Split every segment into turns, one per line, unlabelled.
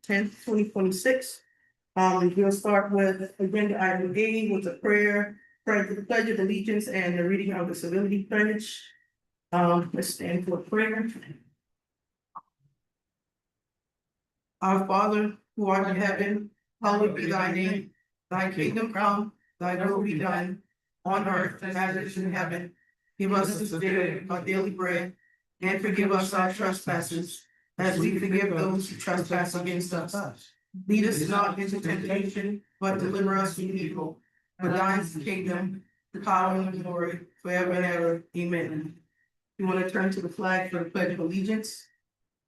10th, 2026. We'll start with agenda item A with a prayer, pledge of allegiance and the reading of the civility pledge. Let's stand for prayer. Our Father, who art in heaven, hallowed be thy name. Thy kingdom come, thy will be done, on earth as it is in heaven. Give us this day our daily bread, and forgive us our trespasses, as we forgive those who trespass against us. Lead us not into temptation, but deliver us from evil. For thine is the kingdom, the power, and the glory, forever and ever. Amen. You want to turn to the flag for the Pledge of Allegiance?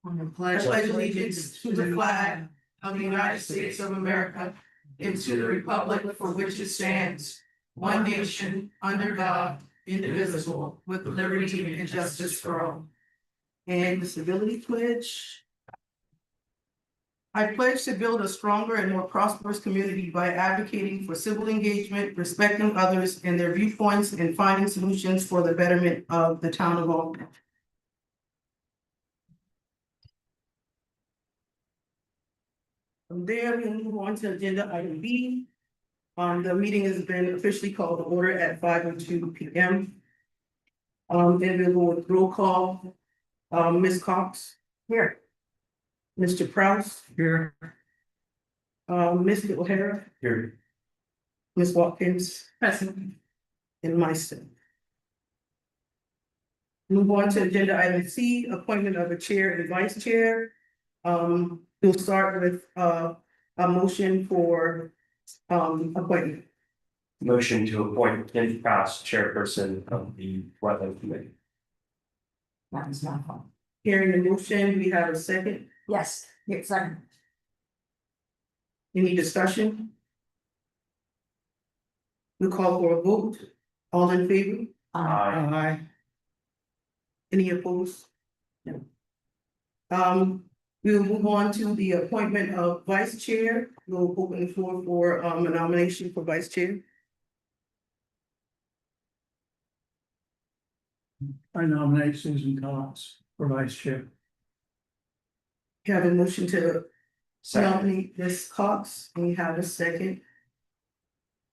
I pledge allegiance to the flag of the United States of America and to the republic for which it stands, one nation, under God, indivisible, with liberty and justice for all. And the civility pledge. I pledge to build a stronger and more prosperous community by advocating for civil engagement, respecting others and their viewpoints, and finding solutions for the betterment of the town of Albany. From there, we move on to agenda item B. The meeting has been officially called to order at 5:02 p.m. Then we'll go with roll call. Ms. Cox. Here. Mr. Prouse. Here. Mr. O'Hara. Here. Ms. Watkins. Present. And myself. Move on to agenda item C, appointment of a chair and vice chair. We'll start with a motion for appointment.
Motion to appoint Ken Prouse, chairperson of the Wetland Committee.
That is not fun.
Hearing the motion, we have a second.
Yes, second.
Any discussion? We'll call for a vote. All in favor?
Aye.
Any opposed? No. We'll move on to the appointment of vice chair. We'll open the floor for a nomination for vice chair.
I nominate Susan Cox for vice chair.
Have a motion to
Second.
nominate Ms. Cox, and we have a second.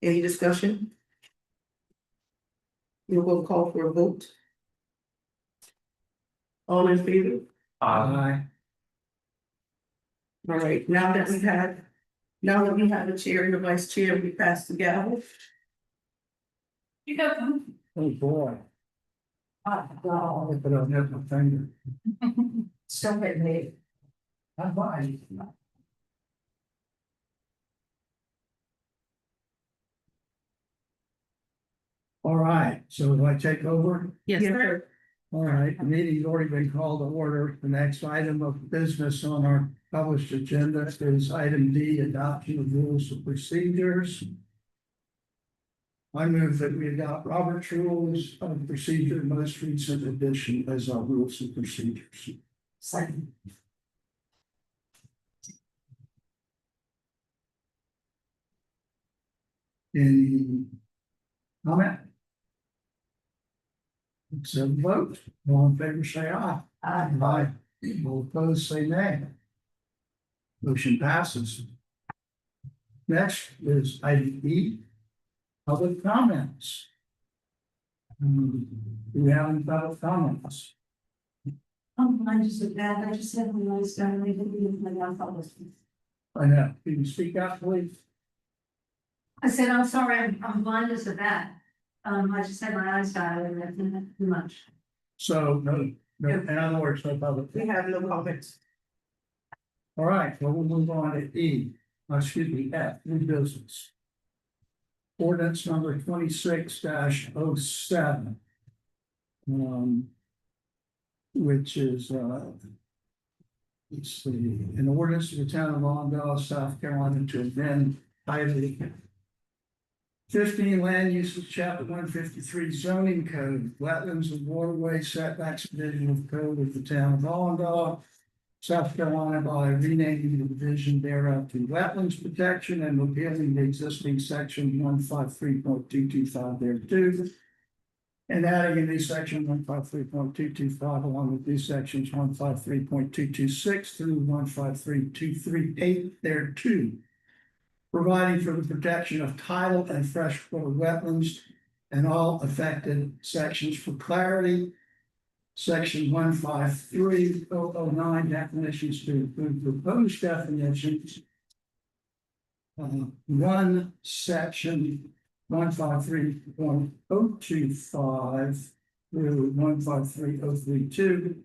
Any discussion? We will call for a vote. All in favor?
Aye.
All right, now that we have the chair and the vice chair, we pass the gavel.
You got them.
Oh, boy.
Oh,
If I don't have my finger.
still getting me.
I'm fine. All right, so do I take over?
Yes, sir.
All right, the meeting's already been called to order. The next item of business on our published agenda is item D, adoption of rules of procedures. I move that we adopt Robert's Rules of Procedure, most recent edition, as our rules of procedures.
Second.
Any comment? It's a vote. All in favor, say aye. Aye. All opposed, say nay. Motion passes. Next is item E, public comments. Do we have any public comments?
I just did that. I just said when I was done, I didn't even my mouth all this.
I know. Can you speak up, please?
I said, I'm sorry, I'm blind as a bat. I just had my eyes dilated and that's too much.
So, no, in other words, no public.
We have no comments.
All right, well, we'll move on to E, excuse me, F, new business. Ordinance number 26-07. Which is, let's see, an ordinance of the town of Longdale, South Carolina to amend title 15 land uses chapter 153 zoning code, wetlands and waterway setbacks division of code of the town of Longdale, South Carolina, by renaming the division thereof to wetlands protection and repealing the existing section 153.225 thereto. And adding a new section 153.225 along with new sections 153.226 through 153.238 thereto. Providing for the protection of tidal and freshwater wetlands and all affected sections for clarity. Section 153.009 definitions to include proposed definitions. One section 153.025 through 153.032.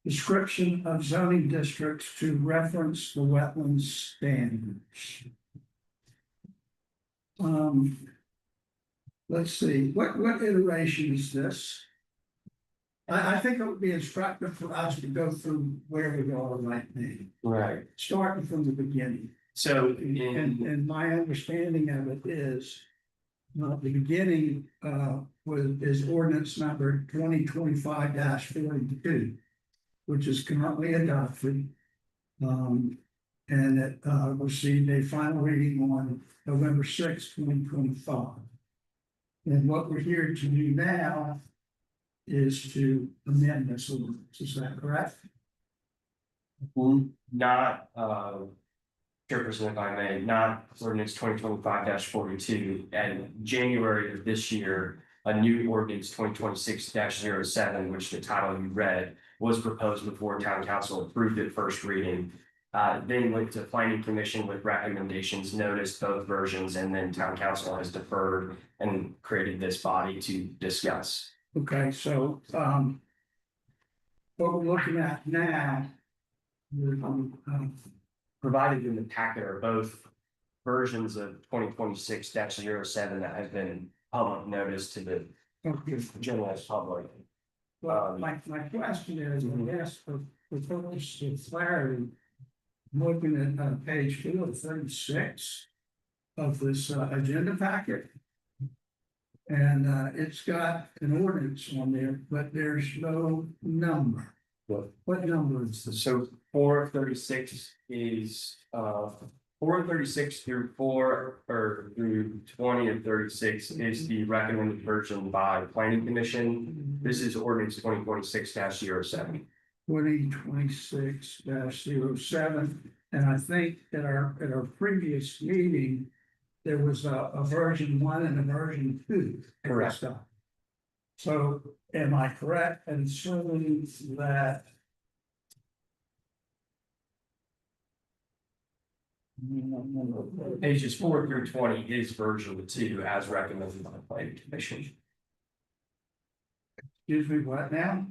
Description of zoning districts to reference the wetlands standards. Let's see, what iteration is this? I think it would be instructive for us to go through where we are right now,
Right.
starting from the beginning.
So
And my understanding of it is, the beginning, is ordinance number 2025-42, which is currently adopted. And it, received a final reading on November 6, 2025. And what we're here to do now is to amend this ordinance, is that correct?
not, Chairperson, if I may, not ordinance 2025-42, and January of this year, a new ordinance 2026-07, which the title you read was proposed before town council approved it first reading. Then went to planning commission with recommendations, noticed both versions, and then town council has deferred and created this body to discuss.
Okay, so, what we're looking at now.
Provided in the packet are both versions of 2026-07 that have been public notice to the
Okay.
general public.
Well, my question is, I guess, for purpose of clarity, I'm looking at page 236 of this agenda packet. And it's got an ordinance on there, but there's no number. What number is this?
So 436 is 436 through 4 or through 20 and 36 is the recommended version by planning commission. This is ordinance 2026-07.
2026-07, and I think at our previous meeting, there was a version 1 and a version 2.
Correct.
So am I correct in assuming that?
Pages 4 through 20 is version 2 as recommended by the planning commission.
Excuse me, what now?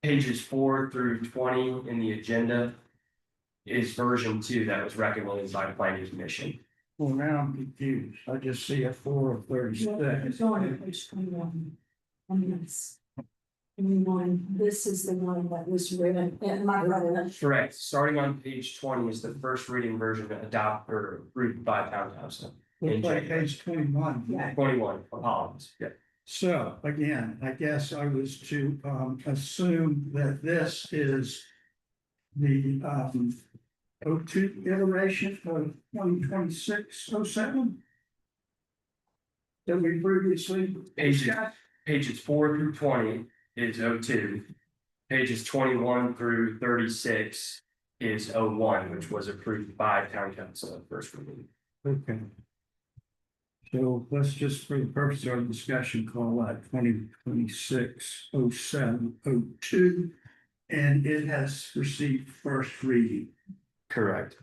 Pages 4 through 20 in the agenda is version 2 that was recommended by the planning commission.
Well, now I'm confused. I just see a 4 of 36.
It's on page 21. And it's 21, this is the one that was written, and my brother.
Correct. Starting on page 20 is the first reading version adopted or approved by town council.
Looks like page 21.
Yeah.
21, apologies. Yeah.
So again, I guess I was to assume that this is the 02 iteration of 2026-07 that we previously discussed.
Pages 4 through 20 is 02. Pages 21 through 36 is 01, which was approved by town council at first reading.
Okay. So let's just, for the purpose of our discussion, call that 2026-07-02, and it has received first reading.
Correct.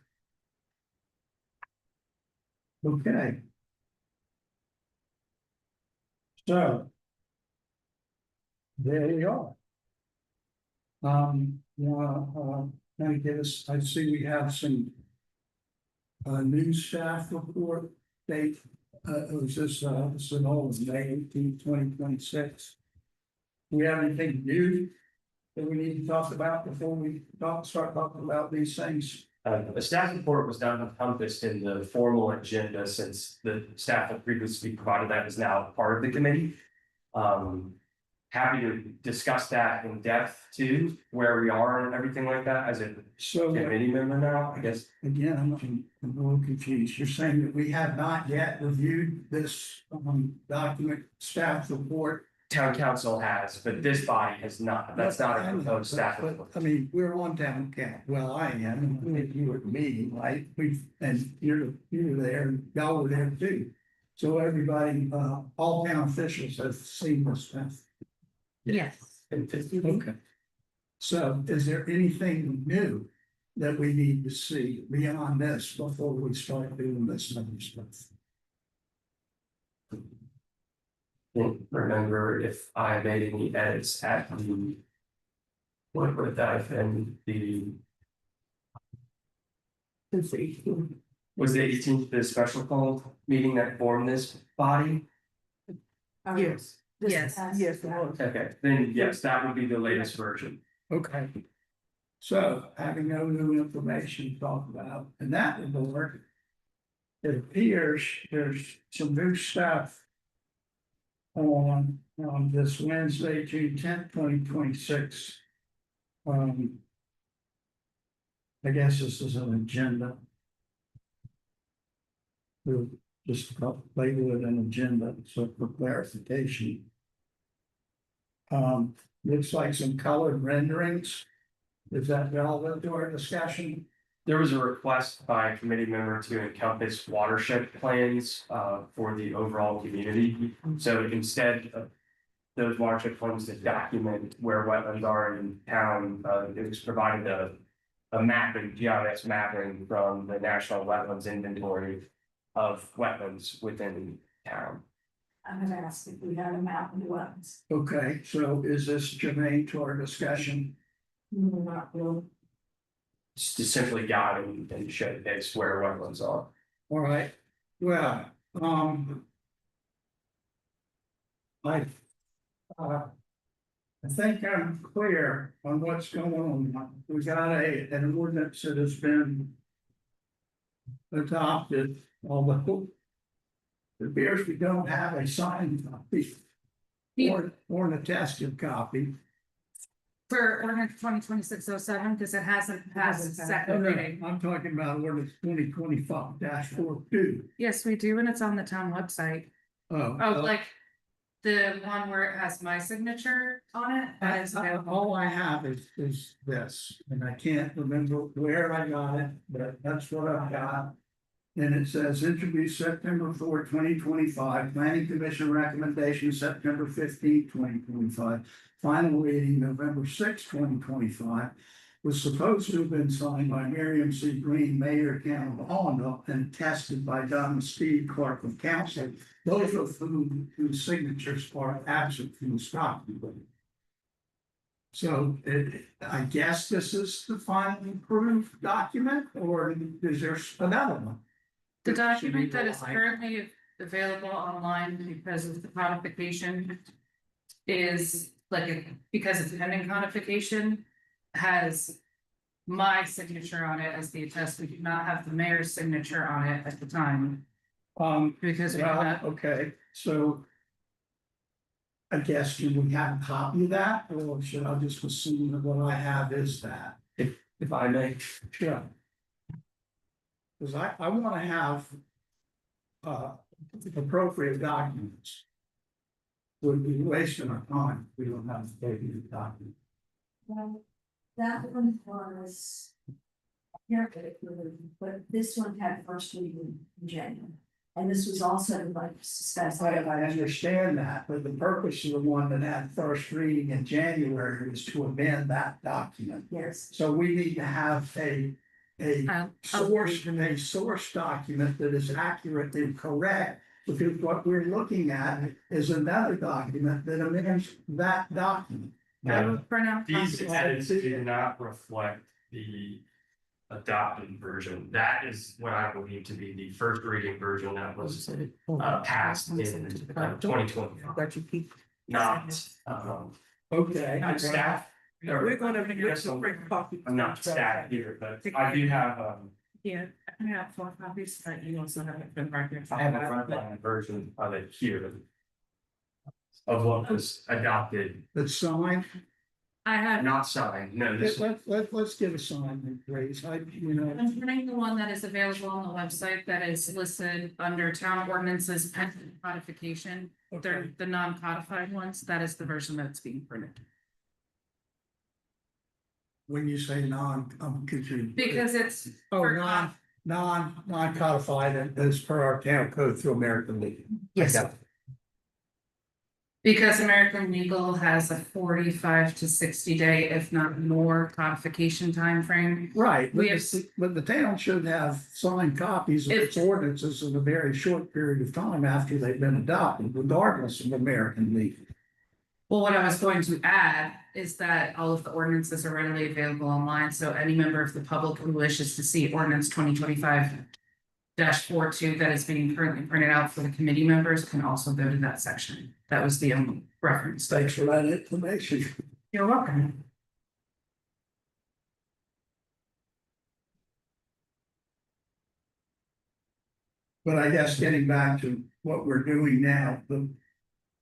Okay. So. There we are. Now I guess I see we have some. New staff report date, was this is an old May 18, 2026. We have anything new that we need to talk about before we start talking about these things?
The staff report was not encompassed in the formal agenda since the staff had previously provided that is now part of the committee. Happy to discuss that in depth too, where we are and everything like that as a committee member now, I guess.
Again, I'm a little confused. You're saying that we have not yet reviewed this document, staff report
town council has, but this body has not. That's not a proposed staff
But,
report.
I mean, we're on town council, well, I am, you were at the meeting, right? And you're there, y'all were there too. So everybody, all town officials have seen this stuff.
Yes.
Okay. So is there anything new that we need to see beyond this before we start doing this other stuff?
Can't remember if I made any edits at the. What would that have been, was the 18th the special call meeting that formed this body?
Yes.
This
Yes.
past-
Yes, it was.
Okay, then yes, that would be the latest version.
Okay. So having no new information to talk about in that report. It appears there's some new stuff. On this Wednesday, June 10th, 2026. I guess this is an agenda. We'll just label it an agenda, so for clarification. Looks like some colored renderings. Is that relevant to our discussion?
There was a request by a committee member to encompass watershed plans for the overall community. So instead of those watershed plans that document where wetlands are in town, it was provided a mapping, GIS mapping from the National Wetlands Inventory of wetlands within town.
I'm gonna ask if we had a map of the wetlands.
Okay, so is this germane to our discussion?
Not really.
Just simply guide and show this where wetlands are.
All right, well, I think I'm clear on what's going on. We got an ordinance that has been adopted, although it appears we don't have a signed copy or an attested copy.
For ordinance 2026-07, because it hasn't passed second reading.
I'm talking about ordinance 2025-42.
Yes, we do, and it's on the town website. Oh, like the one where it has my signature on it. That is available.
All I have is this, and I can't remember where I got it, but that's what I've got. And it says introduced September 4, 2025, planning commission recommendation, September 15, 2025. Final reading, November 6, 2025. Was supposed to have been signed by Miriam C. Green, Mayor, Town of Allendale, and attested by Don Steve, Clerk of Council, both of whose signatures are absent from this document. So I guess this is the final approved document, or is there another one?
The document that is currently available online because of the codification is because it's pending codification, has my signature on it as the attest. We do not have the mayor's signature on it at the time. Because we
Well,
have,
okay, so. I guess do we have a copy of that, or should I just assume that what I have is that?
If I may.
Sure. Cause I wanna have. Appropriate documents. Would be wasting our time, if we don't have the document.
Well, that one was. Here, but this one had first reading in January, and this was also like discussed.
I understand that, but the purpose of the one that had first reading in January is to amend that document.
Yes,
So we need to have a source document that is accurate and correct. Because what we're looking at is another document that amends that document.
I will print out.
These
copies.
edits do not reflect the adopted version. That is what I believe to be the first reading version that was passed in 2020. Not
Okay.
I'm staff.
We're gonna make some great coffee.
I'm not staff here, but I do have
Yeah, I have 4 copies, but you also have it been right here.
I have a frontline version of it here. Of what was adopted.
That's signed.
I have,
Not signed, no, this,
Let's get a sign, please.
I'm printing the one that is available on the website that is listed under town ordinances pending codification. They're the non-codified ones, that is the version that's being printed.
When you say I'm confused.
Because it's.
Oh,
for
non-codified as per our town code through American Legion.
Yes.
I got it.
Because American Legal has a 45 to 60 day, if not more, codification timeframe.
Right,
We
but the town should have signed copies of its ordinances in a very short period of time after they've been adopted, regardless of American Legion.
Well, what I was going to add is that all of the ordinances are readily available online, so any member of the public who wishes to see ordinance 2025-42 that is being currently printed out for the committee members can also go to that section. That was the only reference.
Thanks for that information.
You're welcome.
But I guess getting back to what we're doing now,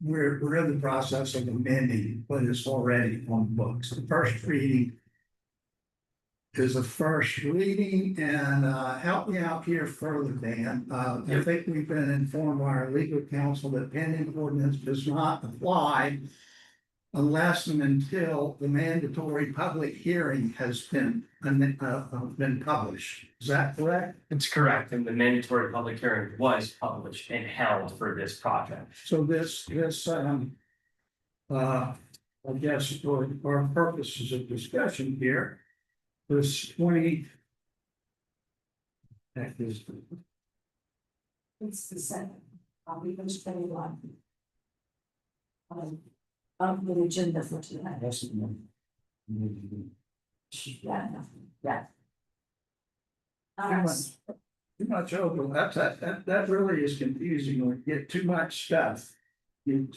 we're in the process of amending what is already on the books. The first reading is a first reading, and help me out here further, Dan. I think we've been informed by our legal counsel that pending ordinance does not apply unless and until the mandatory public hearing has been published. Is that correct?
it's correct, and the mandatory public hearing was published and held for this project.
So I guess for purposes of discussion here, this 20. That is,
It's the second, we can spend a lot. Of the agenda for tonight.
that's the one.
Yeah, yeah.
Too much over, that really is confusing, when you get too much stuff. Can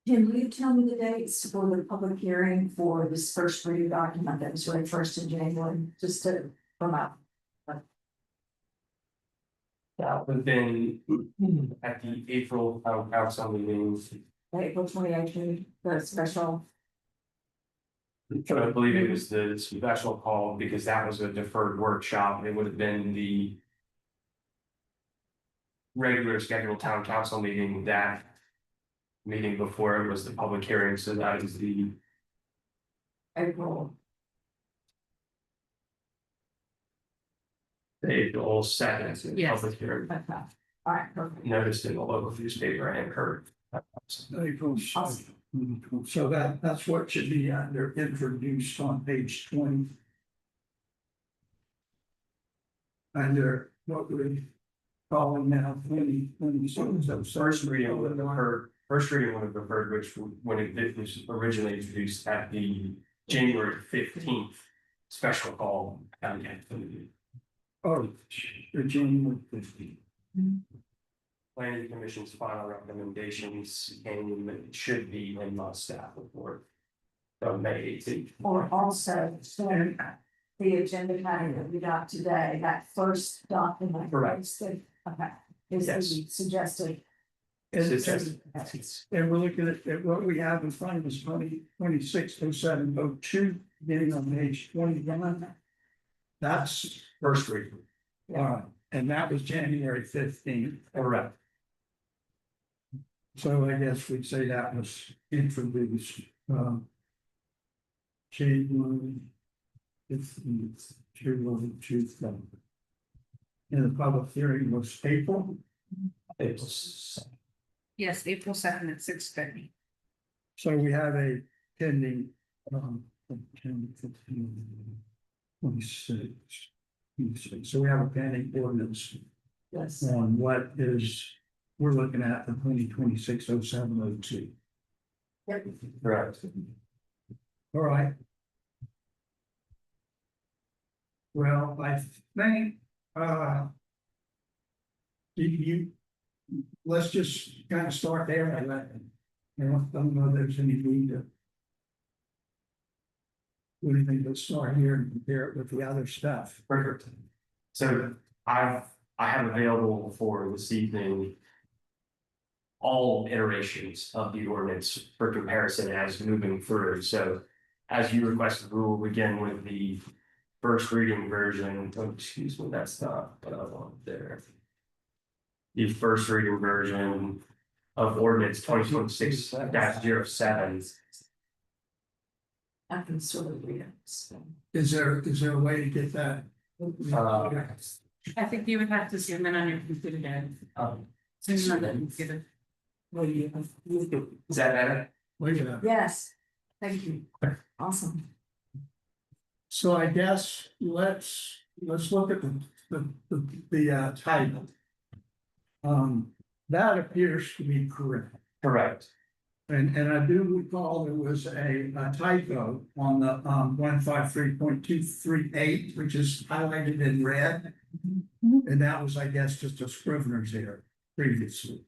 you tell me the dates for the public hearing for this first reading document that was read first in January, just to come out?
That would have been at the April town council meeting.
April 2018, the special.
I believe it was the special call because that was a deferred workshop. It would have been the regular scheduled town council meeting, that meeting before it was the public hearing, so that is the
April.
April 2nd.
Yes.
Public hearing,
Okay. All right, perfect.
noticed in the local newspaper and heard.
April 7th. So that's what should be under introduced on page 20. Under what we're calling now 2020. So
First reading would have occurred, which when it was originally introduced at the January 15th special call.
Oh, the January 15th.
Planning Commission's final recommendations came, it should be in my staff report. From May 18th.
Or also, so the agenda pattern that we got today, that first document.
Correct.
is the- Okay, is
Yes.
the suggested.
And we're looking at what we have in front of us, 2026-07-02, beginning on page 21. That's
First reading.
and that was January 15th.
Correct.
So I guess we'd say that was introduced, January 15th, and the public hearing was April.
Yes, April 2nd at 6:30.
So we have a pending, 10, 15, 26. So we have a pending ordinance
Yes.
on what is, we're looking at the 2026-07-02.
Correct.
All right. Well, I think, let's just kind of start there and don't know if there's any need to do anything but start here and compare it with the other stuff.
Perfect. So I have available for this evening all iterations of the ordinance for comparison as moving through, so. As you requested, we will begin with the first reading version, oh, excuse me, that's not what I want there. The first reading version of ordinance 2026-07.
I can sort of read it. So.
Is there a way to get that?
I think you would have to zoom in on your computer, Dan. Zoom in on the computer.
Is that better?
Look at that.
Yes, thank you. Awesome.
So I guess let's look at the title. That appears to be correct.
Correct.
And I do recall there was a typo on the 153.238, which is highlighted in red. And that was, I guess, just a scrivener's error previously.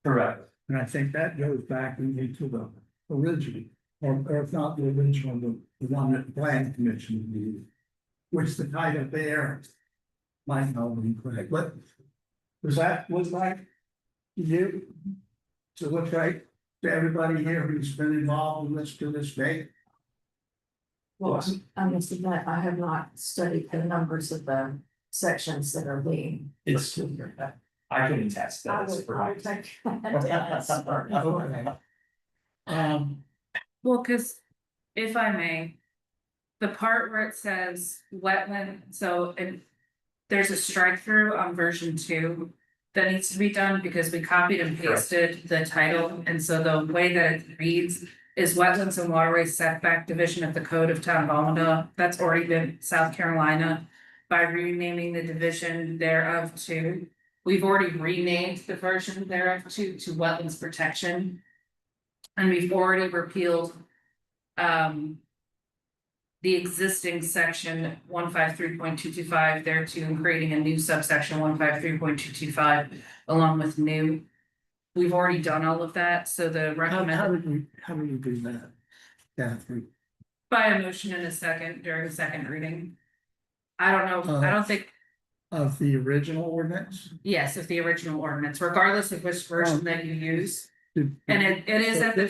Correct.
And I think that goes back into the original, or if not the original, the one that the plan commission used. Which the title there might not be correct, but does that look like to you? Does it look like to everybody here who's been involved in this to this day?
Well, I must admit, I have not studied the numbers of the sections that are being.
It's, I can attest that it's correct.
Okay.
Well, cause if I may. The part where it says wetland, so and there's a strike through on version 2. That needs to be done because we copied and pasted the title, and so the way that it reads. Is Wetlands and Waterways Setback Division of the Code of Town of Almondale, that's already been South Carolina. By renaming the division thereof to, we've already renamed the version thereof to Wetlands Protection. And we've already repealed. The existing section 153.225 there to and creating a new subsection 153.225 along with new. We've already done all of that, so the
How
recommended
do we do that? Catherine?
by a motion in a second during the second reading. I don't know, I don't think,
Of the original ordinance?
yes, of the original ordinance, regardless of which version that you use.
Did-
And it is
So
at the,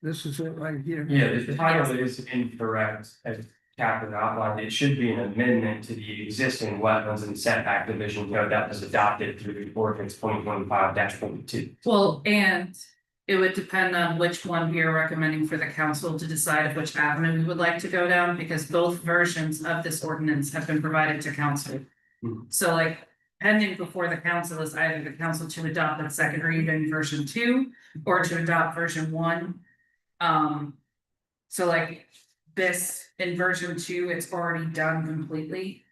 this is it right here.
Yeah, the title is incorrect, as Catherine outlined, it should be an amendment to the existing wetlands and setback division code that was adopted through the ordinance 2025-42.
well, and it would depend on which one we are recommending for the council to decide of which avenue we would like to go down, because both versions of this ordinance have been provided to council.
Mhm.
So like pending before the council is either the council to adopt that second reading version 2 or to adopt version 1. So like this in version 2, it's already done completely.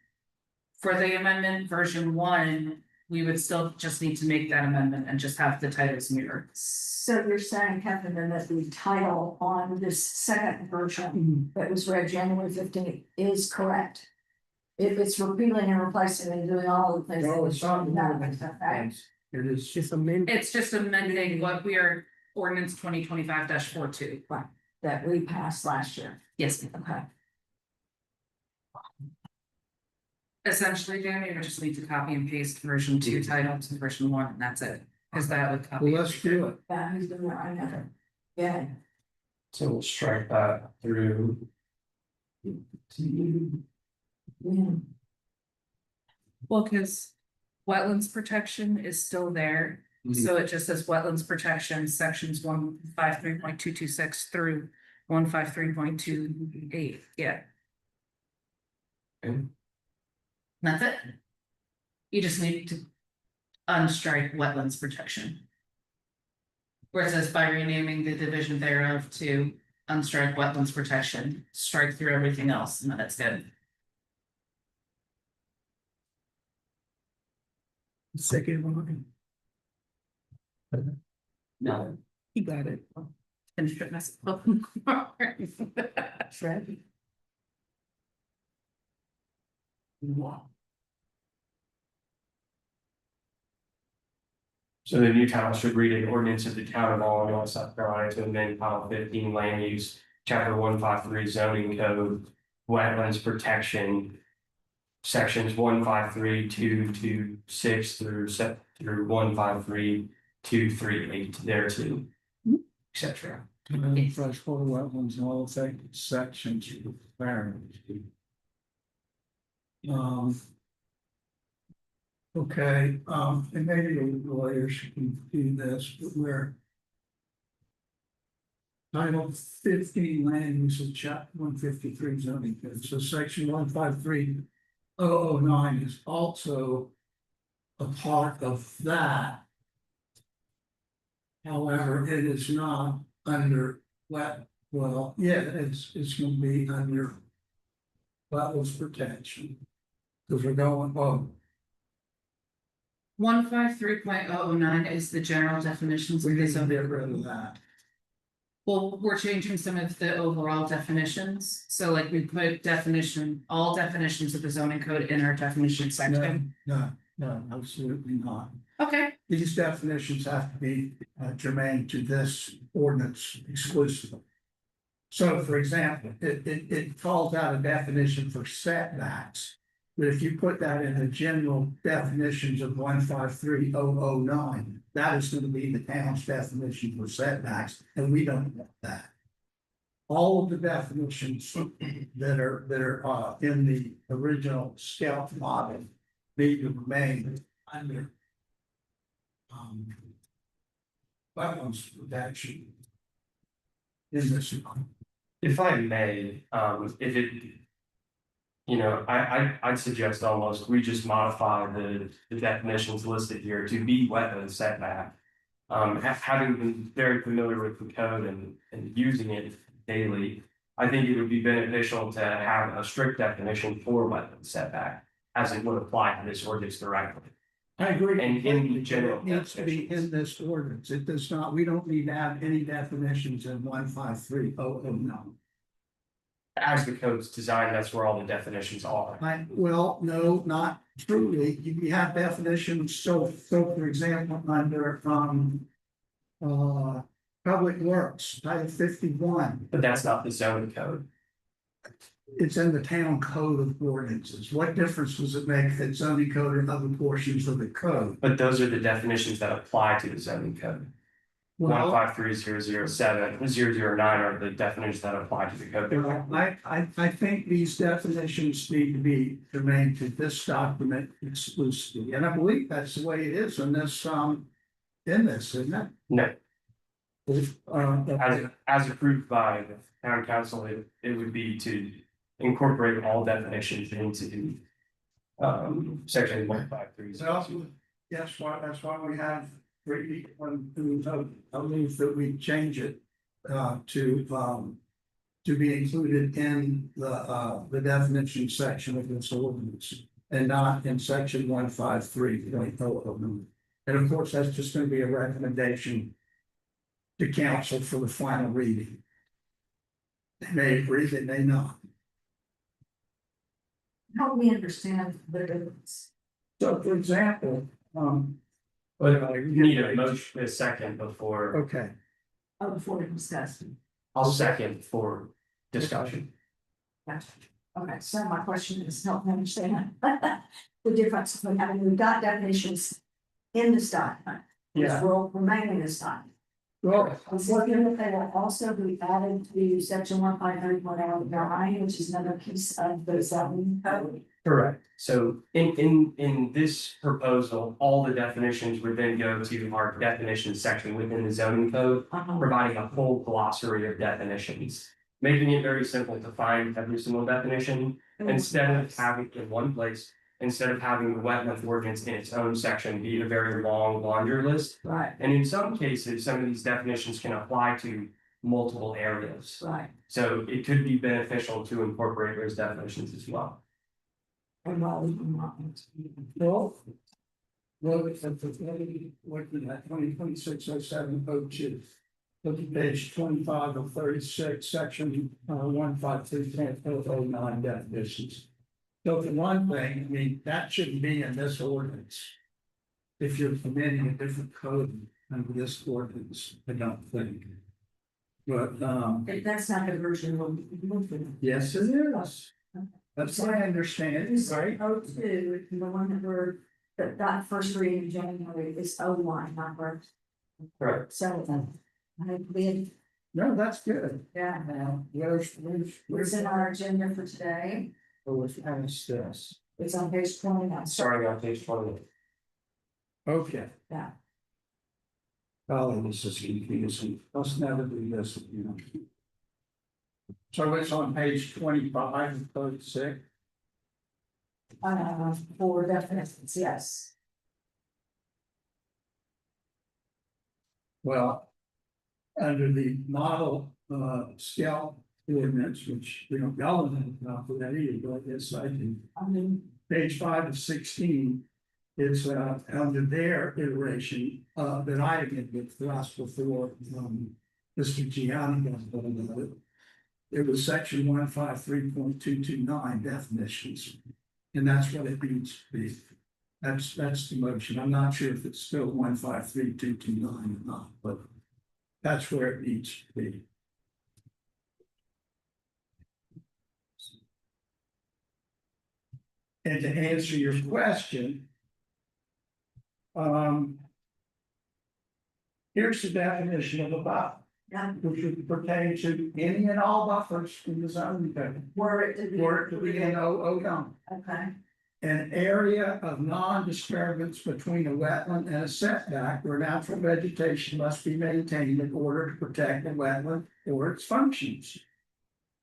For the amendment version 1, we would still just need to make that amendment and just have the titles mirror.
So you're saying, Catherine, then that the title on this second version that was read January 15th is correct? If it's repealing and replacing and doing all the things.
No, it's not.
Right?
It is just amended.
It's just amending what we are ordinance 2025-42.
That we passed last year.
Yes,
Okay.
essentially, Danny, you just need to copy and paste version 2 title to version 1, and that's it. Because that would copy.
Well, let's do it.
Yeah, who's doing it right now? Yeah.
So we'll strike that through.
Yeah.
Well, because wetlands protection is still there, so it just says wetlands protection, sections 153.226 through 153.28, yeah.
Okay.
That's it. You just need to unstrike wetlands protection. Where it says by renaming the division thereof to unstrike wetlands protection, strike through everything else, and then it's good.
Second one.
No.
You got it. Finish it myself.
Fred?
So the new title should read an ordinance of the town of Allentown, South Carolina to amend Title 15 Land Use, Chapter 153 Zoning Code, Wetlands Protection. sections 153.226 through 153.238 there too. Et cetera.
And then freshwater wetlands and all affected sections of the variance. Okay, and maybe the lawyers can do this, but we're. Title 15 land use of chapter 153 zoning code, so section 153.009 is also a part of that. However, it is not under well, yeah, it's gonna be under wetlands protection. Because we're going,
153.009 is the general definitions
we
of the
need to
zoning.
get rid of that.
Well, we're changing some of the overall definitions, so like we put all definitions of the zoning code in our definition section.
No, absolutely not.
Okay,
These definitions have to be germane to this ordinance exclusively. So for example, it calls out a definition for setbacks. But if you put that in the general definitions of 153.009, that is going to be the town's definition for setbacks, and we don't want that. All of the definitions that are in the original Scout model need to remain under wetlands protection in this.
If I may, if it. I'd suggest almost we just modify the definitions listed here to be wetland setback. Having been very familiar with the code and using it daily, I think it would be beneficial to have a strict definition for wetland setback as it would apply to this ordinance directly.
I agree.
And in the general
It needs to be in this ordinance. It does not, we don't need to have any definitions in 153.009.
As the code's designed, that's where all the definitions are.
Well, no, not truly. You have definitions, so for example, under public works, title 51,
But that's not the zoning code.
it's in the town code of ordinances. What difference does it make that zoning code or other portions of the code?
But those are the definitions that apply to the zoning code. One
Well,
five three zero zero seven 009 are the definitions that apply to the code.
I think these definitions need to be germane to this document exclusively, and I believe that's the way it is in this, isn't it?
No,
Okay.
as approved by the town council, it would be to incorporate all definitions into. Section 153.
Well, yes, that's why we have three, I move that we change it to be included in the definition section of this ordinance and not in section 153.009. And of course, that's just going to be a recommendation to council for the final reading. They may agree, they may not.
Help me understand the difference.
So for example,
But you need a motion, a second before,
okay,
Oh, before we discuss.
I'll second for discussion.
Gotcha. Okay, so my question is, help me understand the difference between having, we've got definitions in this document. Which will remain in this document.
well,
I was looking if they will also be added to section 153.009, which is another piece of the zoning code.
Correct. So in this proposal, all the definitions would then go to our definition section within the zoning code, providing a full glossary of definitions. Making it very simple to find every single definition, instead of having in one place, instead of having the wetland ordinance in its own section be a very long laundry list.
Right,
And in some cases, some of these definitions can apply to multiple areas.
right.
So it could be beneficial to incorporate those definitions as well.
And while we do not.
well, it's at the, what did that, 2026-07-02. Look at page 25 of 36, section 153.009 definitions. So for one thing, I mean, that shouldn't be in this ordinance. If you're permitting a different code under this ordinance, I don't think. But,
That's not the version we're moving.
yes, it is. That's what I understand, right?
O two, the one that we're, that first reading in January is O one, not right.
Correct.
So, we had,
No, that's good.
yeah,
Now, where's,
it's in our agenda for today,
what's this?
it's on page 29.
Starting on page 20.
Okay.
Yeah.
Oh, this is confusing. Let's never do this, you know. So it's on page 25 and 36.
For definitions, yes.
Well, under the model scale ordinance, which we don't know about for that either, but yes, I do.
I mean,
Page 5 of 16. It's under their iteration that I did with us before Mr. Gianni got hold of it. It was section 153.229 definitions. And that's what it needs to be. That's the motion. I'm not sure if it's still 153.229 or not, but that's where it needs to be. And to answer your question, here's the definition of a buffer,
yeah,
which would pertain to any and all buffers in the zoning code.
were it to be.
Were it to be in 009.
Okay,
An area of non-disturbance between a wetland and a setback where natural vegetation must be maintained in order to protect the wetland or its functions.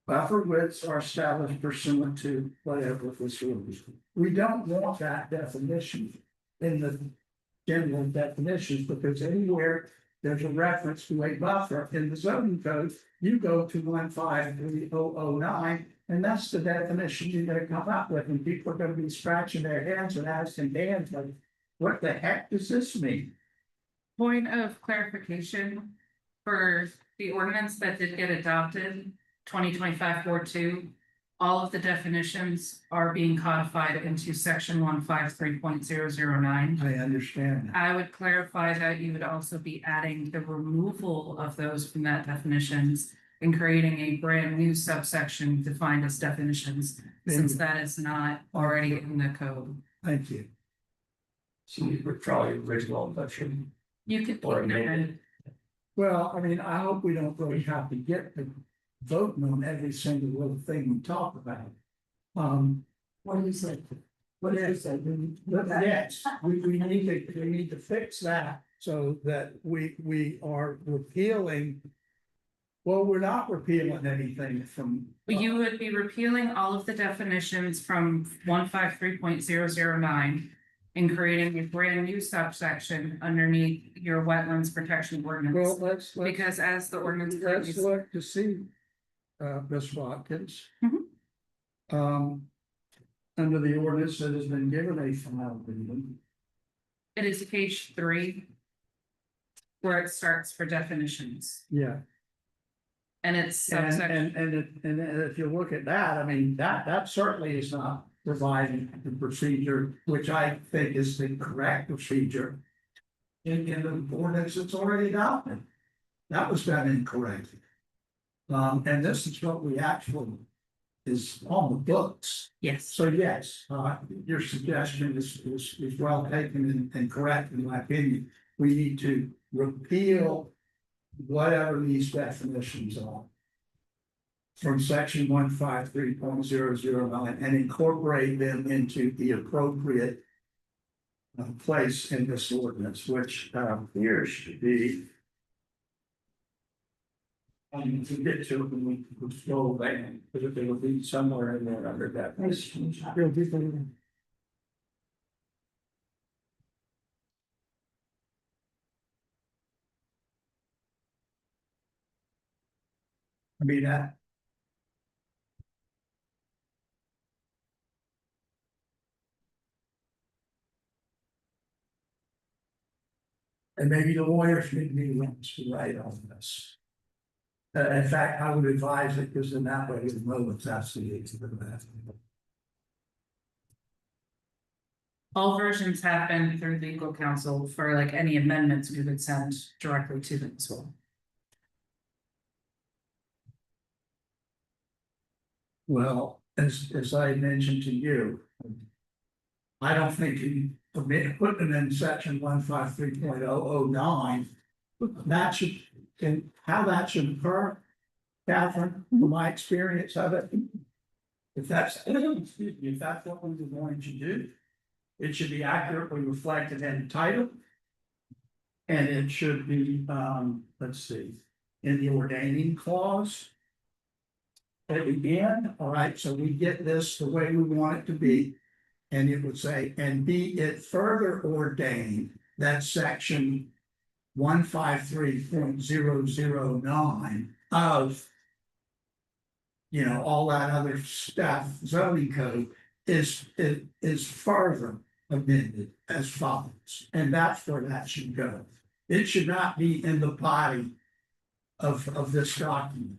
Buffer widths are established pursuant to whatever facilities. We don't want that definition in the general definitions, because anywhere there's a reference to a buffer in the zoning code, you go to 153.009, and that's the definition you're gonna come up with, and people are gonna be scratching their heads and asking Dan, like, what the heck does this mean?
Point of clarification for the ordinance that did get adopted, 2025-42. All of the definitions are being codified into section 153.009.
I understand that.
I would clarify that you would also be adding the removal of those from that definitions and creating a brand new subsection defined as definitions, since that is not already in the code.
Thank you.
So you withdraw your original motion.
You could.
Or amend
Well, I mean, I hope we don't really have to get to voting on every single little thing we talk about.
what do you say? What did you say?
But yes, we need to fix that so that we are repealing. Well, we're not repealing anything from.
You would be repealing all of the definitions from 153.009 and creating a brand new subsection underneath your wetlands protection
Well,
ordinance.
let's.
Because as the ordinance.
Let's look to see, Ms. Watkins.
Mhm.
Under the ordinance that has been given a final reading.
It is page 3. Where it starts for definitions,
Yeah.
and it's
And,
subsection.
and if you look at that, I mean, that certainly is not providing the procedure, which I think is the correct procedure. In the ordinance that's already adopted. That was done incorrectly. And this is what we actually is on the books.
Yes.
So yes, your suggestion is well taken and correct in my opinion. We need to repeal whatever these definitions are. From section 153.009 and incorporate them into the appropriate. Place in this ordinance, which here should be. To get to it when we go back, because it will be somewhere in there under that. I mean, that. And maybe the lawyers need me to write on this. In fact, I would advise it, because in that way, you know it's absolutely to the best.
All versions have been through legal counsel. For like any amendments, we would send directly to them as well.
Well, as I mentioned to you. I don't think you putting it in section 153.009. That should, and how that should occur, Catherine, from my experience of it. If that's, excuse me, if that's what we were going to do, it should be accurately reflected in the title. And it should be, let's see, in the ordaining clause. At the end, all right, so we get this the way we want it to be. And it would say, and be it further ordained that section 153.009 of, you know, all that other stuff, zoning code is further amended as follows, and that's where that should go. It should not be in the body of this document.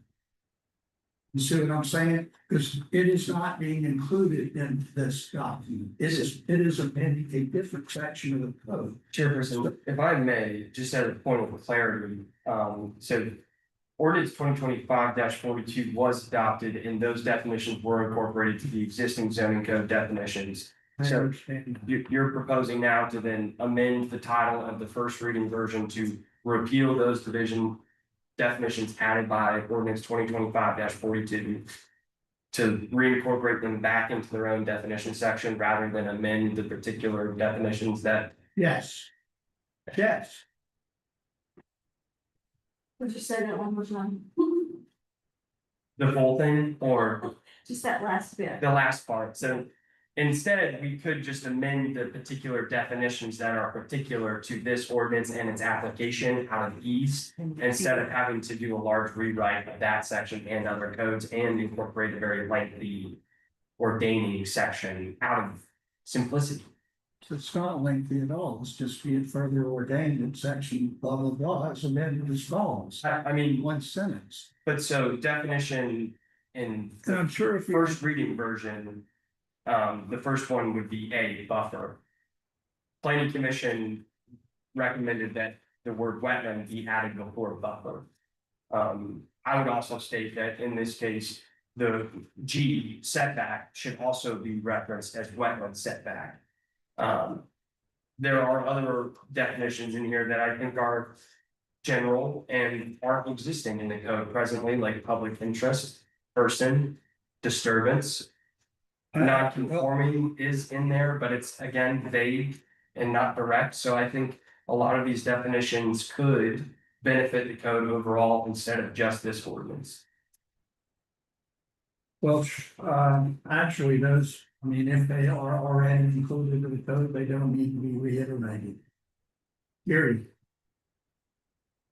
You see what I'm saying? Because it is not being included in this document. It is amending a different section of the code.
Chairperson, if I may, just as a point of clarity, so ordinance 2025-42 was adopted and those definitions were incorporated to the existing zoning code definitions.
I
So
understand.
you're proposing now to then amend the title of the first reading version to repeal those definitions added by ordinance 2025-42 to reincorporate them back into their own definition section rather than amend the particular definitions that.
Yes. Yes.
Would you say that one more time?
The whole thing or
Just that last bit.
the last part. So instead, we could just amend the particular definitions that are particular to this ordinance and its application out of ease. Instead of having to do a large rewrite of that section and other codes and incorporate a very lengthy ordaining section out of simplicity.
So it's not lengthy at all. It's just being further ordained in section blah, blah, blah, as amended as follows.
I mean,
One sentence.
but so definition in
And I'm
the
sure if you
first reading version, the first one would be a buffer. Planning Commission recommended that the word wetland be added before buffer. I would also state that in this case, the G setback should also be referenced as wetland setback. There are other definitions in here that I think are general and aren't existing in the code presently, like public interest, person, disturbance. Non-conforming is in there, but it's again vague and not direct, so I think a lot of these definitions could benefit the code overall instead of just this ordinance.
Well, actually, those, I mean, if they are already included in the code, they don't need to be reiterated. Period.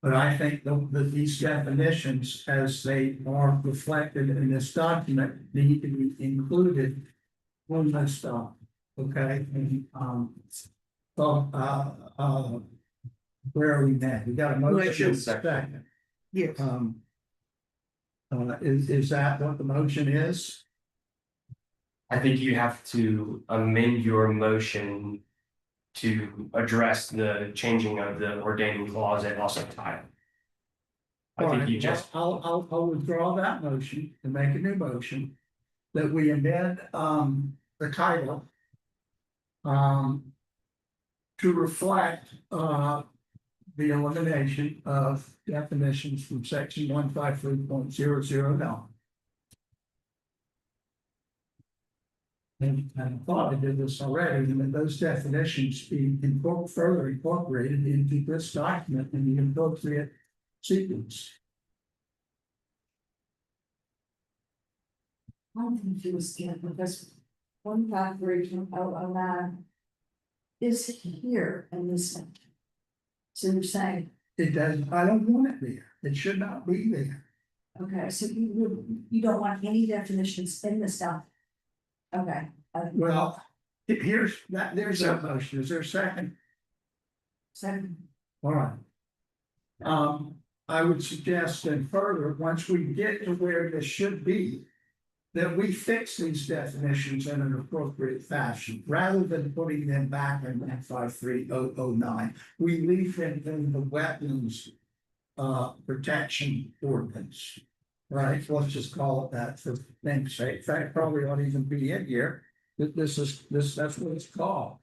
But I think that these definitions, as they are reflected in this document, need to be included when this stuff, okay? And, where are we now? We got a motion
Motion.
second.
Yes.
Is that what the motion is?
I think you have to amend your motion to address the changing of the ordaining clause and also title. I think you just,
I'll withdraw that motion and make a new motion that we amend, the title. To reflect, the elimination of definitions from section 153.009. And I thought I did this already, and that those definitions be further incorporated into this document in the appropriate sequence.
I'm confused again because 153.009 is here in this one. So you're saying,
It does, I don't want it there. It should not be there.
okay, so you don't want any definitions in this stuff? Okay.
Well, here's that, there's that motion. Is there a second?
Second.
All right. I would suggest that further, once we get to where this should be, that we fix these definitions in an appropriate fashion, rather than putting them back in 153.009. We leave them in the wetlands protection ordinance. Right, let's just call it that for namesake. In fact, probably ought to even be in here. That's what it's called.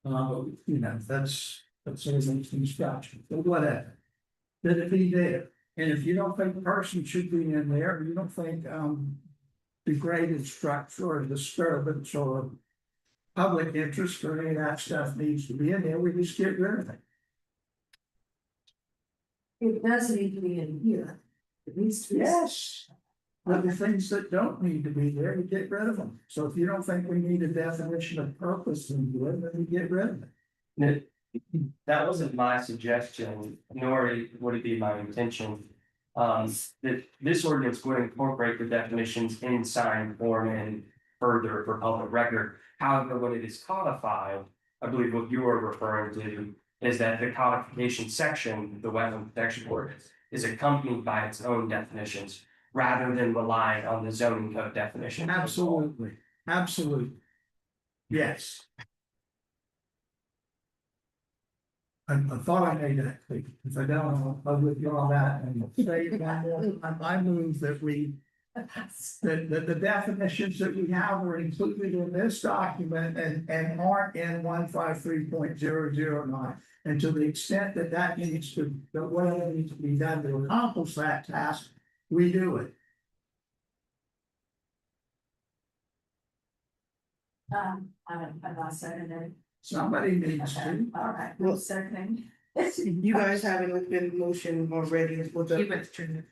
You know, that's sort of construction, but whatever. Let it be there. And if you don't think the person should be in there, you don't think, degraded structure or disturbance or public interest or any of that stuff needs to be in there, we just get rid of it.
It does need to be in here. It needs to be.
Yes. But the things that don't need to be there, we get rid of them. So if you don't think we need a definition of purpose in good, then we get rid of it.
That wasn't my suggestion, nor would it be my intention. That this ordinance would incorporate the definitions in sign form and further for public record. However, when it is codified, I believe what you are referring to is that the codification section, the wetland protection ordinance, is accompanied by its own definitions rather than relying on the zoning code definition.
Absolutely, absolutely. Yes. I thought I made that clear. If I don't, I'll withdraw that and say one more. I move that that the definitions that we have are included in this document and aren't in 153.009. And to the extent that that needs to, that whatever needs to be done to accomplish that task, we do it.
I'm not seconding.
Somebody needs
Okay,
to.
all right,
Well-
well, seconding.
You guys haven't been motion already with
He
the,
withdrew.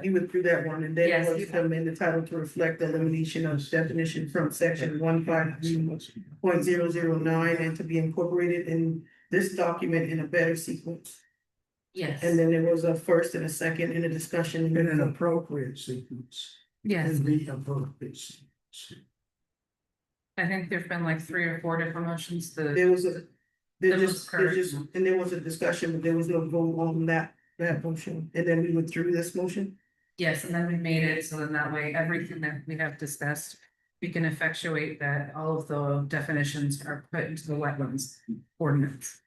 you withdrew that one, and then
Yes,
it
you
was to amend the title to reflect the elimination of definition from section 153.009 and to be incorporated in this document in a better sequence.
Yes.
And then there was a first and a second in a discussion.
In an appropriate sequence.
Yes,
In the appropriate sequence.
I think there's been like 3 or 4 different motions.
There was a,
That was correct.
and there was a discussion, but there was no vote on that motion, and then we withdrew this motion.
Yes, and then we made it so then that way, everything that we have discussed, we can effectuate that all of the definitions are put into the wetlands ordinance.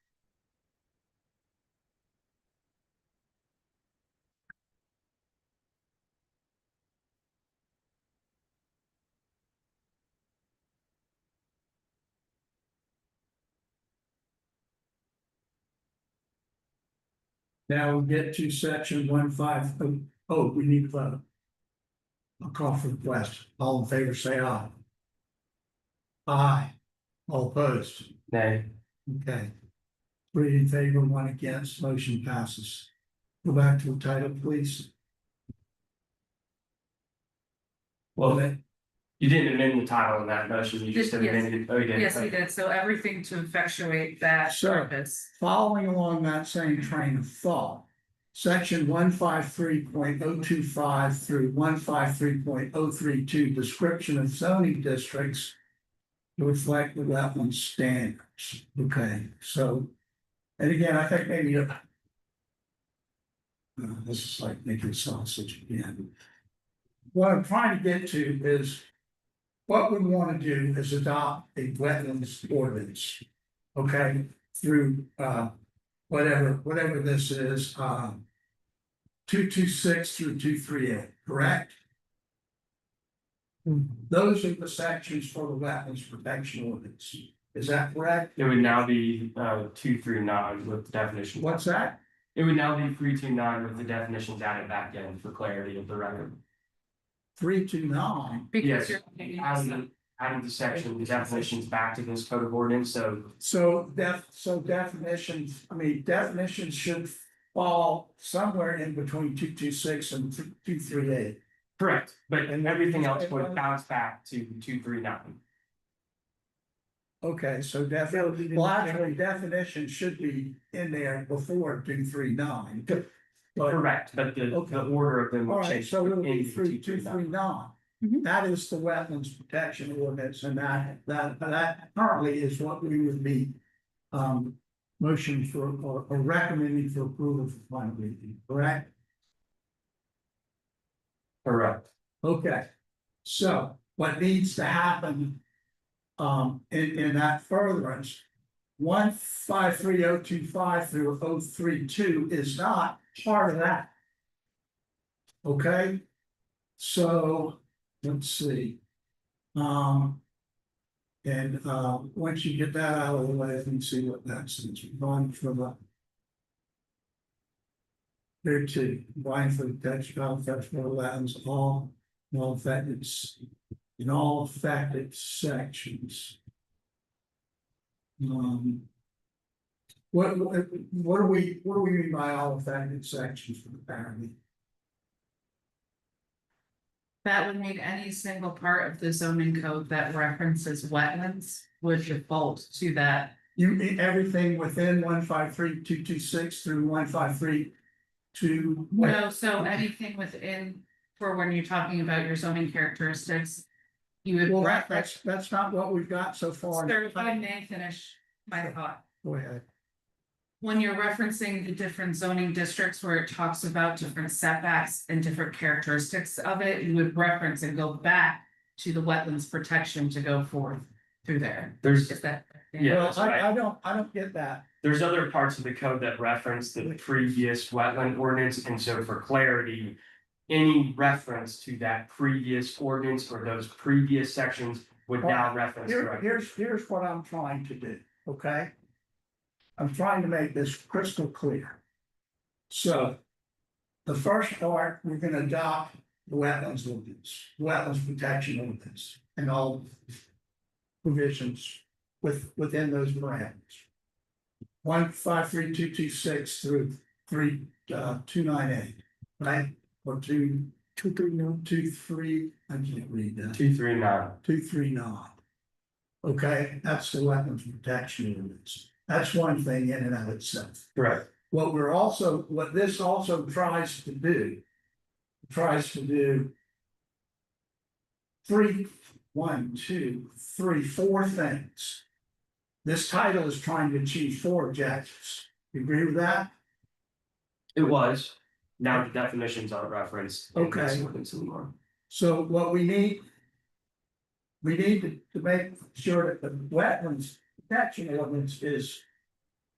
Now we get to section 150. Oh, we need to vote. I'll call for the question. All in favor, say aye. Aye. All opposed.
Nay.
Okay. 3 in favor, 1 against, motion passes. Go back to the title, please.
Well, you didn't amend the title in that motion, you just
Yes.
amended, oh, you did.
Yes, we did. So everything to effectuate that
So-
purpose.
Following along that same train of thought. Section 153.025 through 153.032, description of zoning districts. To reflect the wetland standards. Okay, so. And again, I think maybe. This is like making sausage again. What I'm trying to get to is. What we want to do is adopt a wetlands ordinance. Okay, through whatever this is, 226 through 238, correct? Those are the sections for the wetlands protection ordinance. Is that correct?
It would now be 239 with the definition.
What's that?
It would now be 329 with the definitions added back in for clarity of the record.
329.
Because
Yes.
you're.
Adding the section, the definitions back to this code of ordinance, so
So definitions, definitions should fall somewhere in between 226 and 238.
correct, but everything else would bounce back to 239.
Okay, so definitely, well, actually, definition should be in there before 239. But,
Correct, but the order of them
all
will
right,
change.
so it'll be
into
239.
Mhm.
That is the wetlands protection ordinance, and that currently is what we would be. Motion for or recommending for approval for final reading, correct?
Correct.
Okay, so what needs to happen? In that furtherance. 153.025 through 032 is not part of that. Okay, So, let's see. And once you get that out of the way, you can see what that's, it's going from a. There too, buying for the textile, festival lands, all affected, in all affected sections. What do we mean by all affected sections for the parity?
That would mean any single part of the zoning code that references wetlands would default to that.
You mean everything within 153.226 through 153.2.
No, so anything within, for when you're talking about your zoning characteristics. You would
Well,
reference,
that's not what we've got so far.
sir, if I may finish my thought.
Go ahead.
When you're referencing the different zoning districts where it talks about different setbacks and different characteristics of it, you would reference and go back to the wetlands protection to go forth through there.
There's,
Is that?
Yeah,
Well,
that's right.
I don't get that.
there's other parts of the code that reference the previous wetland ordinance, and so for clarity. Any reference to that previous ordinance or those previous sections would now reference. directly.
Here's what I'm trying to do, okay? I'm trying to make this crystal clear. So. The first part, we're gonna adopt the wetlands ordinance, wetlands protection ordinance, and all provisions within those parameters. 153.226 through 298, right? Or 239, I can't read that.
239.
239. Okay, that's the wetlands protection ordinance. That's one thing in and of itself.
Correct.
What this also tries to do. Four things. This title is trying to achieve 4 objectives. You agree with that?
It was. Now the definitions are referenced. in this
Okay.
ordinance anymore.
So what we need. We need to make sure that the wetlands protection ordinance is.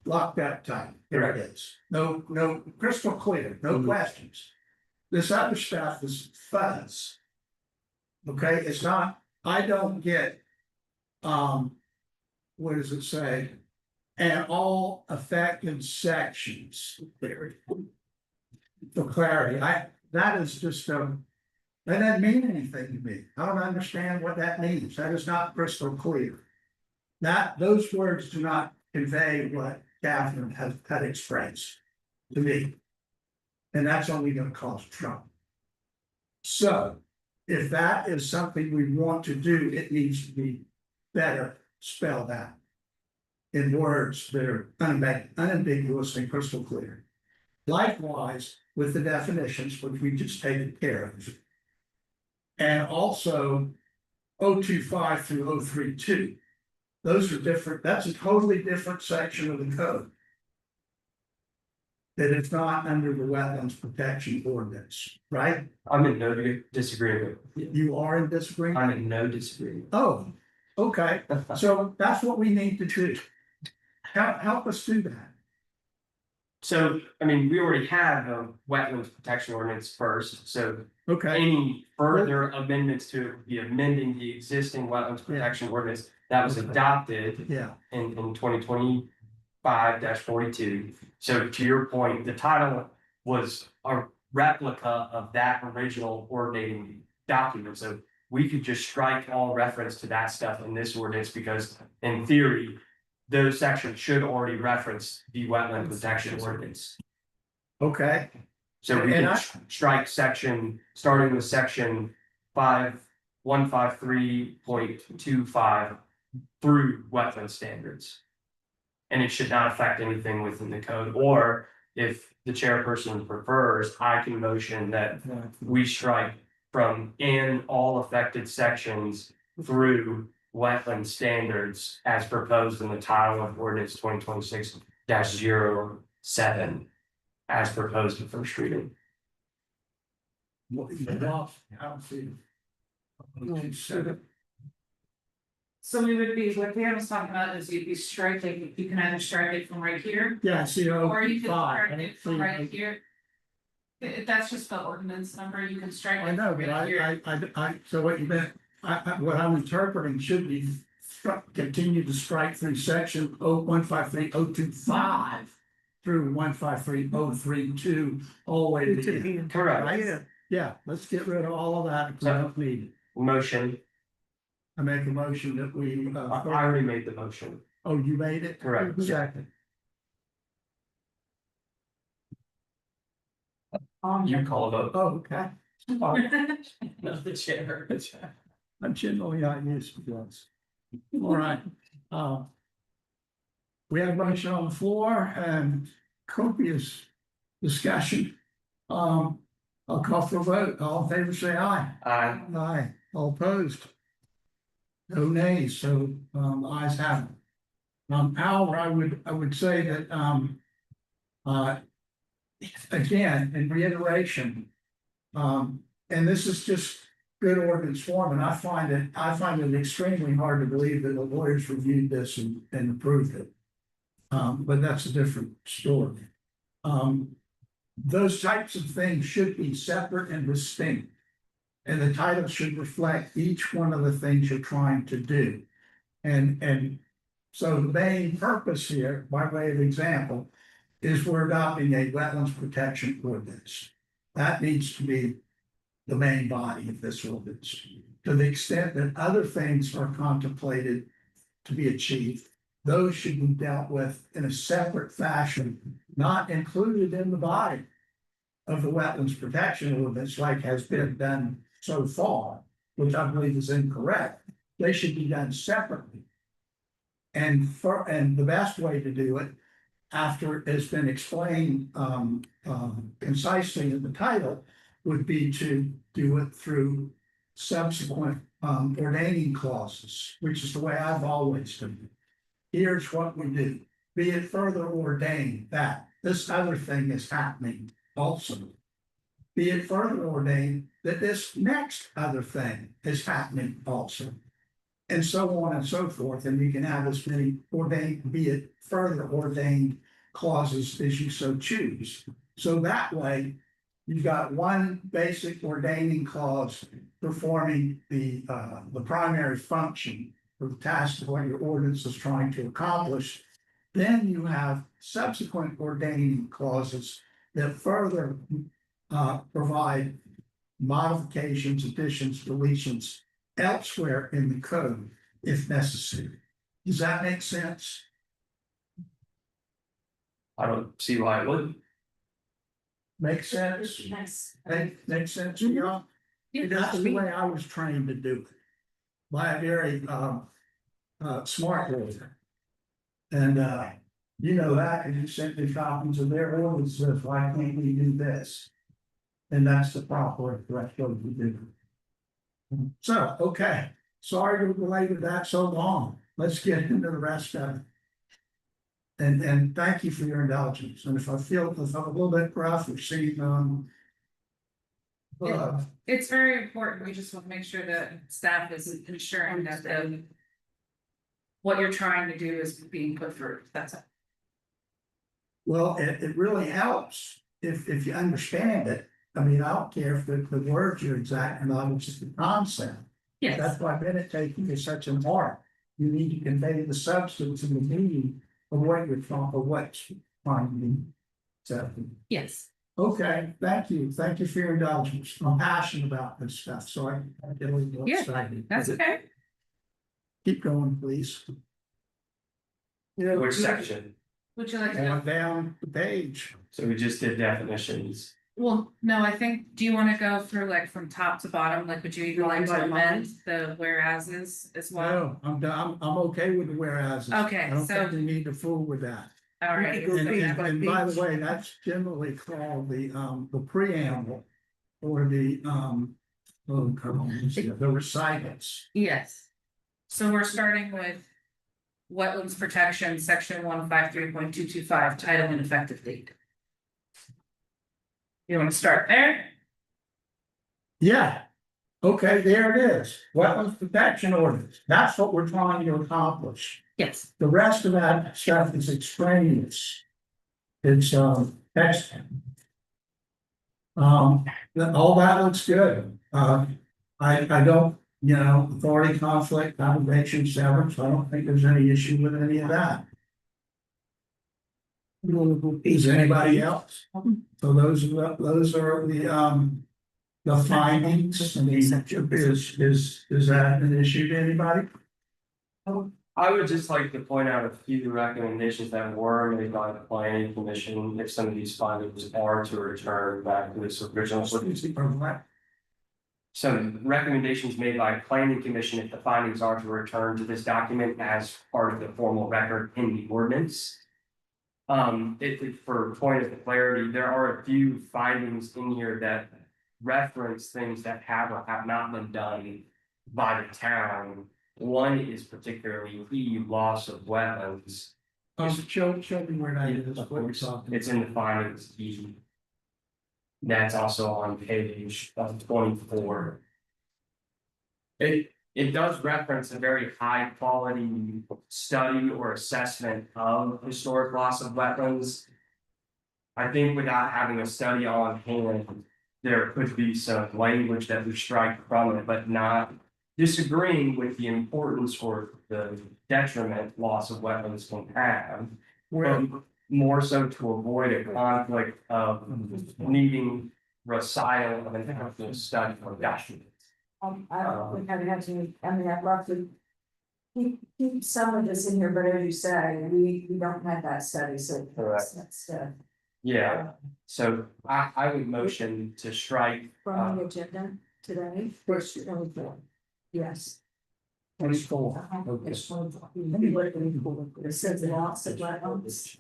Locked up tight. There it is. No crystal clear, no questions. This other stuff is fuzz. Okay, it's not, I don't get. What does it say? And all affected sections. There. For clarity, that is just that doesn't mean anything to me. I don't understand what that means. That is not crystal clear. Those words do not convey what Catherine had expressed to me. And that's only gonna cause trouble. So, if that is something we want to do, it needs to be better spelled out. In words that are unambiguous and crystal clear. Likewise, with the definitions, which we just taken care of. And also 025 through 032. Those are different, that's a totally different section of the code. That is not under the wetlands protection ordinance, right?
I'm in no disagreement.
You are in disagreement?
I'm in no disagreement.
Oh, okay, so that's what we need to do. Help us do that.
So, I mean, we already have a wetlands protection ordinance first, so
Okay,
any further amendments to it would be amending the existing wetlands protection ordinance that was
Okay.
adopted
yeah,
in 2025-42. So to your point, the title was a replica of that original ordinating document, so we could just strike all reference to that stuff in this ordinance, because in theory, those sections should already reference the wetland protection ordinance.
okay,
So we
And
can
I-
strike section, starting with section 153.25 through wetland standards. And it should not affect anything within the code, or if the chairperson prefers, I can motion that we strike from in all affected sections through wetland standards as proposed in the title of ordinance 2026-07 as proposed in first reading.
what you lost, I don't see. You said it.
So we would be, what Dan was talking about is you'd be striking, you can either strike it from right here,
Yeah, I see,
or you can
five,
strike it from right here. That's just the ordinance number, you can strike.
I know, but so what you meant, what I'm interpreting should be continue to strike through section 153.025 through 153.032 all the way to the end.
Correct.
Right? Yeah, let's get rid of all of that if we don't need it.
Motion,
I make a motion that we,
I already made the motion.
oh, you made it?
Correct.
Second.
You call a vote.
Oh, okay.
Not the chair.
I'm generally not used to this. All right. We have a motion on the floor and copious discussion. I'll call for a vote. All in favor, say aye. Aye. All opposed? No nays, so ayes have it. However, I would say that again, in reiteration, and this is just good ordinance form, and I find it extremely hard to believe that the lawyers reviewed this and approved it. But that's a different story. Those types of things should be separate and distinct. And the title should reflect each one of the things you're trying to do. And so the main purpose here, by way of example, is we're adopting a wetlands protection ordinance. That needs to be the main body of this ordinance. To the extent that other things are contemplated to be achieved, those should be dealt with in a separate fashion, not included in the body of the wetlands protection ordinance like has been done so far, which I believe is incorrect. They should be done separately. And the best way to do it, after it's been explained concisely in the title, would be to do it through subsequent ordaining clauses, which is the way I've always done it. Here's what we do. Be it further ordained that this other thing is happening also. Be it further ordained that this next other thing is happening also. And so on and so forth. And you can have as many ordained, be it further ordained clauses as you so choose. So that way, you've got one basic ordaining clause performing the primary function or the task of what your ordinance is trying to accomplish. Then you have subsequent ordaining clauses that further provide modifications, additions, deletions elsewhere in the code if necessary. Does that make sense?
I don't see why it wouldn't.
Make sense?
Nice.
Makes sense to y'all? That's the way I was trained to do it. By a very smart lawyer. And you know that, and you sent me copies of their ordinances, why can't we do this? And that's the proper threshold to do. So, okay, sorry to belabor that so long. Let's get into the rest of it. And thank you for your indulgence. And if I'm a little bit rough, we've seen
It's very important, we just want to make sure that staff is ensuring that what you're trying to do is being put through, that's it.
well, it really helps if you understand it. I mean, I don't care if the words are exact or not, it's just the concept.
Yes,
That's why minute taking is such an art. You need to convey the substance and the meaning of what you're trying, of what's trying to be. So,
yes,
okay, thank you. Thank you for your indulgence. I'm passionate about this stuff, so I get a little
Yeah,
excited.
that's okay.
Keep going, please.
Which section?
Would you like to?
On down the page.
So we just did definitions.
Well, no, I think, do you wanna go through like from top to bottom, like would you even like to amend the whereases as well?
No, I'm done. I'm okay with the whereas.
Okay,
I don't
so-
think we need to fool with that.
Alright,
Go
And,
page
and-
by
and by
page.
the way, that's generally called the preamble or the, the recitals.
yes. So we're starting with wetlands protection, section 153.225, title and effective date. You wanna start there?
Yeah. Okay, there it is. Wetlands protection ordinance. That's what we're trying to accomplish.
Yes.
The rest of that stuff is extraneous. It's text. All that looks good. I don't, authority conflict, obligation, severance, I don't think there's any issue with any of that. Is anybody else? So those are the findings, I mean, is that an issue to anybody?
I would just like to point out a few recommendations that were made by the planning commission, if some of these findings are to return back to this original. So recommendations made by planning commission, if the findings are to return to this document as part of the formal record in the ordinance. For point of clarity, there are a few findings in here that reference things that have or have not been done by the town. One is particularly the loss of wetlands.
Show me where that is, what we're talking.
It's in the findings. That's also on page 24. It does reference a very high quality study or assessment of historic loss of wetlands. I think without having a study on hand, there could be some language that we strike from it, but not disagreeing with the importance or the detriment loss of wetlands can have.
Where,
But more so to avoid a conflict of needing recital of an actual study or document.
I don't think I'd have to, I mean, I'd love to. Keep some of this in here, but as you say, we don't have that study, so.
Correct.
That's
Yeah, so I would motion to strike.
from the agenda today.
First.
24. Yes.
24.
It's 24. It says lots of wetlands.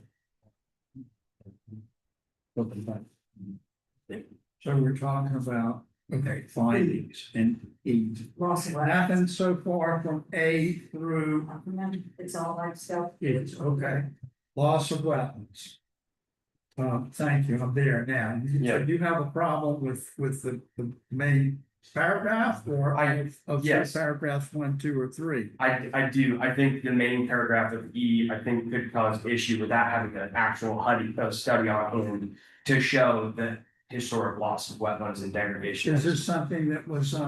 So we're talking about, okay, findings and E.
Lots of
What
wetlands.
happened so far from A through
It's all like stuff.
is, okay, loss of wetlands. Thank you, I'm there now.
Yeah.
Do you have a problem with the main paragraph or of
yes.
paragraphs 1, 2, or 3?
I do, I think the main paragraph of E, I think could cause issue without having an actual study on hand to show the historic loss of wetlands and degradation.
Is this something that was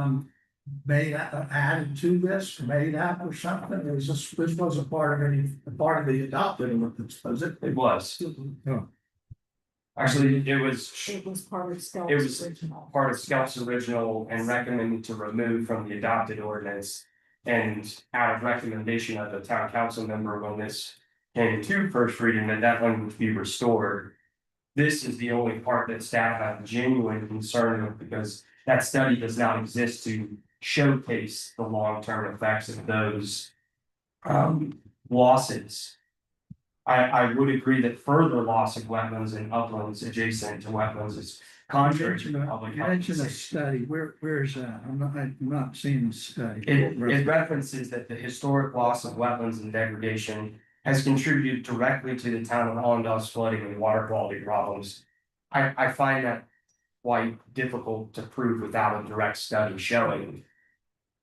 made added to this, made up or something? Or is this wasn't part of the adopted ordinance, was it?
It was,
Oh.
actually, it was
It was part of
It was
Scott's original.
part of Scout's original and recommended to remove from the adopted ordinance. And out of recommendation of the town council member, when this came to first reading, that language be restored. This is the only part that staff have genuine concern with, because that study does not exist to showcase the long-term effects of those losses. I would agree that further loss of wetlands and uplands adjacent to wetlands is contrary to the public
You
health.
mentioned a study, where is that? I'm not seeing the study.
It references that the historic loss of wetlands and degradation has contributed directly to the town of Allendale's flooding and water quality problems. I find that quite difficult to prove without a direct study showing.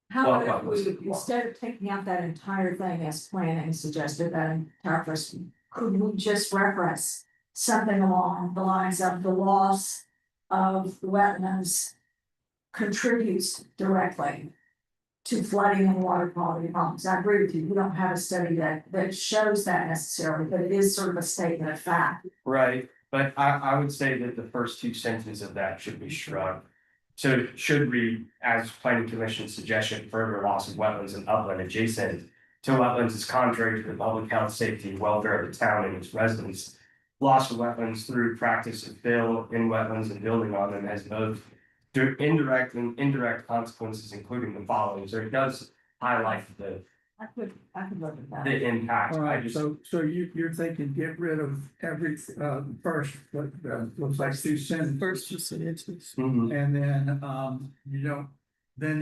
How
Well,
about
well,
we, instead of taking out that entire thing as planning suggested, that entire first, could we just reference something along the lines of the loss of wetlands contributes directly to flooding and water quality problems? I agree with you, we don't have a study that shows that necessarily, but it is sort of a statement of fact.
Right, but I would say that the first two sentences of that should be struck. So it should read, as planning commission suggestion, further loss of wetlands and upland adjacent to wetlands is contrary to the public health, safety, and welfare of the town and its residents. Loss of wetlands through practice of fill in wetlands and building on them has both indirect and indirect consequences, including the following. So it does highlight the
I could look at that.
the impact.
All
I
right,
just,
so you're thinking get rid of every, first, what, looks like 2 sentences.
First, just sentences.
Mhm.
And then, you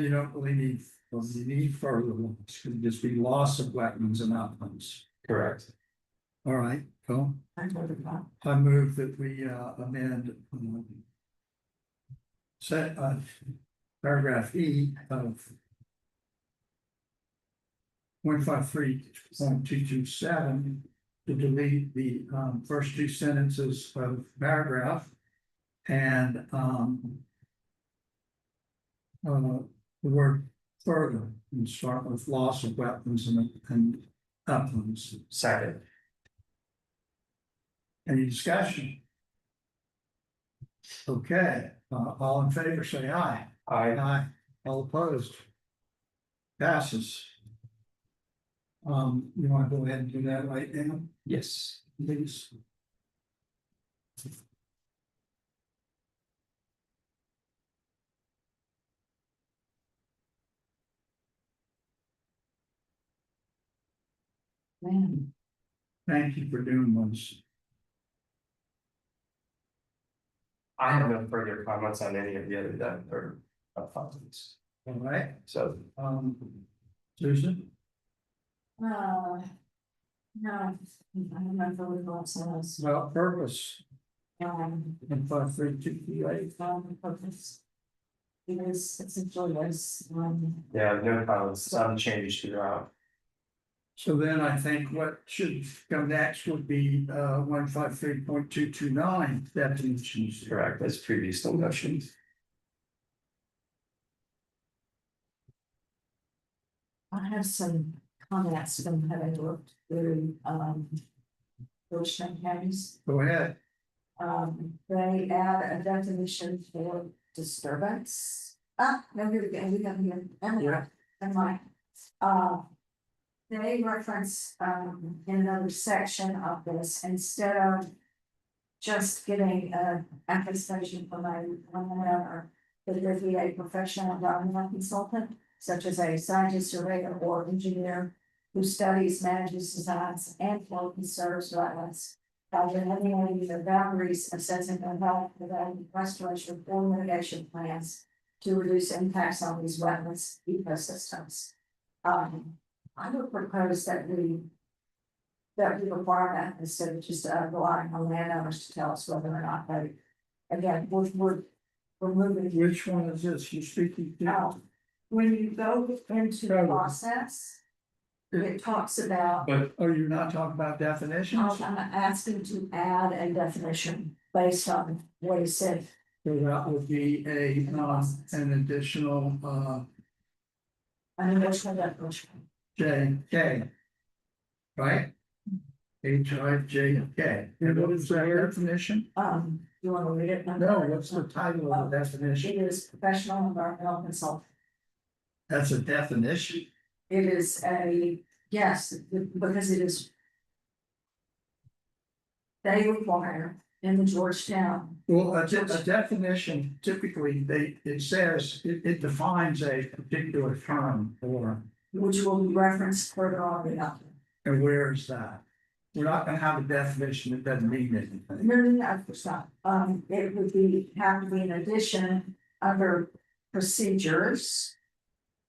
don't really need, well, you need further ones, it could just be loss of wetlands and uplands.
Correct.
All right, cool.
I could look at that.
I move that we, amend. Set, paragraph E of 153.227 to delete the, first 2 sentences of paragraph. And, the word further, and start with loss of wetlands and uplands.
Second.
Any discussion? Okay, all in favor, say aye. Aye. All opposed? Passes. You want to go ahead and do that right now,
Yes.
please?
Man,
Thank you for doing this.
I have no further comments on any of the other that are topics.
All right,
So
Susan?
no, I remember what thoughts was,
Well, purpose
um,
and 532
purpose. It is essentially was,
yeah, no comments, some change throughout.
So then I think what should come next would be 153.229 definitions.
Correct, as previously mentioned.
I have some comments from having looked through, Ocean counties.
Go ahead.
They add a definition for disturbance. No, here we go, we have here,
Yeah.
they reference, in another section of this, instead of just getting a attestation from a landowner, that there be a professional environmental consultant, such as a scientist, surveyor, or engineer who studies, manages, designs, and or conserves wetlands. By delineating the boundaries, assessing the health, developing restoration or mitigation plans to reduce impacts on these wetlands ecosystems. I would propose that we require that instead of just relying on landowners to tell us whether or not they, again, we're removing.
Which one is this you're speaking to?
When you go into the process, it talks about,
Oh, you're not talking about definitions?
I'm asking to add a definition based on what he said.
So that would be an additional,
I mean, which one that which one?
K. Right? HIJK. And what is that definition?
You wanna read it?
No, what's the title of the definition?
It is professional environmental consultant.
That's a definition.
It is yes, because it is. They require in the Georgetown,
Well, a definition, typically, it defines a particular term or,
which will be referenced further on in the.
and where is that? We're not gonna have a definition that doesn't mean anything.
No, it's not. It would have to be in addition under procedures.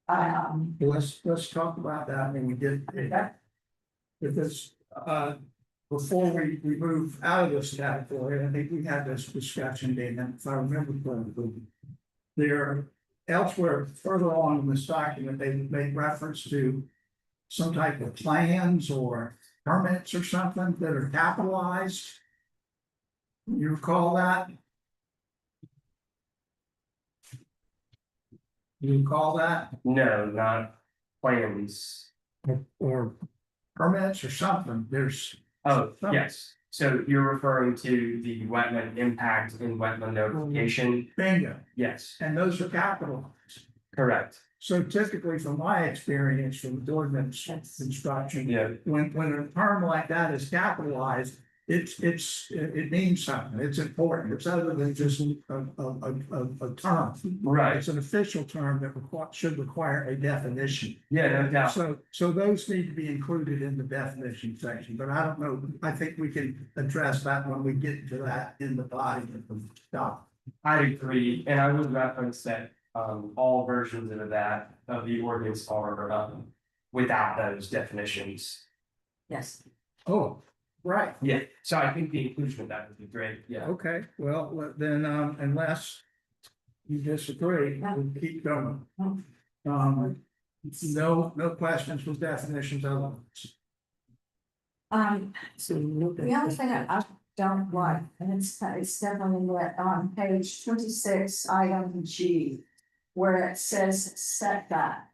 Let's talk about that when we get there. Because, before we move out of this category, I think we had this discussion, Dan, if I remember correctly. There, elsewhere, further on in this document, they make reference to some type of plans or permits or something that are capitalized. You recall that? You recall that?
No, not plans.
Or permits or something, there's.
Oh, yes, so you're referring to the wetland impact and wetland notification,
Bingo,
yes,
and those are capitalized.
correct,
So typically, from my experience from ordinance construction,
yeah.
when a term like that is capitalized, it means something, it's important, it's other than just a term.
Right,
It's an official term that should require a definition.
yeah, no doubt.
So those need to be included in the definition section, but I don't know, I think we can address that when we get to that in the body of the doc.
I agree, and I would reference that, all versions of that, of the ordinance are, without those definitions.
Yes.
Oh, right.
Yeah, so I think the inclusion of that would be great, yeah.
Okay, well, then, unless you disagree, we'll keep going. No questions with definitions otherwise.
The other thing don't like, and it's definitely on page 26, item G, where it says setback.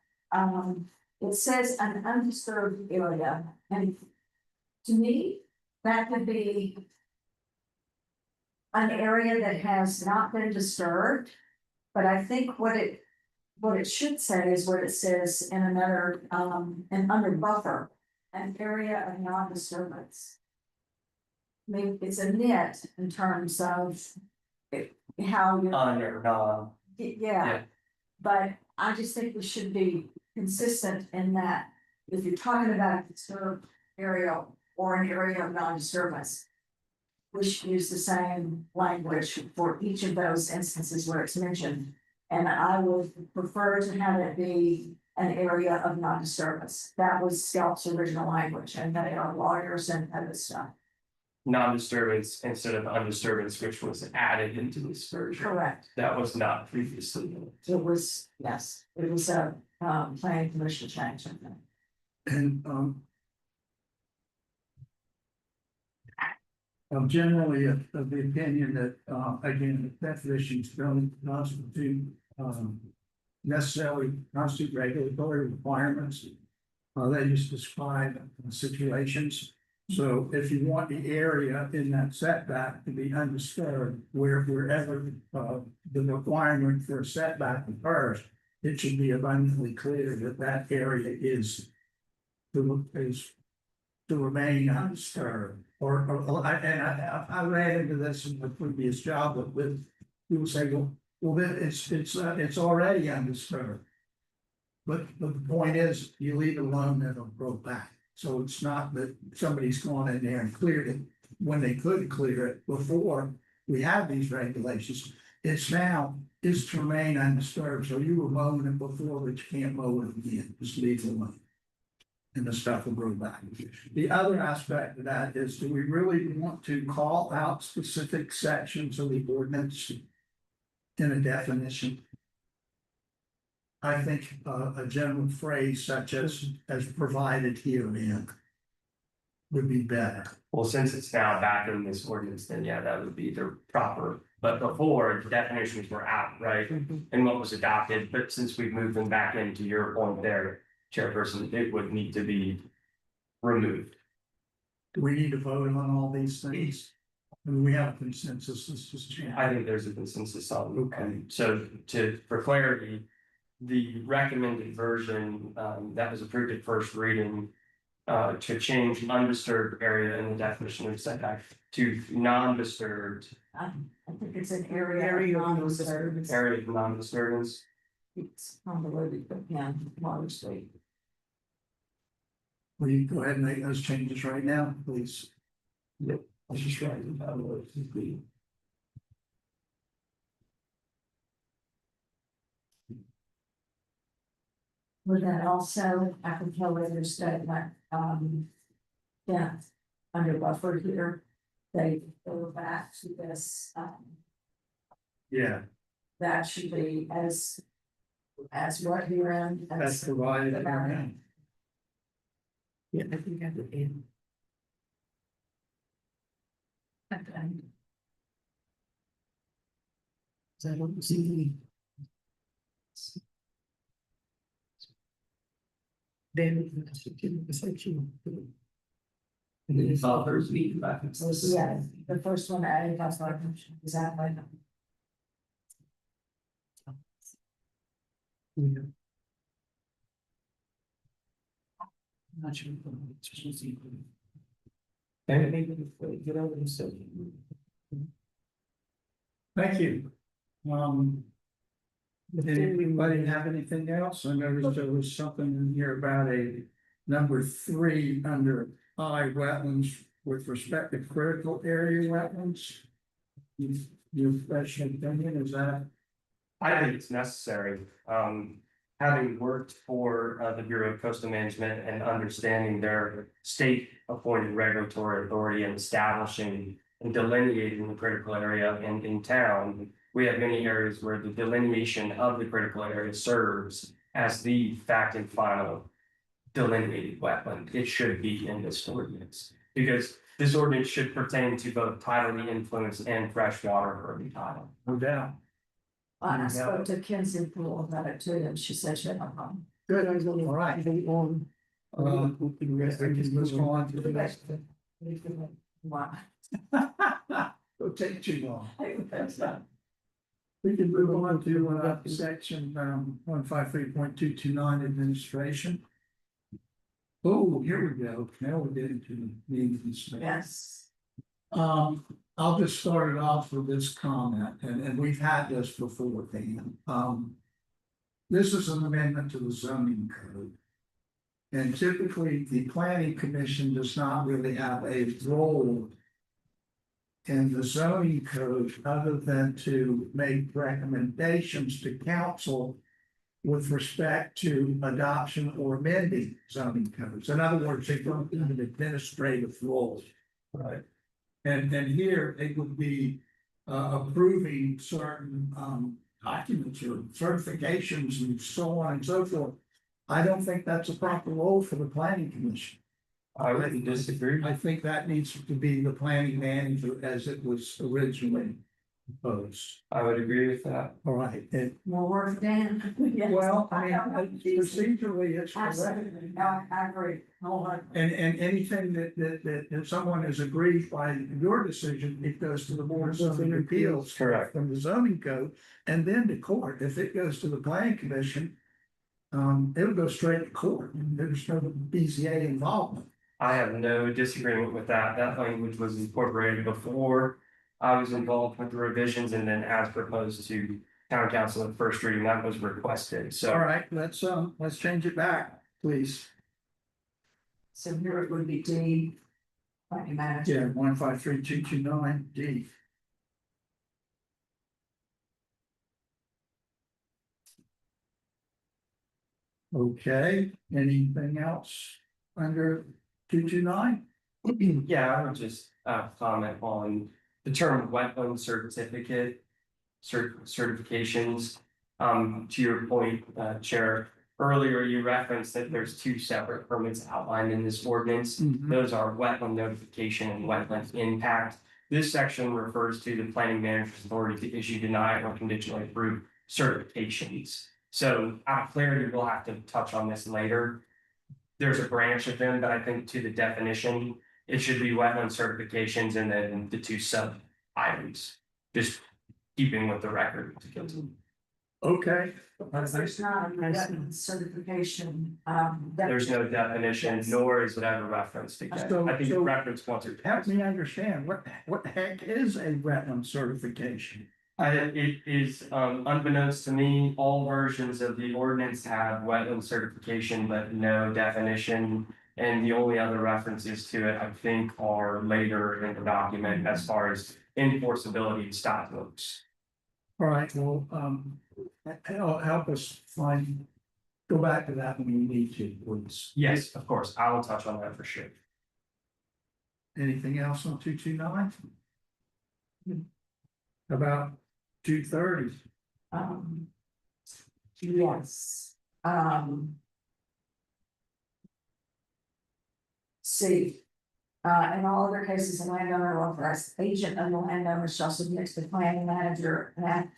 It says an undisturbed area, and to me, that could be an area that has not been disturbed, but I think what it should say is what it says in another, and under buffer, an area of non-disturbance. I mean, it's a nit in terms of how you're.
Under,
Yeah,
Yeah.
but I just think we should be consistent in that if you're talking about a disturbed area or an area of non-disturbance. We should use the same language for each of those instances where it's mentioned. And I would prefer to have it be an area of non-disturbance. That was Scout's original language, and they are lawyers and other stuff.
non-disturbance instead of undisturbance, which was added into this version.
Correct.
That was not previously.
It was, yes, it was a planning commission change, I think.
And, I'm generally of the opinion that, again, the definitions don't constitute, necessarily constitute regulatory requirements. They just describe situations. So if you want the area in that setback to be undisturbed, wherever, the requirement for a setback occurs, it should be abundantly clear that that area is to remain undisturbed. I ran into this in the previous job with people say, well, it's already undisturbed. But the point is, you leave it alone, it'll grow back. So it's not that somebody's gone in there and cleared it when they could clear it before we have these regulations. It's now is to remain undisturbed. So you were mowing it before, but you can't mow it again. Just leave it alone. And the stuff will grow back. The other aspect of that is, do we really want to call out specific sections of the ordinance in a definition? I think a general phrase such as provided herein would be better.
Well, since it's now back in this ordinance, then yeah, that would be the proper, but before the definitions were out, right? And what was adopted, but since we've moved them back into your point there, Chairperson, it would need to be removed.
Do we need to vote on all these things? I mean, we have a consensus, this just change.
I think there's a consensus on, so for clarity, the recommended version, that was approved at first reading, to change undisturbed area in the definition of setback to non-disturbed
I think it's an area of non-disturbance.
area of non-disturbance.
It's convoluted, but yeah, Water State.
Will you go ahead and make those changes right now, please?
Yep. I'll just write it down what it would be.
Would that also, I can tell whether statement, yeah, under buffer here, they go back to this,
Yeah,
that should be as what you're in.
that's provided.
Yeah, I think I did.
Is that what you see? Then it's a section.
And then it's all first meeting back.
Yeah, the first one added, that's like, exactly.
Yeah. Not sure. It's just easy. And maybe get over and say.
Thank you. Did anybody have anything else? I noticed there was something in here about a number 3 under I wetlands with respect to critical area wetlands. Your professional opinion, is that?
I think it's necessary, having worked for the Bureau of Coastal Management and understanding their state appointed regulatory authority and establishing and delineating the critical area in town. We have many areas where the delineation of the critical area serves as the fact and final delineated wetland. It should be in this ordinance. because this ordinance should pertain to both tidally influenced and freshwater urban tidal.
No doubt.
I spoke to Kinsey Pool about it too, and she said she had no problem.
Good, all right. Let's go on to the next.
Wow.
It'll take too long. We can move on to section 153.229 administration. Oh, here we go. Now we're getting to the meetings.
Yes.
I'll just start it off with this comment, and we've had this before, Dan. This is an amendment to the zoning code. And typically, the planning commission does not really have a role in the zoning code other than to make recommendations to council with respect to adoption or amending zoning codes. In other words, they don't have an administrative role.
Right.
And here it would be approving certain documents or certifications and so on and so forth. I don't think that's a proper role for the planning commission.
I would disagree.
I think that needs to be the planning manager as it was originally proposed.
I would agree with that.
All right, and
More work, Dan? Yes.
well, I mean, procedurally, it's correct.
Absolutely, no, I agree, wholeheartedly.
And anything that if someone is aggrieved by your decision, it goes to the board of zoning appeals.
Correct.
From the zoning code and then to court. If it goes to the planning commission, it'll go straight to court. There's no BZA involvement.
I have no disagreement with that. That language was incorporated before I was involved with the revisions, and then as proposed to town council at first reading, that was requested.
All
So
right, let's change it back, please.
So here it would be D. Planning manager.
Yeah, 153.229 D. Okay, anything else under 229?
yeah, I would just comment on the term wetland certificate, certifications. To your point, Chair, earlier you referenced that there's two separate permits outlined in this ordinance. Those are wetland notification and wetland impact. This section refers to the planning manager's authority to issue, deny, or conditionally approve certifications. So out of clarity, we'll have to touch on this later. There's a branch of them, but I think to the definition, it should be wetland certifications and then the two sub items. Just keeping with the record.
Okay.
There's not a wetland certification,
There's no definition,
Yes.
nor is it ever referenced again.
So-
I think
so
it's referenced once or
Help
twice.
me understand, what the heck is a wetland certification?
It is unbeknownst to me, all versions of the ordinance have wetland certification, but no definition. And the only other references to it, I think, are later in the document as far as enforceability and stop works.
All right, well, help us go back to that when you need to, please.
Yes, of course, I will touch on that for sure.
Anything else on 229? About 230?
yes, C. In all other cases, a landowner or authorized agent of the landowner shall submit to the planning manager and.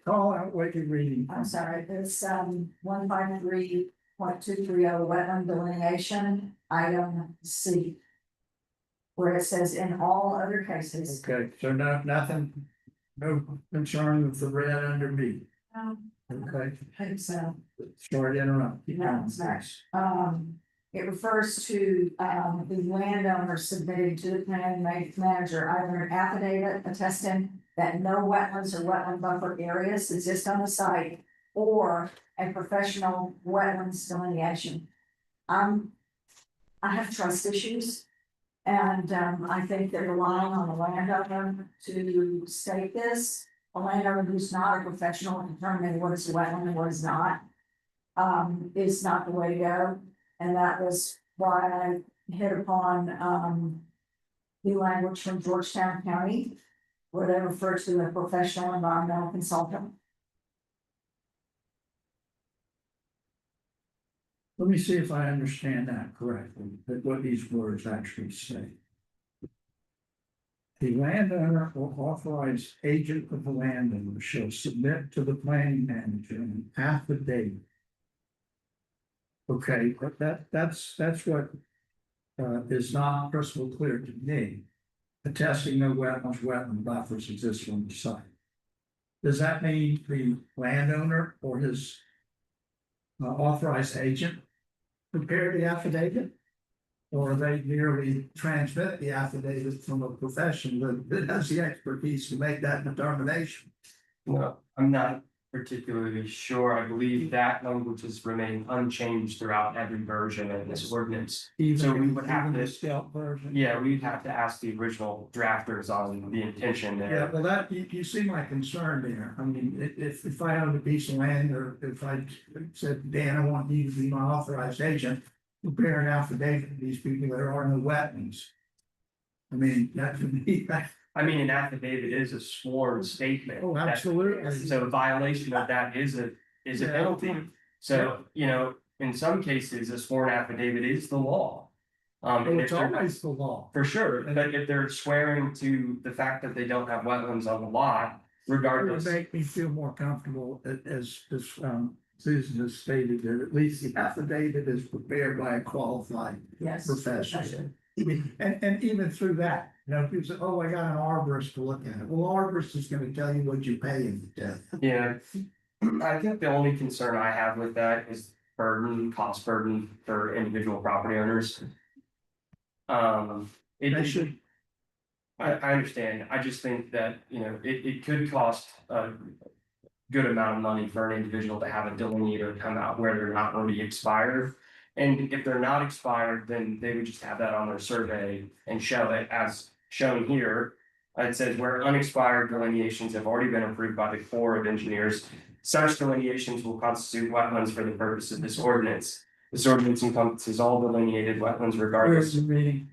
Call out what you're reading.
I'm sorry, it's 153.230 wetland delineation, item C. Where it says in all other cases.
Okay, so nothing, no concern with the red under B. Okay,
So,
sorry to interrupt. Keep
No,
going.
it's not. It refers to, the landowner submitting to the planning manager either an affidavit attesting that no wetlands or wetland buffer areas exist on the site, or a professional wetlands delineation. I have trust issues. And, I think they're relying on the landowner to state this, a landowner who's not a professional in determining what is a wetland and what is not. Is not the way to go. And that was why I hit upon, the language from Georgetown County, where they refer to a professional environmental consultant.
Let me see if I understand that correctly, that what these words actually say. The landowner or authorized agent of the landowner shall submit to the planning manager an affidavit. Okay, but that's what is not crystal clear to me. Attesting no wetland buffers exist on the site. Does that mean the landowner or his authorized agent prepare the affidavit? Or they merely transmit the affidavit from a profession that has the expertise to make that determination?
No, I'm not particularly sure. I believe that language has remained unchanged throughout every version of this ordinance. So we would have
even the
to-
scout version?
Yeah, we'd have to ask the original drafters on the intention
Yeah,
there.
well, that, you see my concern there. I mean, if I owned a piece of land, or if I said, Dan, I want you to be my authorized agent, prepare an affidavit to these people, there are no wetlands. I mean, that could be,
I mean, an affidavit is a sworn statement.
oh,
that-
absolutely.
So violation of that is a
Yeah.
penalty. So, you know, in some cases, a sworn affidavit is the law.
Well,
And if
it's
they're,
always the law.
for sure, but if they're swearing to the fact that they don't have wetlands on the lot,
It would
regardless.
make me feel more comfortable as Susan has stated, that at least the affidavit is prepared by a qualified
Yes.
professional. And even through that, you know, people say, oh, I got an arborist to look at it. Well, arborist is gonna tell you what you pay him to.
Yeah, I think the only concern I have with that is cost burden for individual property owners.
They should,
I understand, I just think that, you know, it could cost a good amount of money for an individual to have a delineator come out where they're not already expired. And if they're not expired, then they would just have that on their survey and show it as shown here. It says where unexpired delineations have already been approved by the Corps of Engineers, such delineations will constitute wetlands for the purpose of this ordinance. This ordinance encompasses all delineated wetlands
where's
regardless.
the meeting?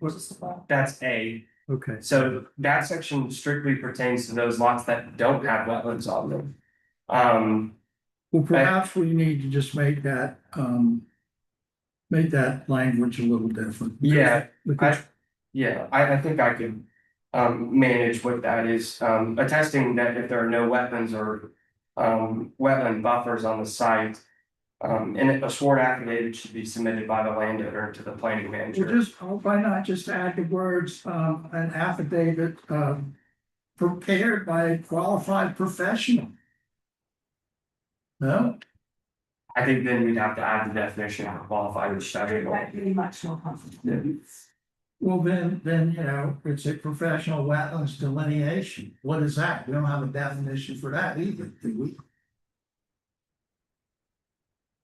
That's A.
Okay.
So that section strictly pertains to those lots that don't have wetlands on them.
Well, perhaps we need to just make that language a little different.
Yeah,
Because
I think I could manage what that is, attesting that if there are no wetlands or wetland buffers on the site. And a sworn affidavit should be submitted by the landowner to the planning
Well,
manager.
why not just add the words, an affidavit, prepared by a qualified professional? No,
I think then we'd have to add the definition of qualified professional.
That'd be much more comfortable.
well, then, you know, it's a professional wetlands delineation. What is that? We don't have a definition for that either, do we?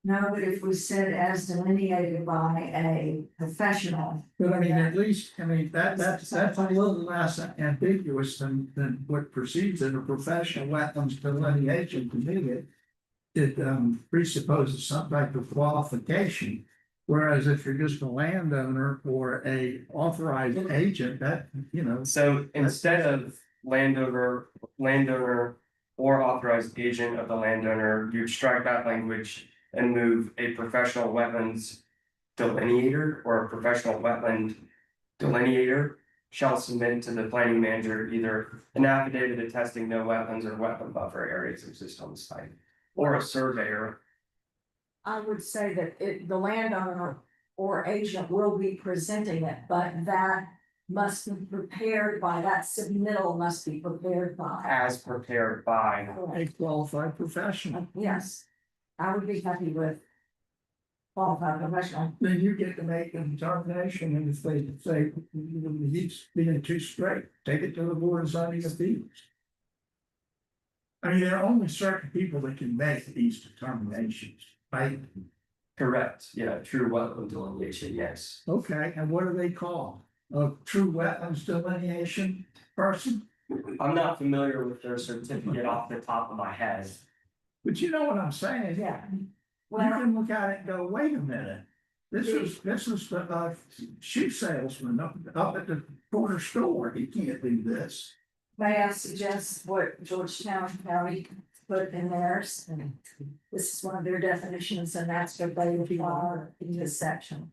No, but if we said as delineated by a professional.
But I mean, at least, I mean, that's a little less ambiguous than what precedes it, a professional wetlands delineation to me. It presupposes some type of qualification. Whereas if you're just a landowner or a authorized agent, that, you know.
So instead of landowner or authorized agent of the landowner, you'd strike that language and move a professional wetlands delineator or a professional wetland delineator shall submit to the planning manager either an affidavit attesting no wetlands or wetland buffer areas exist on the site, or a surveyor.
I would say that the landowner or agent will be presenting it, but that must be prepared by, that submittal must be prepared by.
As prepared by.
A qualified professional.
Yes, I would be happy with qualified professional.
Then you get to make a determination, and if they say he's being too straight, take it to the board of zoning appeals. I mean, there are only certain people that can make these determinations, right?
Correct, yeah, true wetland delineation, yes.
Okay, and what are they called? A true wetlands delineation person?
I'm not familiar with their certificate off the top of my head.
But you know what I'm saying?
Yeah.
You
Well,
can look at it and go, wait a minute. This is the shoe salesman up at the corner store. He can't do this.
may I suggest what Georgetown County put in theirs? And this is one of their definitions, and that's what they would are in this section.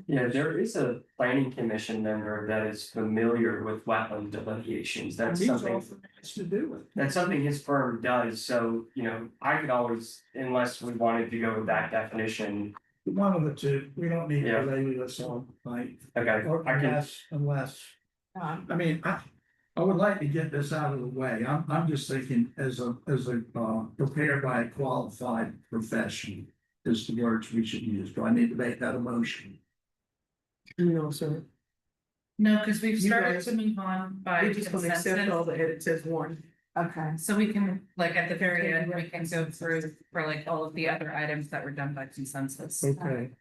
Yeah, there is a planning commission member that is familiar with wetland delineations. That's
He's
something.
often has to do it.
That's something his firm does, so, you know, I could always, unless we wanted to go with that definition,
One of the two, we don't need to
Yeah.
lay this on, like,
okay,
or
I can,
unless. I mean, I would like to get this out of the way. I'm just thinking as a, prepared by a qualified professional. Is the words we should use. Do I need to make that a motion?
No, sir.
No, because we've
You
started
guys-
to move on by
We're just gonna accept all
consensus,
the edits as one.
Okay,
so we can, like, at the very end, we can go through for like all of the other items that were done by consensus.
Okay.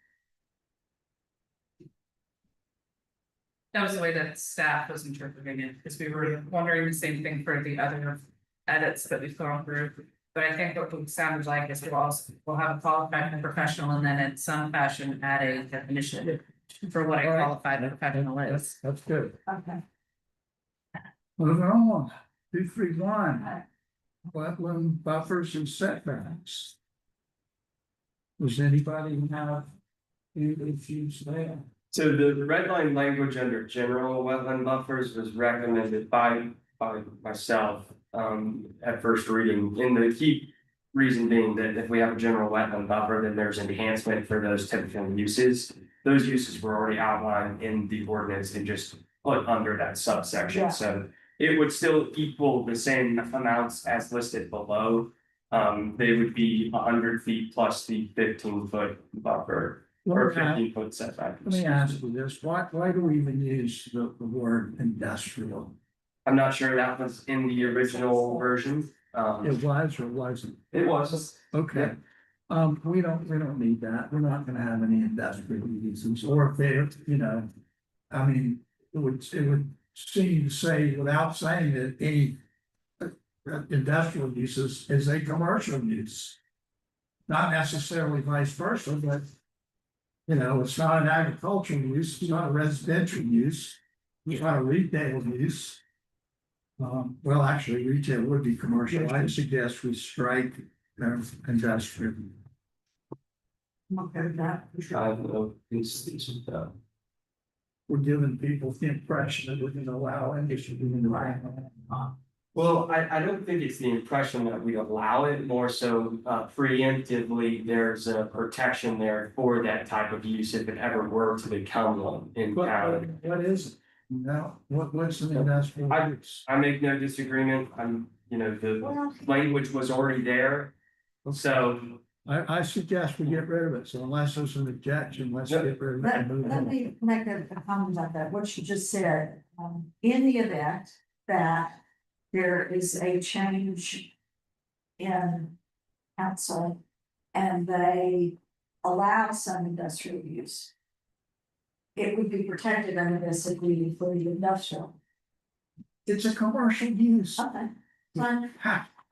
That was the way that staff was interpreting it, because we were wondering the same thing for the other edits that we've gone through. But I think what it sounded like is we'll have a qualified professional and then in some fashion add a definition for what a
All right.
qualified professional is.
That's good.
okay.
Moving on, 231. Wetland buffers and setbacks. Does anybody have any issues there?
so the red line language under general wetland buffers was recommended by myself. At first reading, and the key reason being that if we have a general wetland buffer, then there's enhancement for those typical uses. Those uses were already outlined in the ordinance and just put under that
Yeah.
subsection, so it would still equal the same amounts as listed below. They would be 100 feet plus the 15 foot buffer or 15 foot setback.
Let me ask you this, why do we even use the word industrial?
I'm not sure that was in the original version.
It was or wasn't?
It was.
Okay. We don't need that. We're not gonna have any industrial uses, or if they, you know. I mean, it would seem to say, without saying that any. Industrial uses is a commercial use. Not necessarily vice versa, but. You know, it's not an agricultural use, it's not a residential use, it's not a retail use. Well, actually, retail would be commercial. I suggest we strike industrial.
Okay, that.
We're giving people the impression that we're gonna allow industry in the right.
Well, I don't think it's the impression that we allow it, more so preemptively, there's a protection there for that type of use if it ever were to become one in town.
What is it? No, what's an industrial use?
I make no disagreement, the
Well,
language was already there, so.
I suggest we get rid of it, so unless there's an objection, let's
Yep.
get rid of it.
let,
and move
let
on.
me make a comment about that, what you just said, in the event that there is a change in council and they allow some industrial use, it would be protected under this agreement for the industrial.
It's a commercial use.
Okay, fine.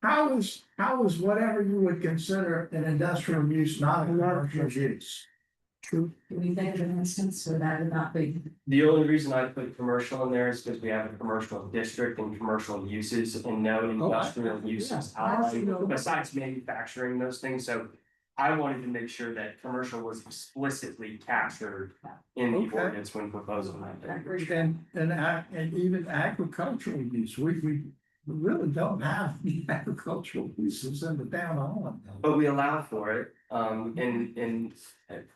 How is whatever you would consider an industrial use not a commercial use? True.
Do we think of an instance where that would not be?
The only reason I put commercial in there is because we have a commercial district and commercial uses and no industrial uses outlined besides manufacturing those things, so. I wanted to make sure that commercial was explicitly captured in the
Okay.
ordinance when proposing that.
And even agricultural use, we really don't have any agricultural uses in the town hall.
But we allow for it,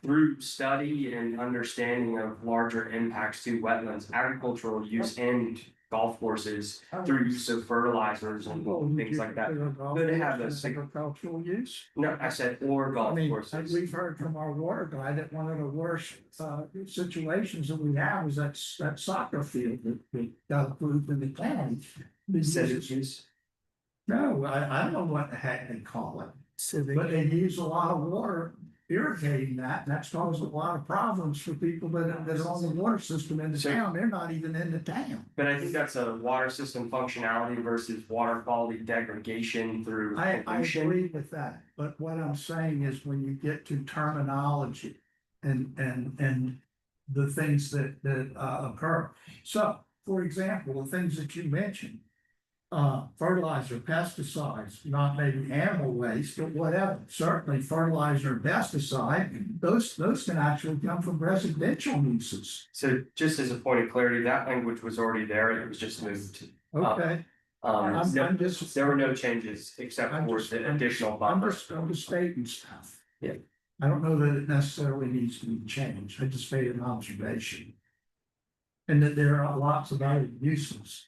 through study and understanding of larger impacts to wetlands, agricultural use and golf courses. Through use of fertilizers and things like that. Good to have those.
Agricultural use.
No, I said or
I
golf
mean,
courses.
we've heard from our water guy that one of the worst situations that we have is that soccer field that got approved in the town.
Civic use.
No, I don't know what the heck they call it, but they use a lot of water irrigating that, and that's caused a lot of problems for people that are on the water system in the town, they're not even in the town.
But I think that's a water system functionality versus water quality degradation through
I
pollution.
agree with that, but what I'm saying is when you get to terminology and the things that occur. So, for example, the things that you mentioned, fertilizer, pesticides, not maybe animal waste, but whatever, certainly fertilizer and pesticide, those can actually come from residential uses.
So just as a point of clarity, that language was already there, it was just moved.
Okay, I'm just.
There were no changes except
I'm
for
just-
the
I'm
additional
I'm
buffer.
just stating stuff.
Yeah.
I don't know that it necessarily needs to be changed, I just made an observation. And that there are lots of other uses.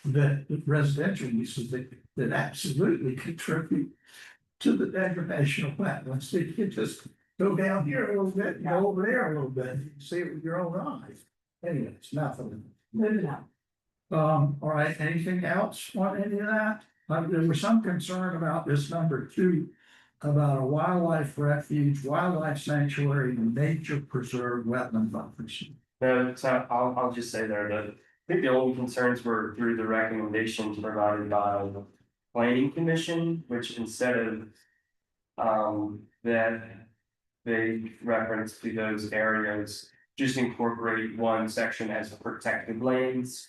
That residential uses that absolutely contribute to the degradation of wetlands. So you can just go down here a little bit, and go over there a little bit, and see it with your own eyes. Anyway, it's nothing.
Moving on.
All right, anything else on any of that? There was some concern about this number 2, about a wildlife refuge, wildlife sanctuary, and nature preserve wetland buffers.
No, so I'll just say there that I think the only concerns were through the recommendations provided by the planning commission, which instead of. That they reference to those areas, just incorporate one section as protected lands.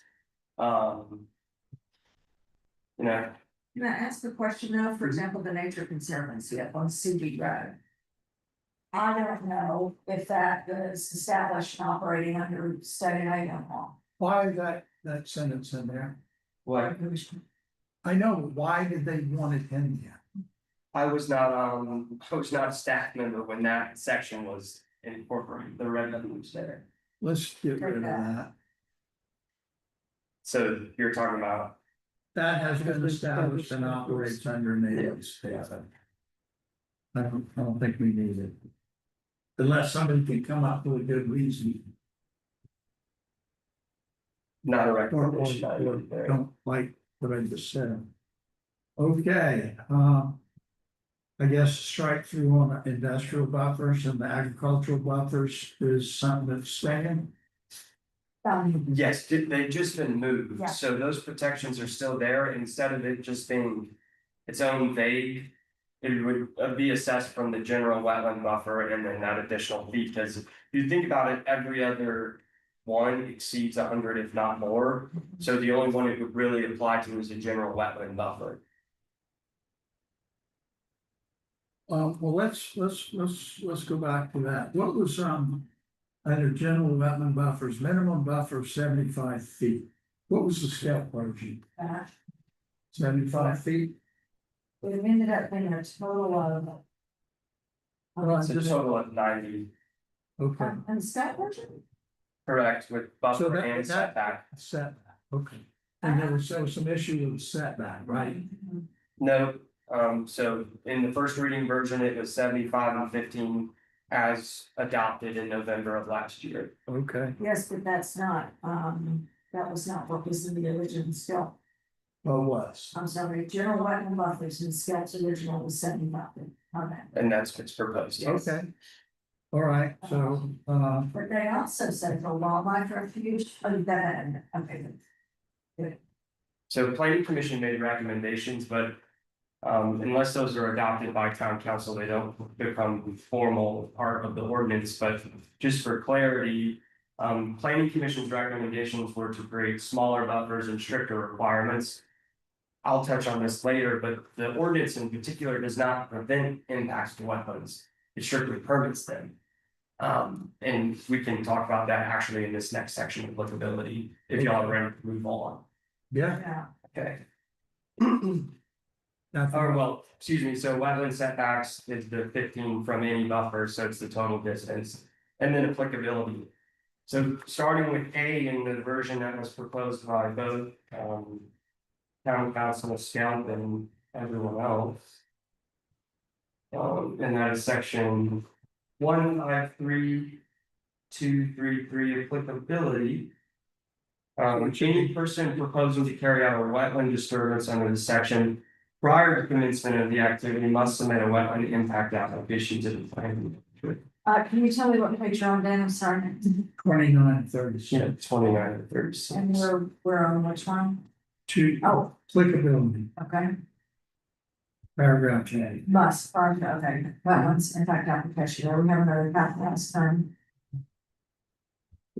You know,
Can I ask the question though, for example, the Nature Conservancy up on CB Road? I don't know if that is established and operating under state and item law.
Why that sentence in there?
what
I know, but why did they want it in there?
I was not a staff member when that section was incorporated, the red was there.
Let's get rid of that.
So you're talking about,
That has been established and operates under native state. I don't think we need it. Unless somebody can come up with a good reason.
not a
Or
recommendation. I
or
would there.
don't like what I just said. Okay, I guess strike through on the industrial buffers and the agricultural buffers is something that's staying.
Yes, they've just been moved,
Yeah.
so those protections are still there, instead of it just being its own vague. It would be assessed from the general wetland buffer and then that additional fee, because if you think about it, every other one exceeds 100 if not more. So the only one it would really apply to is a general wetland buffer.
Well, let's go back to that. What was, under general wetland buffers, minimum buffer of 75 feet? What was the scale version? 75 feet?
It ended up being a total of.
Well,
It's a total of 90,
Okay,
And stat version?
correct, with
So
buffer
that-
and
that-
setback.
setback, okay. And there was some issue with setback, right?
No, so in the first reading version, it was 75 and 15 as adopted in November of last year.
Okay,
Yes, but that's not, that was not what was in the original scale.
well, was.
I'm sorry, general wetland buffers and scale's original was 75. Okay.
And that's what's proposed, yes.
Okay. All right, so,
But they also said for wildlife refuge, that, okay.
So planning commission made recommendations, but unless those are adopted by town council, they don't become formal part of the ordinance, but just for clarity. Planning commission's recommendations were to create smaller buffers and stricter requirements. I'll touch on this later, but the ordinance in particular does not prevent impacts to wetlands, it strictly permits them. And we can talk about that actually in this next section of applicability, if y'all are ready to move on.
yeah.
Yeah.
Okay.
Now,
Or well, excuse me, so wetland setbacks is the 15 from any buffer, so it's the total distance, and then applicability. So starting with A in the version that was proposed by both town council, Scout, and everyone else. And that is section 153.233 applicability. Any person proposing to carry out a wetland disturbance under this section prior to commencement of the activity must submit a wetland impact application to the planning.
Can you tell me what page you're on, Dan? I'm sorry.
2936.
29 to 36.
And we're on which one?
To
Oh,
applicability,
okay,
paragraph A.
must, okay, wetlands impact application, I remember that last time.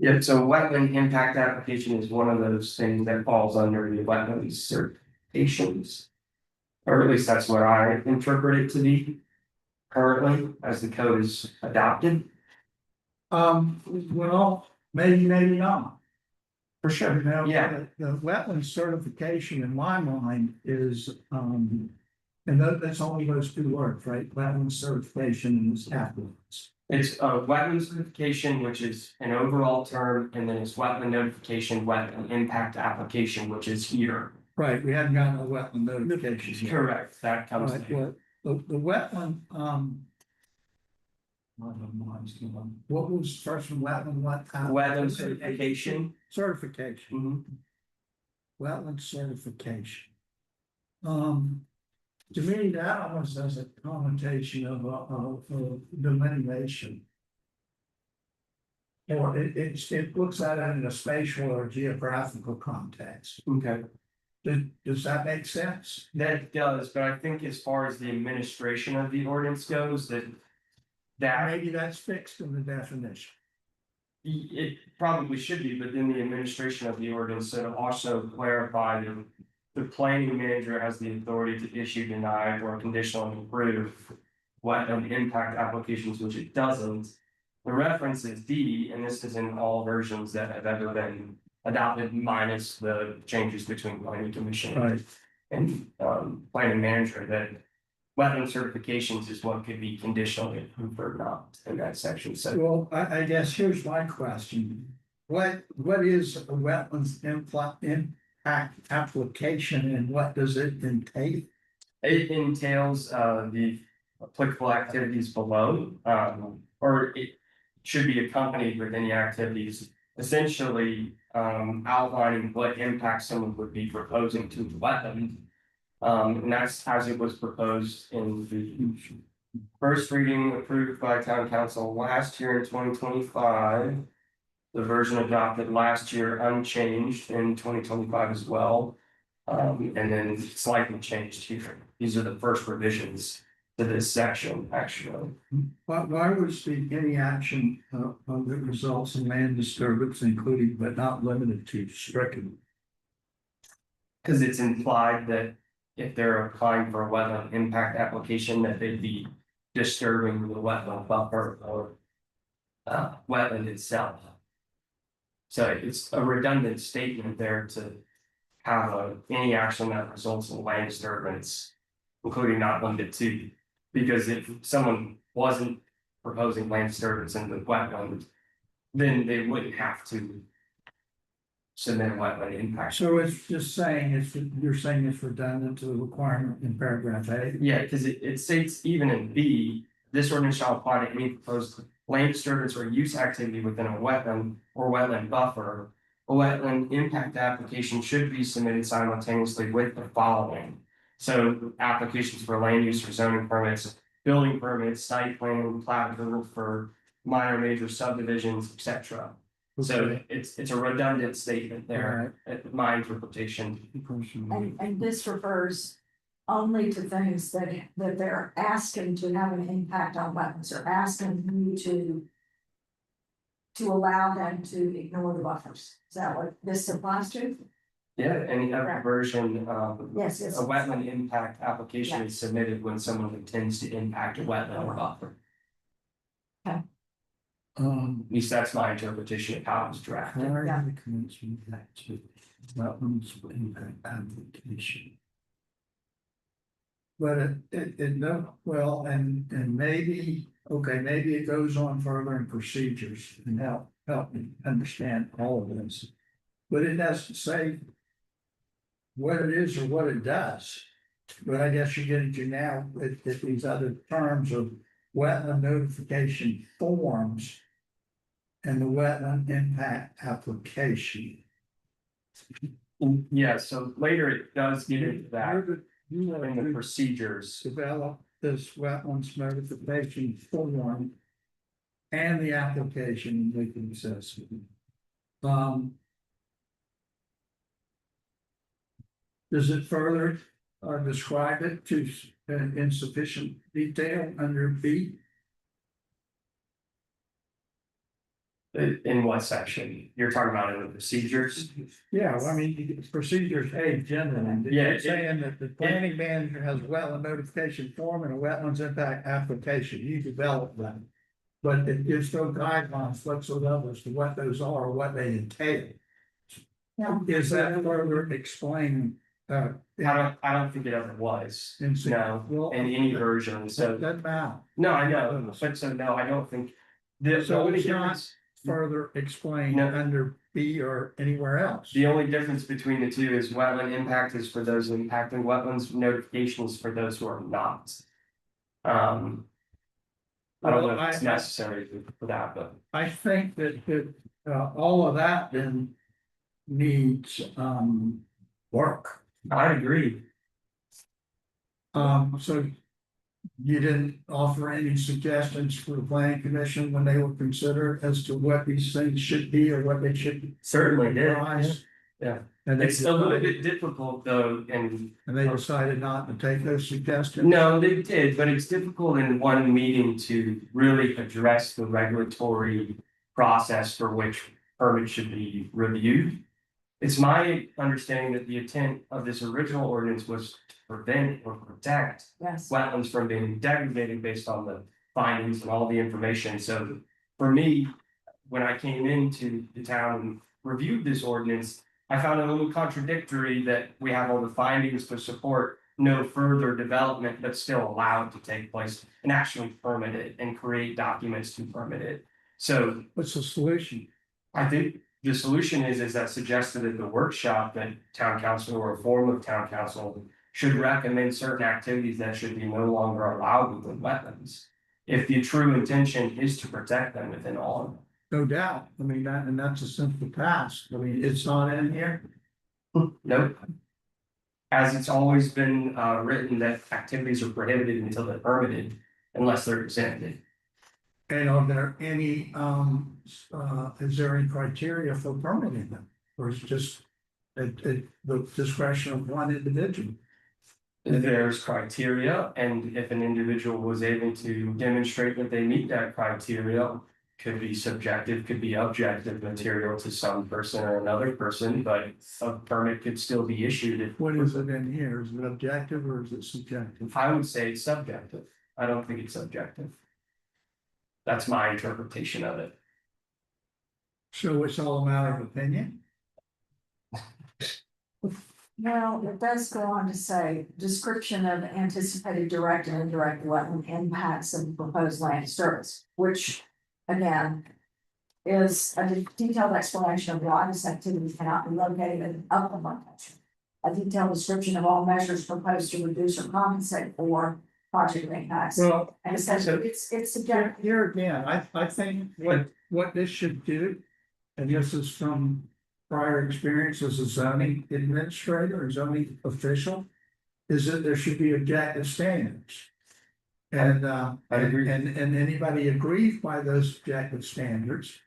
Yeah, so wetland impact application is one of those things that falls under the wetlands certifications. Or at least that's what I interpret it to be currently as the code is adopted.
Well, maybe, maybe not.
For sure.
You know,
Yeah,
the wetland certification in my mind is, and that's only those two words, right? Wetland certification is afterwards.
it's a wetland certification, which is an overall term, and then it's wetland notification, wetland impact application, which is here.
Right, we haven't gotten a wetland notification yet.
Correct, that comes
Right,
later.
well, the wetland, what was first one, wetland, what?
Wetland certification.
Certification,
Mhm.
wetland certification. To me, that almost has a connotation of a delineation. Or it looks at it in a spatial or geographical context.
Okay.
Does that make sense?
That does, but I think as far as the administration of the ordinance goes, that
Maybe that's fixed in the definition.
it probably should be, but then the administration of the ordinance should also clarify that the planning manager has the authority to issue, deny, or conditionally approve wetland impact applications, which it doesn't. The reference is D, and this is in all versions that have ever been adopted, minus the changes between planning commission
Right.
and planning manager, that wetland certifications is what could be conditionally approved or not in that section, so.
Well, I guess here's my question. What is a wetlands impact application and what does it entail?
It entails the applicable activities below, or it should be accompanied with any activities. Essentially, outlining what impact someone would be proposing to the wetland. And that's as it was proposed in the first reading approved by town council last year in 2025. The version adopted last year unchanged in 2025 as well. And then slightly changed here. These are the first revisions to this section, actually.
Why was the any action that results in land disturbance, including but not limited to stricken?
Because it's implied that if they're applying for a wetland impact application, that they'd be disturbing the wetland buffer or wetland itself. So it's a redundant statement there to have any action that results in land disturbance, including not limited to. Because if someone wasn't proposing land disturbance in the wetland, then they wouldn't have to submit a wetland impact.
So it's just saying you're saying it's redundant to the requirement in paragraph A?
Yeah, because it states even in B, this ordinance shall apply to any proposed land disturbance or use activity within a wetland or wetland buffer. A wetland impact application should be submitted simultaneously with the following. So applications for land use or zoning permits, building permits, site plan, plat approval for minor major subdivisions, etc. So it's a redundant statement there, at my interpretation.
And this refers only to things that they're asking to have an impact on wetlands, or asking you to allow them to ignore the buffers. Is that what this applies to?
Yeah, any other
Correct.
version,
Yes, yes.
a wetland impact application is submitted when someone intends to impact a wetland or buffer. At least that's my interpretation of how it was drafted.
Prior to the commencement back to wetlands impact application. But it no, well, and maybe, okay, maybe it goes on further in procedures and help me understand all of this. But it doesn't say what it is or what it does. But I guess you're getting to now with these other terms of wetland notification forms and the wetland impact application.
Yeah, so later it does get into that
You
in the procedures.
develop this wetlands notification form and the application we can assess. Does it further describe it to in sufficient detail under B?
In what section? You're talking about in the procedures?
Yeah, well, I mean, procedures A generally.
Yeah,
It's saying that the planning manager has a wetland notification form and a wetlands impact application, you develop them. But it gives no guidelines whatsoever as to what those are, or what they entail. Is that further explained,
I don't think it ever was,
in?
no,
Well,
in any version, so,
Doesn't matter.
no, I know, but so, no, I don't think. The
So
only
it's not
difference,
further explained
No.
under B or anywhere else.
the only difference between the two is wetland impact is for those impacting wetlands, notifications for those who are not. I don't know
Well,
if it's necessary for that, but.
I think that all of that then needs, work.
I agree.
So you didn't offer any suggestions for the planning commission when they were considered as to what these things should be or what they should
Certainly did.
comprise?
Yeah.
And they
It's a little
decided,
bit difficult though, and
and they decided not to take those suggestions?
no, they did, but it's difficult in one meeting to really address the regulatory process for which permits should be reviewed. It's my understanding that the intent of this original ordinance was to prevent or protect
Yes.
wetlands from being degraded based on the findings and all the information. So for me, when I came into the town and reviewed this ordinance, I found it a little contradictory that we have all the findings to support no further development, but still allowed to take place and actually permit it and create documents to permit it. So
What's the solution?
I think the solution is that suggested at the workshop that town council or a form of town council should recommend certain activities that should be no longer allowed within wetlands. If the true intention is to protect them within all of them.
No doubt. I mean, that's a simple task. I mean, it's not in here.
Nope. As it's always been written that activities are prohibited until they're permitted unless they're exempted.
And are there any, is there any criteria for permitting them? Or is it just at the discretion of one individual?
There's criteria, and if an individual was able to demonstrate that they meet that criteria. Could be subjective, could be objective material to some person or another person, but a permit could still be issued.
What is it in here? Is it objective or is it subjective?
I would say it's subjective. I don't think it's subjective. That's my interpretation of it.
So it's all a matter of opinion?
Well, it does go on to say, description of anticipated direct and indirect wetland impacts of the proposed land disturbance, which, again, is a detailed explanation of why this activity cannot be located in upland location. A detailed description of all measures proposed to reduce or compensate for project impacts.
Well,
And it says it's subjective.
here again, I think what this should do, and this is from prior experience as a zoning administrator or zoning official, is that there should be objective standards. And
I agree.
and anybody aggrieved by those objective standards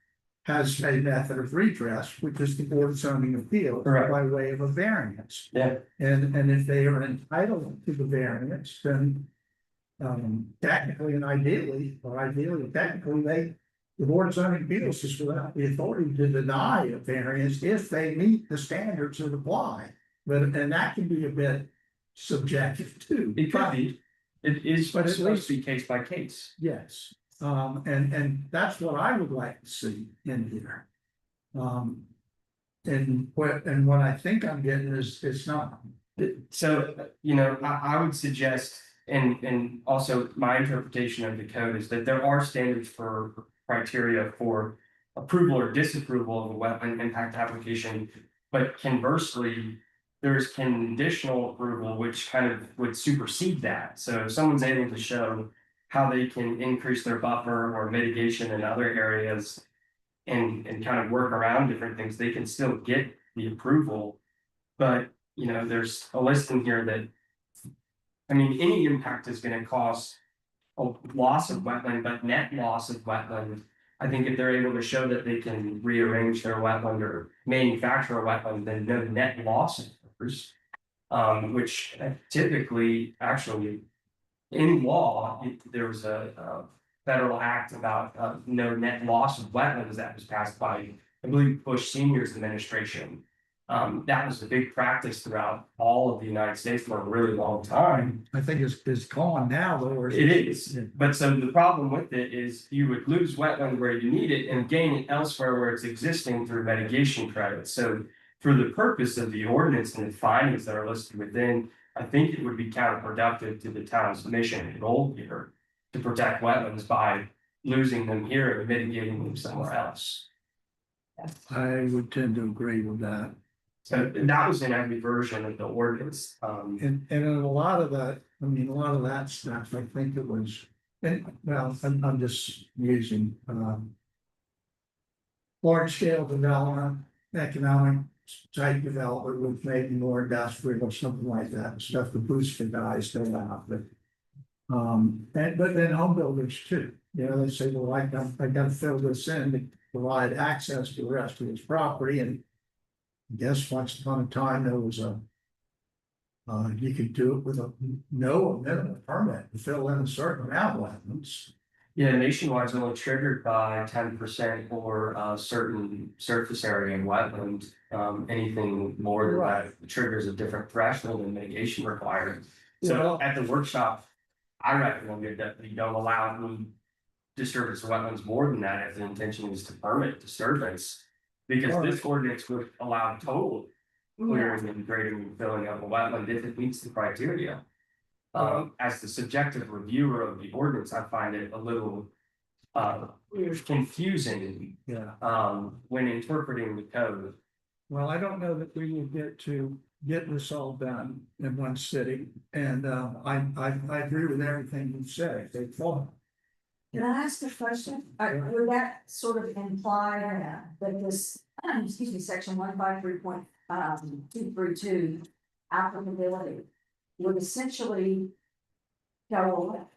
has a method of redress, which is the board of zoning appeals
Correct.
by way of a variance.
Yeah.
And if they are entitled to the variance, then technically and ideally, technically, the board of zoning appeals is without the authority to deny a variance if they meet the standards that apply. And that can be a bit subjective too.
It could be. It is
But at
supposed to be case by case.
Yes, and that's what I would like to see in here. And what I think I'm getting is, it's not.
So, you know, I would suggest, and also my interpretation of the code is that there are standards for criteria for approval or disapproval of a wetland impact application. But conversely, there's conditional approval, which kind of would supersede that. So if someone's able to show how they can increase their buffer or mitigation in other areas and kind of work around different things, they can still get the approval. But, you know, there's a list in here that, I mean, any impact is going to cause a loss of wetland, but net loss of wetland. I think if they're able to show that they can rearrange their wetland or manufacture a wetland, then no net loss occurs. Which typically, actually, in law, there was a federal act about no net loss of wetlands that was passed by, I believe, Bush Senior's administration. That was a big practice throughout all of the United States for a really long time.
I think it's gone now, though, or
It is, but so the problem with it is you would lose wetland where you need it and gain it elsewhere where it's existing through mitigation credits. So for the purpose of the ordinance and the findings that are listed within, I think it would be counterproductive to the town's mission and goal here to protect wetlands by losing them here and mitigating them somewhere else.
I would tend to agree with that.
So that was in every version of the ordinance.
And in a lot of that, I mean, a lot of that stuff, I think it was, and well, I'm just using, large scale development, economic type development with maybe more industrial or something like that, stuff the booster guys don't have, but. But then home builders too, you know, they say, well, I gotta fill this in to provide access to the rest of his property, and I guess once upon a time, there was a you could do it with a minimum permit to fill in a certain amount of wetlands.
Yeah, nationwide is only triggered by 10% or a certain surface area in wetland. Anything more than that triggers a different threshold and mitigation requirements. So
Well-
at the workshop, I recommended that we don't allow any disturbance of wetlands more than that if the intention is to permit disturbance. Because this ordinance would allow total clearing and grading and filling of a wetland if it meets the criteria. As the subjective reviewer of the ordinance, I find it a little confusing when interpreting the code.
Well, I don't know that we will get this all done in one sitting, and I agree with everything you said, they thought.
Can I ask a question? Would that sort of imply that this, excuse me, section 153.232 applicability would essentially go away?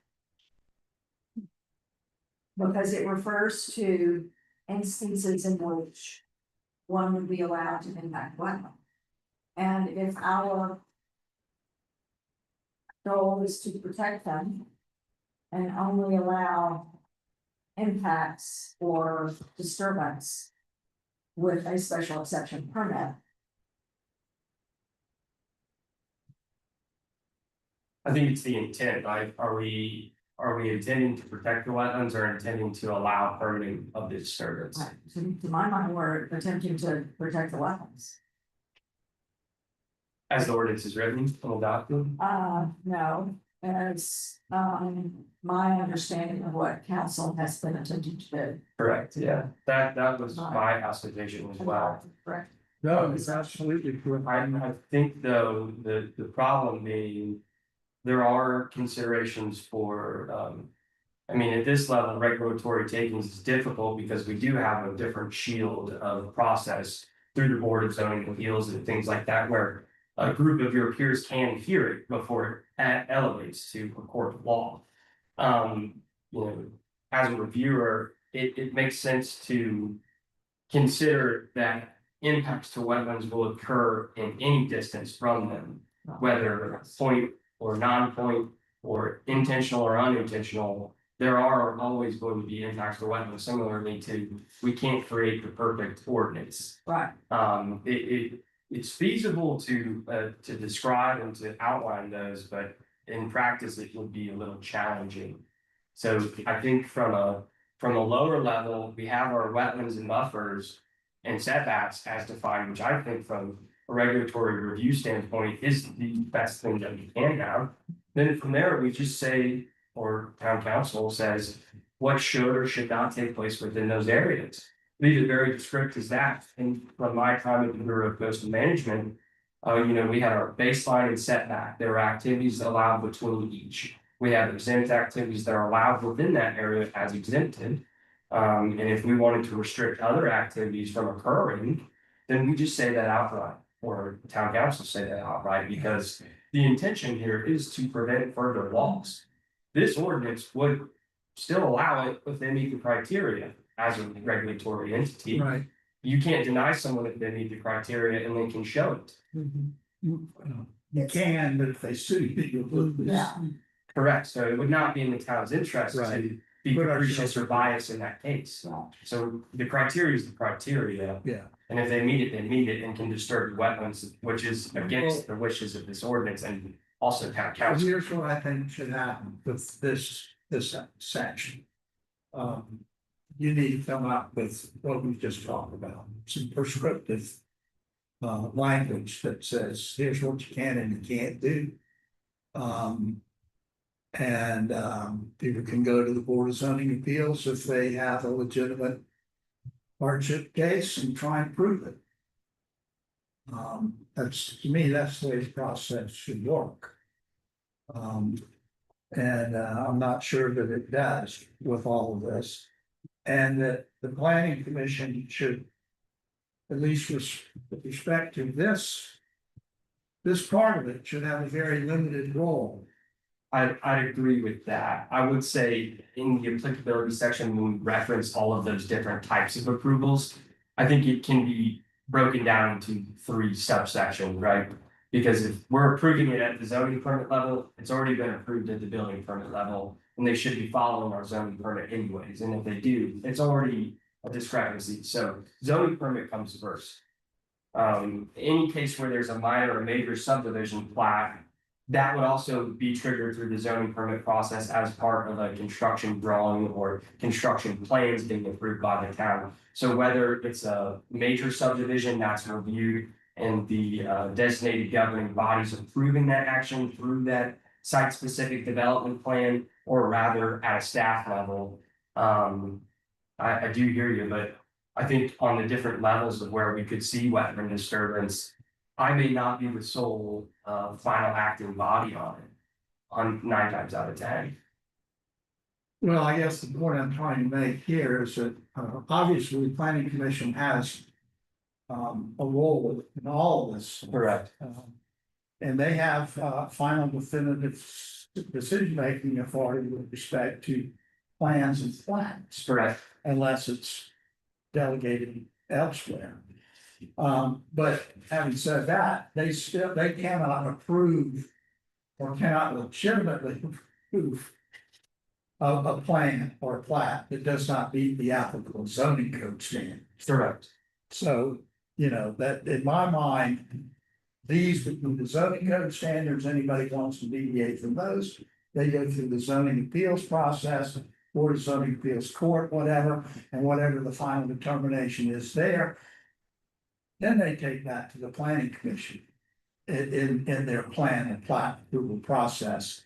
Because it refers to instances in which one would be allowed to impact wetland. And if our goal is to protect them and only allow impacts or disturbance with a special exception permit.
I think it's the intent, right? Are we intending to protect the wetlands or intending to allow permitting of the disturbance?
To my mind, we're attempting to protect the wetlands.
As the ordinance is written and adopted?
No, as my understanding of what council has been attempting to do.
Correct, yeah, that was my observation as well.
Correct.
No, it's absolutely correct.
I think though, the problem being, there are considerations for, I mean, at this level, regulatory takings is difficult because we do have a different shield of process through the Board of Zoning Appeals and things like that, where a group of your peers can hear it before it elevates to a court of law. You know, as a reviewer, it makes sense to consider that impacts to wetlands will occur in any distance from them, whether point or non-point or intentional or unintentional. There are always going to be impacts to wetlands. Similarly to, we can't create the perfect ordinance.
Right.
It's feasible to describe and to outline those, but in practice, it would be a little challenging. So I think from a lower level, we have our wetlands and buffers and setbacks as defined, which I think from a regulatory review standpoint is the best thing that we can have. Then from there, we just say, or town council says, what should or should not take place within those areas. Leave it very descriptive as that. And from my time at the Bureau of Coastal Management, you know, we had our baseline and setback. There were activities allowed between each. We have exempt activities that are allowed within that area as exempted. And if we wanted to restrict other activities from occurring, then we just say that outright, or town council say that outright, because the intention here is to prevent further loss. This ordinance would still allow it if they meet the criteria as a regulatory entity.
Right.
You can't deny someone if they meet the criteria and they can show it.
You can, but if they sue you, you'll lose.
Yeah.
Correct, so it would not be in the town's interest
Right.
to be
Put
capricious
ourselves-
or biased in that case. So the criteria is the criteria.
Yeah.
And if they meet it, they meet it and can disturb the wetlands, which is against the wishes of this ordinance and also town
So
council.
here's what I think should happen with this section. You need to come up with what we just talked about, some prescriptive. Language that says, here's what you can and you can't do. People can go to the Board of Zoning Appeals if they have a legitimate hardship case and try and prove it. That's, to me, that's the way the process should work. I'm not sure that it does with all of this. And that the planning commission should, at least with respect to this part of it should have a very limited role.
I'd agree with that. I would say in the applicability section, when we reference all of those different types of approvals, I think it can be broken down into 3 subsections, right? Because if we're approving it at the zoning permit level, it's already been approved at the building permit level, and they should be following our zoning permit anyways. And if they do, it's already a discrepancy. So zoning permit comes first. Any case where there's a minor or major subdivision plat, that would also be triggered through the zoning permit process as part of a construction drawing or construction plans being approved by the town. So whether it's a major subdivision that's reviewed and the designated governing bodies approving that action through that site-specific development plan, or rather at a staff level. I do hear you, but I think on the different levels of where we could see wetland disturbance, I may not be the sole final acting body on it, on 9 times out of 10.
Well, I guess the point I'm trying to make here is that obviously the planning commission has a role in all of this.
Correct.
And they have final definitive decision-making authority with respect to plans and plans,
Correct.
unless it's delegated elsewhere. But having said that, they cannot approve or cannot legitimately approve a plan or a plat that does not meet the applicable zoning code standard.
Correct.
So, that in my mind, these would be the zoning code standards. Anybody wants to deviate from those, they go through the zoning appeals process, or the zoning appeals court, whatever, and whatever the final determination is there. Then they take that to the planning commission in their plan and plat approval process.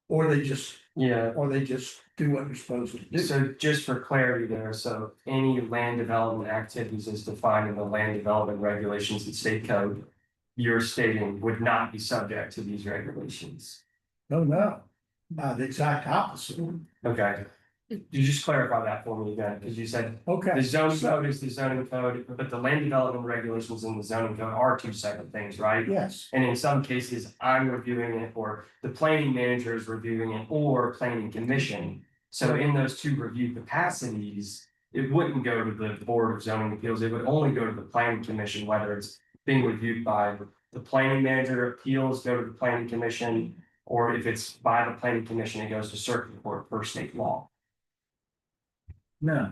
Or they just
Yeah.
do what they're supposed to do.
So just for clarity there, so any land development activities as defined in the land development regulations and state code, you're stating would not be subject to these regulations.
No, the exact opposite.
Okay. You just clarify that for me again, because you said
Okay.
the zoning code is the zoning code, but the land development regulations and the zoning code are 2 separate things, right?
Yes,
And in some cases, I'm reviewing it, or the planning manager is reviewing it, or planning commission. So in those 2 review capacities, it wouldn't go to the Board of Zoning Appeals, it would only go to the planning commission, whether it's being reviewed by the planning manager appeals, go to the planning commission. Or if it's by the planning commission, it goes to circuit court per state law.
no.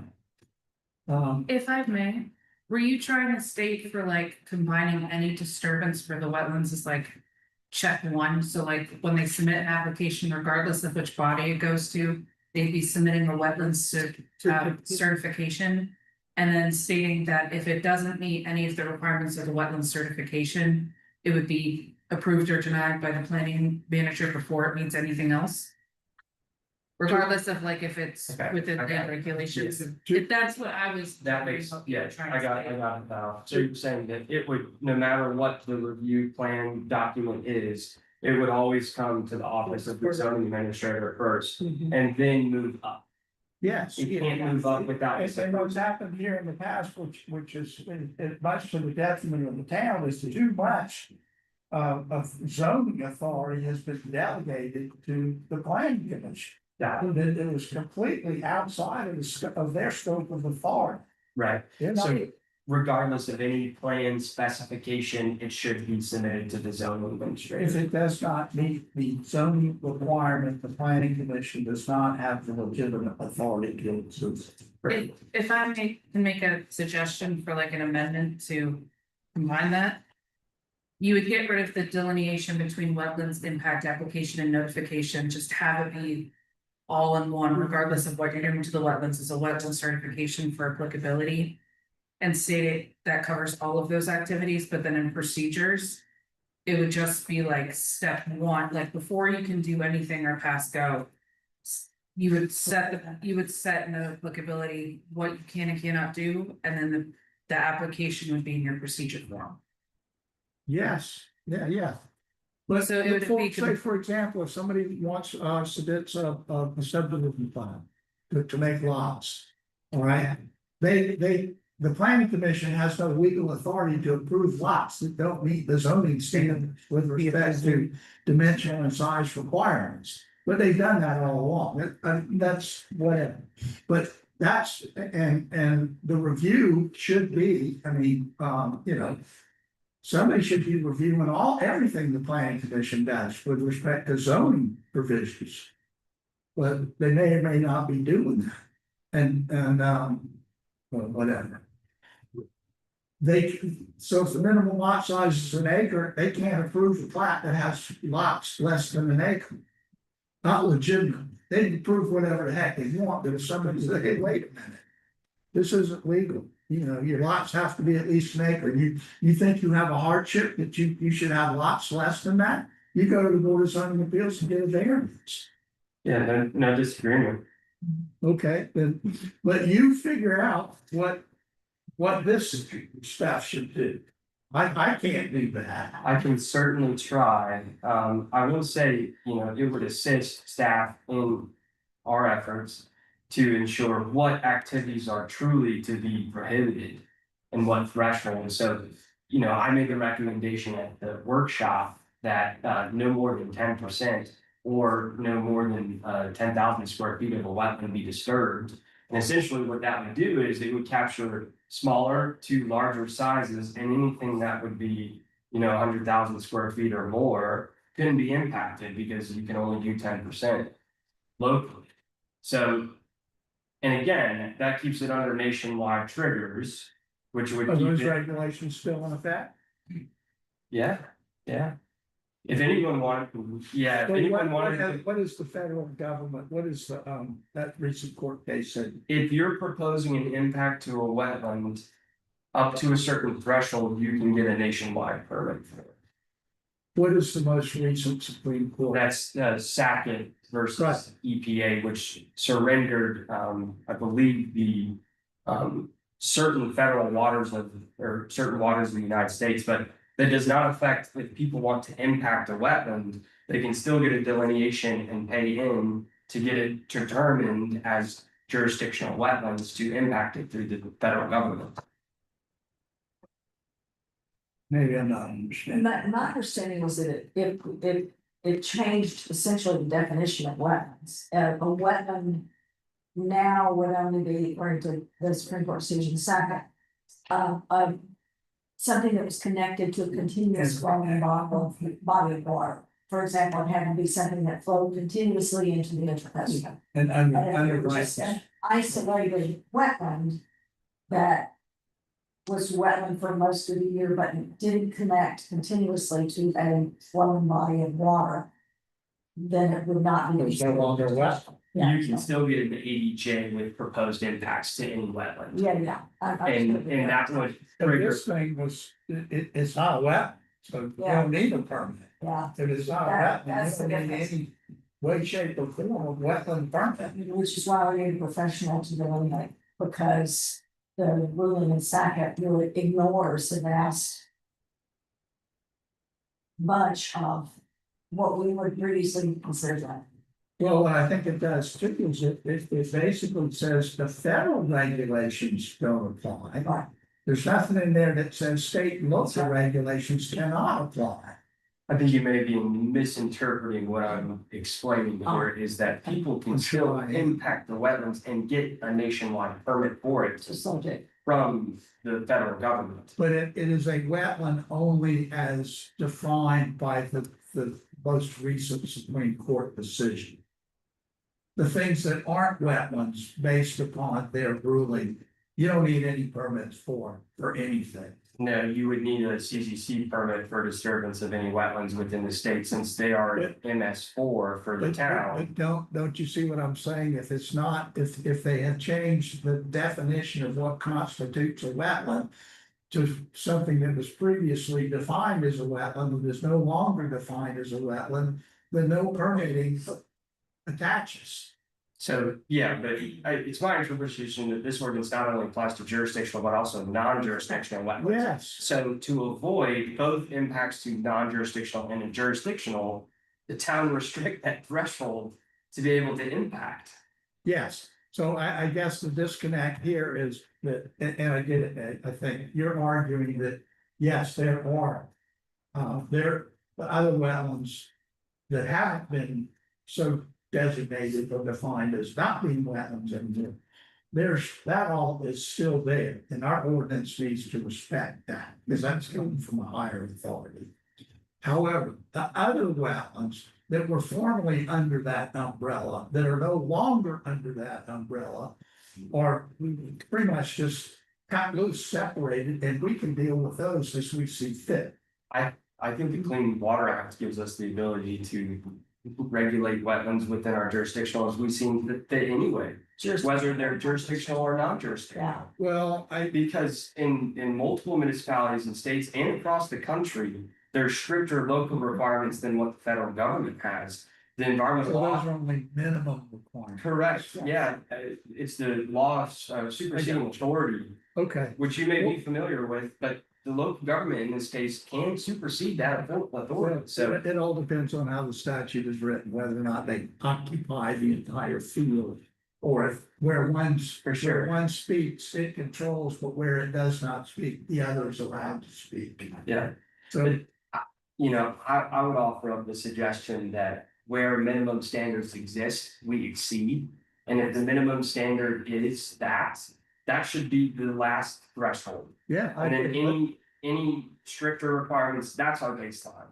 If I may, were you trying to state for like combining any disturbance for the wetlands is like check 1, so like when they submit an application, regardless of which body it goes to, they'd be submitting a wetlands certification. And then stating that if it doesn't meet any of the requirements of the wetland certification, it would be approved or denied by the planning manager before it meets anything else. Regardless of like if it's
Okay,
within the
okay.
regulations,
Yeah.
if that's what I was.
That makes, yeah,
trying
I
to
got
say.
it now. So you're saying that it would, no matter what the review plan document is, it would always come to the office of the zoning administrator first and then move up.
Yes.
It can't move up without.
And what's happened here in the past, which is much to the detriment of the town, is too much. Of zoning authority has been delegated to the planning commission.
Yeah,
It was completely outside of their scope of authority.
right.
They're not,
So regardless of any plan specification, it should be submitted to the zoning
If
administrator.
it does not meet the zoning requirement, the planning commission does not have the legitimate authority to.
If I can make a suggestion for like an amendment to combine that. You would get rid of the delineation between wetlands impact application and notification, just have it be. All in one, regardless of what you're doing to the wetlands, is a wetland certification for applicability. And say that covers all of those activities, but then in procedures. It would just be like step one, like before you can do anything or pass go. You would set in the applicability what you can and cannot do, and then the application would be in your procedure form.
Yes, yeah. But
So it would
before,
be-
say, for example, if somebody wants, submits a subdivision plan to make lots. All right, the planning commission has no legal authority to approve lots that don't meet the zoning standards with respect to dimension and size requirements. But they've done that all along, that's whatever, but that's, and the review should be, I mean, you know. Somebody should be reviewing everything the planning commission does with respect to zoning provisions. But they may or may not be doing that, and well, whatever. So if the minimum lot size is an acre, they can't approve a plat that has lots less than an acre. Not legitimate, they can approve whatever the heck they want, but if somebody says, hey, wait a minute. This isn't legal, you know, your lots have to be at least an acre, you think you have a hardship that you should have lots less than that? You go to the Board of Zoning Appeals and get a variance.
Yeah, no disagreement.
Okay, then, but you figure out what this stuff should do. I can't do that.
I can certainly try. I will say, you know, it would assist staff in our efforts to ensure what activities are truly to be prohibited and what threshold. So, you know, I made the recommendation at the workshop that no more than 10% or no more than 10,000 square feet of a wetland be disturbed. And essentially what that would do is it would capture smaller to larger sizes, and anything that would be, you know, 100,000 square feet or more couldn't be impacted because you can only do 10% locally. So, and again, that keeps it under nationwide triggers, which would
Are
keep
those
it,
regulations still in effect?
yeah. If anyone wanted, yeah, if
So
anyone wanted to.
what is the federal government, what is the, that recent court case said?
If you're proposing an impact to a wetland. Up to a certain threshold, you can get a nationwide permit for it.
What is the most recent Supreme Court?
That's Sackett
Right.
versus EPA, which surrendered, I believe, the. Certain federal waters or certain waters of the United States, but that does not affect if people want to impact a wetland. They can still get a delineation and pay in to get it determined as jurisdictional wetlands to impact it through the federal government.
Maybe I'm not understanding.
My understanding was that it changed essentially the definition of wetlands. A wetland now would only be, according to the Supreme Court decision second, something that was connected to a continuous flowing body of water. For example, it had to be something that flowed continuously into the interface.
And
And if
under
it was just an isolated wetland that was wetland for most of the year, but it didn't connect continuously to a flowing body of water, then it would not be.
It's no longer wet.
Yeah,
You can still get an 80J with proposed impacts to any wetland.
yeah.
And that would
So
trigger,
this thing was, it's not wet, so you
Yeah.
don't need a permit.
Yeah,
If it's not
That-
wet, then
that's
you
the
don't need
difference.
any way, shape or form of wetland permit.
which is why we need a professional to delineate, because the ruling in Sackett really ignores the vast bunch of what we would previously consider that.
Well, what I think it does too is it basically says the federal regulations don't apply.
Right.
There's nothing in there that says state and local regulations cannot apply.
I think you may be misinterpreting what I'm explaining here, is that people can still impact the wetlands and get a nationwide permit for it.
It's a subject.
from the federal government.
But it is a wetland only as defined by the most recent Supreme Court decision. The things that aren't wetlands based upon their ruling, you don't need any permits for anything.
No, you would need a CCC permit for disturbance of any wetlands within the state, since they are MS4 for the town.
But don't you see what I'm saying? If it's not, if they have changed the definition of what constitutes a wetland to something that was previously defined as a wetland, and is no longer defined as a wetland, then no permitting attaches.
So, yeah, but it's my interpretation that this ordinance not only applies to jurisdictional, but also non-jurisdictional wetlands.
Yes.
So to avoid both impacts to non-jurisdictional and jurisdictional, the town restrict that threshold to be able to impact.
Yes, so I guess the disconnect here is that, and I get it, I think you're arguing that, yes, there are. There are other wetlands that haven't been so designated or defined as not being wetlands anymore. That all is still there, and our ordinance needs to respect that, because that's coming from a higher authority. However, the other wetlands that were formerly under that umbrella, that are no longer under that umbrella, are pretty much just cut loose, separated, and we can deal with those as we see fit.
I think the Clean Water Act gives us the ability to regulate wetlands within our jurisdictional as we've seen fit anyway, whether they're jurisdictional or non-jurisdictional.
Yeah.
Well,
Because in multiple municipalities and states and across the country, there's stricter local requirements than what the federal government has. The environmental
those
law.
are only minimum requirements.
Correct, yeah, it's the law of superseding authority,
Okay,
which you may be familiar with, but the local government in this case can supersede that authority, so.
it all depends on how the statute is written, whether or not they occupy the entire field. Or if where
For sure.
where one speaks, it controls, but where it does not speak, the other is allowed to speak.
Yeah.
So,
You know, I would offer up the suggestion that where minimum standards exist, we exceed. And if the minimum standard is that should be the last threshold.
yeah. I
And then
agree.
any stricter requirements, that's our baseline.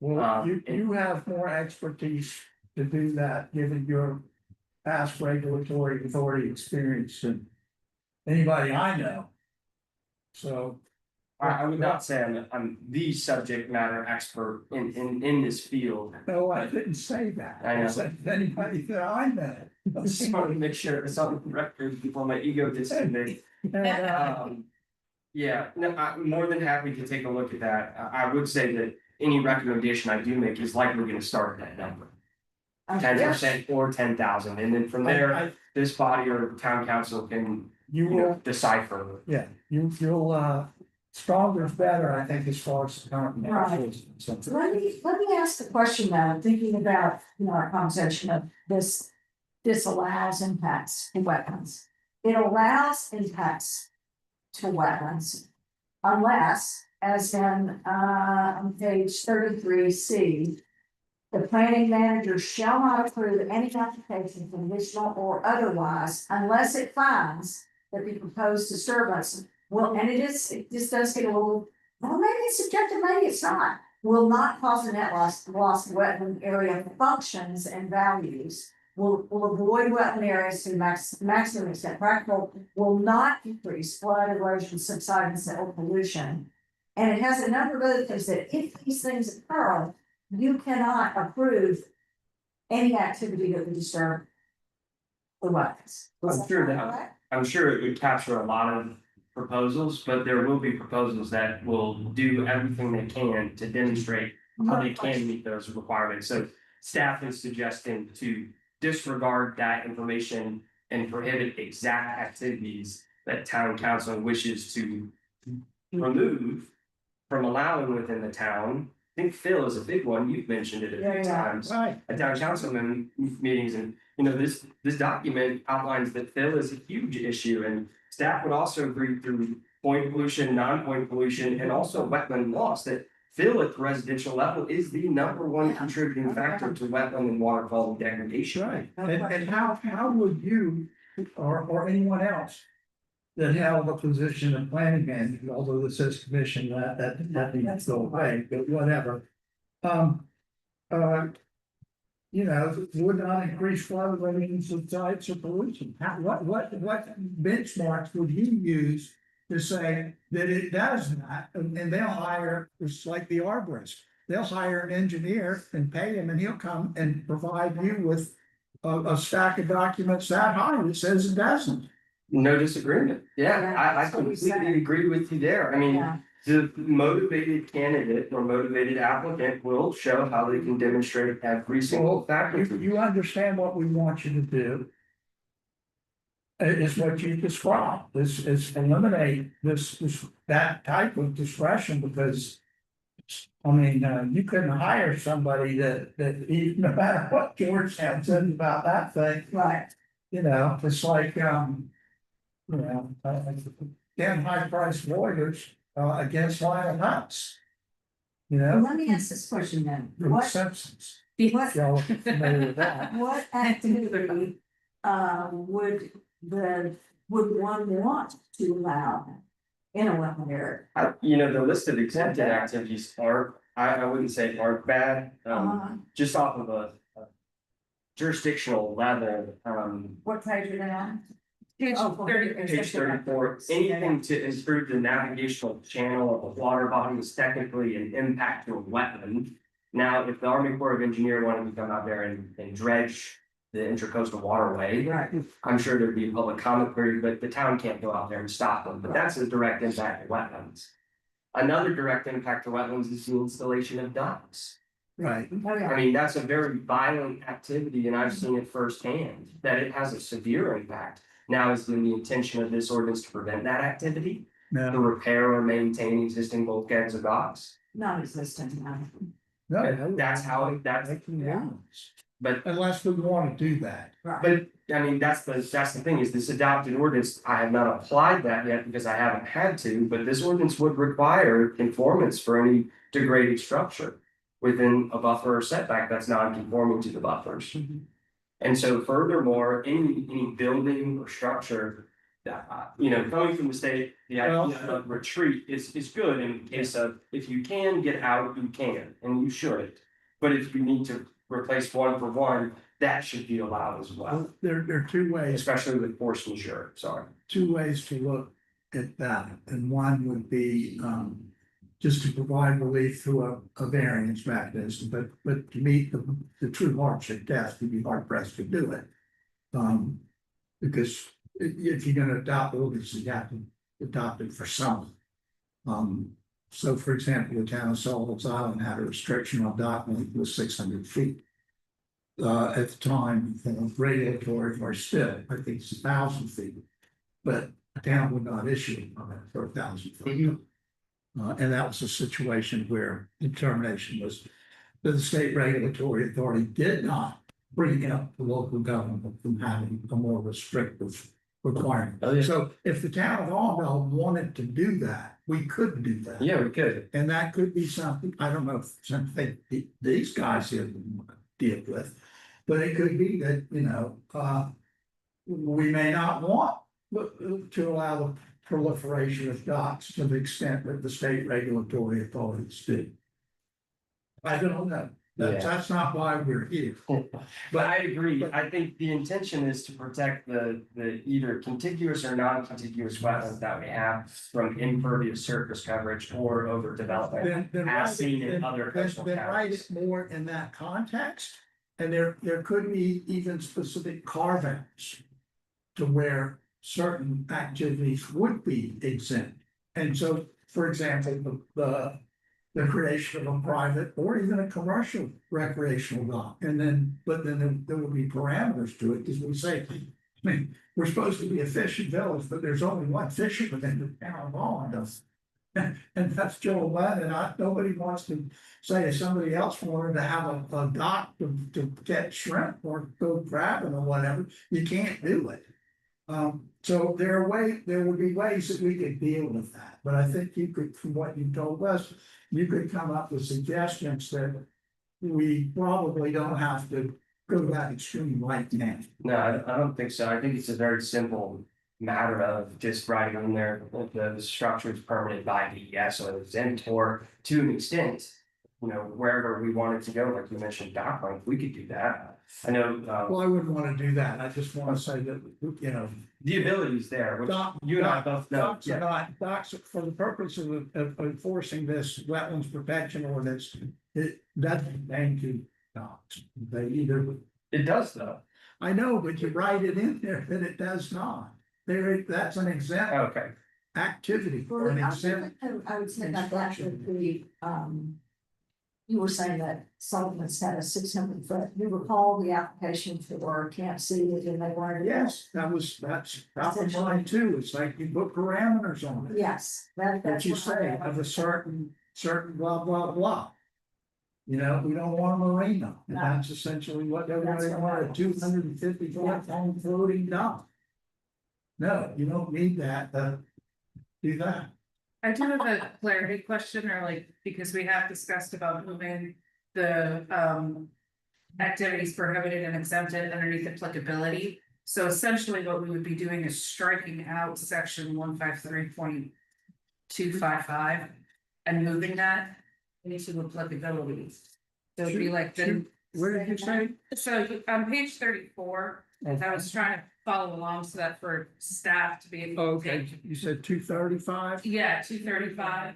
Well, you have more expertise to do that, given your past regulatory authority experience than anybody I know. So,
I would not say I'm the subject matter expert in this field.
no, I didn't say that.
I know.
I said anybody that I know.
I just wanted to make sure it's on record before my ego gets too big. Yeah, no, I'm more than happy to take a look at that. I would say that any recommendation I do make is likely gonna start at that number. 10% or 10,000, and then from there, this body or town council can,
You will,
decipher.
yeah, you'll, stronger is better, I think, as far as the current.
Right. Let me ask the question now, thinking about, our conversation of this allows impacts to wetlands. It allows impacts to wetlands unless, as in, on page 33C, the planning manager shall not approve any application, conditional or otherwise, unless it finds that the proposed disturbance will, and this does get a little, well, maybe it's subjective, maybe it's not, will not cause a net loss of wetland area functions and values, will avoid wetland areas to maximum extent practical, will not increase flood, erosion, subsidence, or pollution. And it has a number of other things that if these things occur, you cannot approve any activity that would disturb the wetlands.
I'm sure it would capture a lot of proposals, but there will be proposals that will do everything they can to demonstrate how they can meet those requirements. So staff is suggesting to disregard that information and prohibit exact activities that town council wishes to remove from allowing within the town. I think Phil is a big one. You've mentioned it a few times
Right,
at town council meetings, and this document outlines that Phil is a huge issue, and staff would also agree through point pollution, non-point pollution, and also wetland loss, that Phil at the residential level is the number one contributing factor to wetland and water quality degradation.
right, and how would you, or anyone else, that held a position of planning manager, although this says commission, that needs to go away, but whatever. Um, you know, would not increase flow ratings of sites or pollution. What benchmarks would you use to say that it does not? And they'll hire, it's like the arborist, they'll hire an engineer and pay him, and he'll come and provide you with a stack of documents that high that says it doesn't.
No disagreement. Yeah,
Yeah,
I
that's what we
completely
said.
agree with you there. I mean,
Yeah,
the motivated candidate or motivated applicant will show how they can demonstrate every single factor.
You understand what we want you to do. Is what you described, is eliminate that type of discretion, because. I mean, you couldn't hire somebody no matter what Georgetown said about that thing,
right.
you know, it's like, damn high priced lawyers, against Lionel Hutz. You
Well,
know,
let me ask this question then.
from
What,
Simpsons,
what,
y'all are familiar with that.
what activity, would one want to allow in a wetland area?
You know, the list of exempted activities aren't, I wouldn't say aren't bad, just off of a jurisdictional level,
What page are they on?
Page
Oh,
30.
page 34, anything to improve the navigational channel of a water body is technically an impact to a wetland. Now, if the Army Corps of Engineer wanted to come out there and dredge the intercoastal waterway,
Right.
I'm sure there'd be a public comment period, but the town can't go out there and stop them, but that's a direct impact to wetlands. Another direct impact to wetlands is the installation of docks.
Right,
Oh,
I
yeah.
mean, that's a very violent activity and I've seen it firsthand, that it has a severe impact. Now, is it the intention of this ordinance to prevent that activity? To
no,
repair or maintain existing bulkheads or docks?
Non-existent, no.
no.
That's how, that's,
Yeah.
but
Unless we want to do that.
Right.
But I mean, that's the thing is this adopted ordinance, I have not applied that yet because I haven't had to, but this ordinance would require conformance for any degraded structure. Within a buffer or setback that's non-conforming to the buffers. And so furthermore, any building or structure that, you know, coming from the state, the idea of retreat is good in case of, if you can get out, you can, and you should. But if you need to replace one for one, that should be allowed as well,
There are two ways,
especially with force majeure, sorry.
to look at that, and one would be, just to provide relief through a variance mechanism, but to meet the true hardship test, you'd be hard pressed to do it. Because if you're gonna adopt ordinances, you have to adopt it for some. So for example, the town of Sullivan's Island had a restriction on dock length was 600 feet. At the time, the regulatory or still, I think it's 1,000 feet. But the town would not issue a permit for 1,000 feet. And that was a situation where determination was that the state regulatory authority did not bring up the local government from having a more restrictive requirement.
Oh, yeah.
So if the town of Allendale wanted to do that, we could do that.
Yeah, we could.
And that could be something, I don't know if something these guys here deal with, but it could be that, you know, we may not want to allow the proliferation of docks to the extent that the state regulatory authorities do. I don't know, that's not why we're here.
But I agree, I think the intention is to protect the either contiguous or non-contiguous wetlands that we have from impervious surface coverage or overdevelopment.
Then
As seen in
then-
other
then-
coastal
then write
counties.
it more in that context, and there could be even specific carve-outs to where certain activities would be exempt. And so, for example, the creation of a private or even a commercial recreational dock, and then, but then there would be parameters to it, because we say, I mean, we're supposed to be a fishing village, but there's only one fisherman in the town of Allendale. And that's Joe Lynn, and nobody wants to say if somebody else wanted to have a dock to catch shrimp or go crabbing or whatever, you can't do it. So there would be ways that we could deal with that, but I think you could, from what you told us, you could come up with suggestions that we probably don't have to go that extreme right now.
No, I don't think so, I think it's a very simple matter of just writing in there, the structure is permanent by DES, so it's exempt, or to an extent. You know, wherever we wanted to go, like you mentioned, Dockland, we could do that. I know,
Well, I wouldn't want to do that. I just want to say that, you know,
the ability is there, which
doc,
you and I both know,
docs are
yeah.
not, docs, for the purpose of enforcing this wetlands protection ordinance, it doesn't thank you, docs. They either,
It does though.
I know, but you write it in there that it does not. There, that's an exempt
Okay,
activity or an exempt.
I would say that that would be, you were saying that Sullivan's had a 600 foot, you recall the application for Camp City and they wanted.
Yes, that's mine too. It's like you put parameters on it.
Yes,
What
that's.
you
what
say
I-
of a certain blah, blah, blah. You know, we don't want a marina, and
No.
that's essentially what they
That's what
want, a
that
250 foot long floating dock. No, you don't need that, do that.
I do have a clarity question, or like, because we have discussed about moving the activities prohibited and exempted underneath applicability. So essentially what we would be doing is striking out section 153.255 and moving that into applicability. So it'd be like the,
Where did you say?
so on page 34, I was trying to follow along so that for staff to be able to
Okay,
take.
you said 235?
Yeah, 235,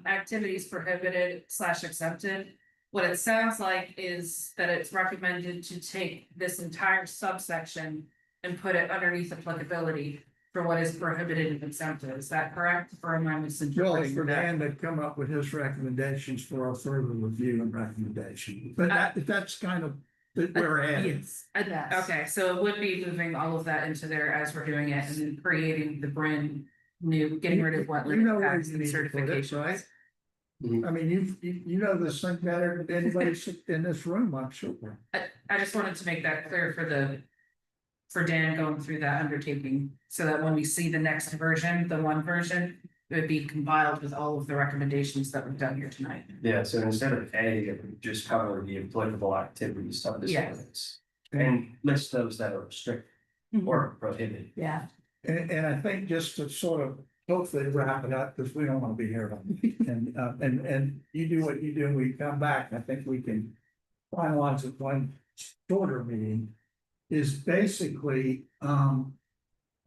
activities prohibited / exempted. What it sounds like is that it's recommended to take this entire subsection and put it underneath applicability for what is prohibited and exempted. Is that correct? Or am I
Really,
misinterpreting
for
that?
Dan to come up with his recommendations for our further review and recommendation, but that's kind of where we're at.
Yes.
Yes.
Okay, so it would be moving all of that into there as we're doing it and then creating the brand new, getting rid of
You
wetland
know where
impacts
you
and
need to put it,
certifications.
right? I mean, you know this thing better than anybody in this room, I'm sure.
I just wanted to make that clear for Dan going through that undertaking, so that when we see the next version, the one version, it would be compiled with all of the recommendations that we've done here tonight.
yeah, so instead of A, it would just cover the applicable activities of this
Yes.
ordinance. And list those that are restricted or prohibited.
Yeah,
And I think just to sort of hopefully wrap it up, because we don't want to be here. And you do what you do, we come back, I think we can finalize it one shorter meeting. Is basically, I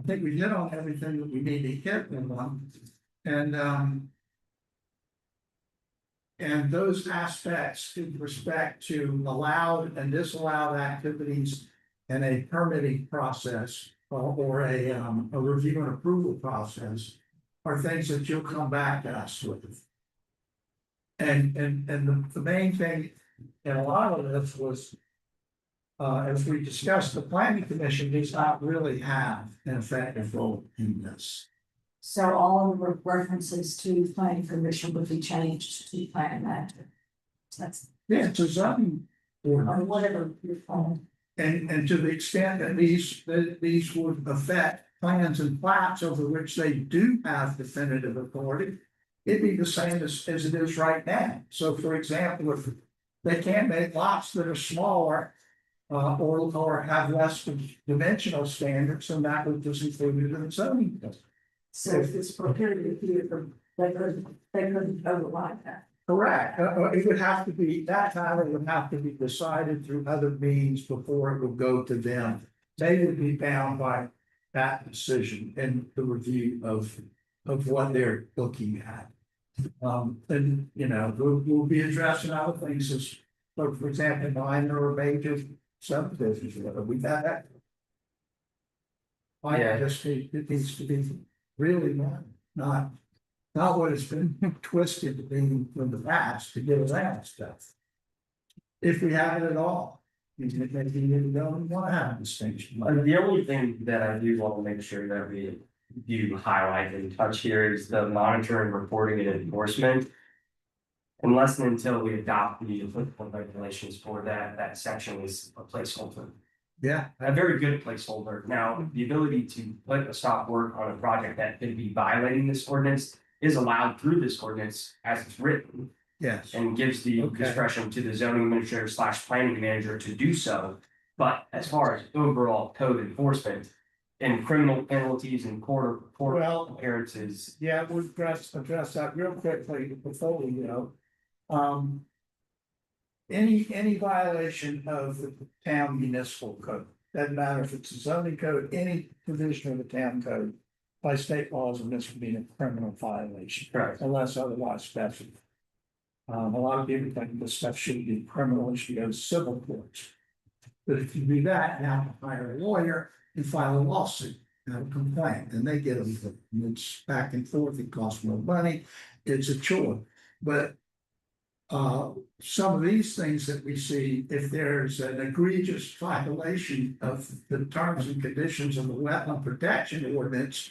think we hit on everything that we need to hit in one. And those aspects with respect to allowed and disallowed activities and a permitting process or a review and approval process are things that you'll come back to us with. And the main thing in a lot of this was, as we discussed, the planning commission does not really have an effective role in this.
so all of the references to planning commission would be changed to planning manager. That's,
Yeah, it's a zoning
or
ordinance.
whatever you call
And to the extent that these would affect plans and plats over which they do have definitive authority, it'd be the same as it is right now. So for example, if they can't make lots that are smaller, or have less dimensional standards, and that was just included in the zoning. code.
So if it's prohibited here, they couldn't override that.
Correct, it would have to be, that matter would have to be decided through other means before it would go to them. They would be bound by that decision and the review of what they're looking at. And, you know, we'll be addressing other things as, for example, minor or major subdivisions, we've had that.
Yeah.
It needs to be really not what it's been twisted to be from the past to get around stuff. If we have it at all, maybe you don't want to have a distinction.
The only thing that I do want to make sure that we do highlight and touch here is the monitoring, reporting and enforcement. Unless and until we adopt the applicable regulations for that section is a placeholder.
Yeah,
A very good placeholder. Now, the ability to put a stop work on a project that could be violating this ordinance is allowed through this ordinance as it's written.
yes.
And gives the
Okay.
discretion to the zoning administrator / planning manager to do so. But as far as overall code enforcement, and criminal penalties and court
Well-
appearances.
Yeah, we'll address that real quickly before we go. Um. Any violation of the town municipal code, doesn't matter if it's a zoning code, any provision of the town code. By state laws, and this would be a criminal violation.
Correct.
Unless otherwise specified. A lot of people think this stuff should be criminal, it should go to civil courts. But if you do that, you have to hire a lawyer and file a lawsuit, have a complaint, and they get them. And it's back and forth, it costs more money, it's a chore, but. Some of these things that we see, if there's an egregious violation of the terms and conditions of the wetland protection ordinance.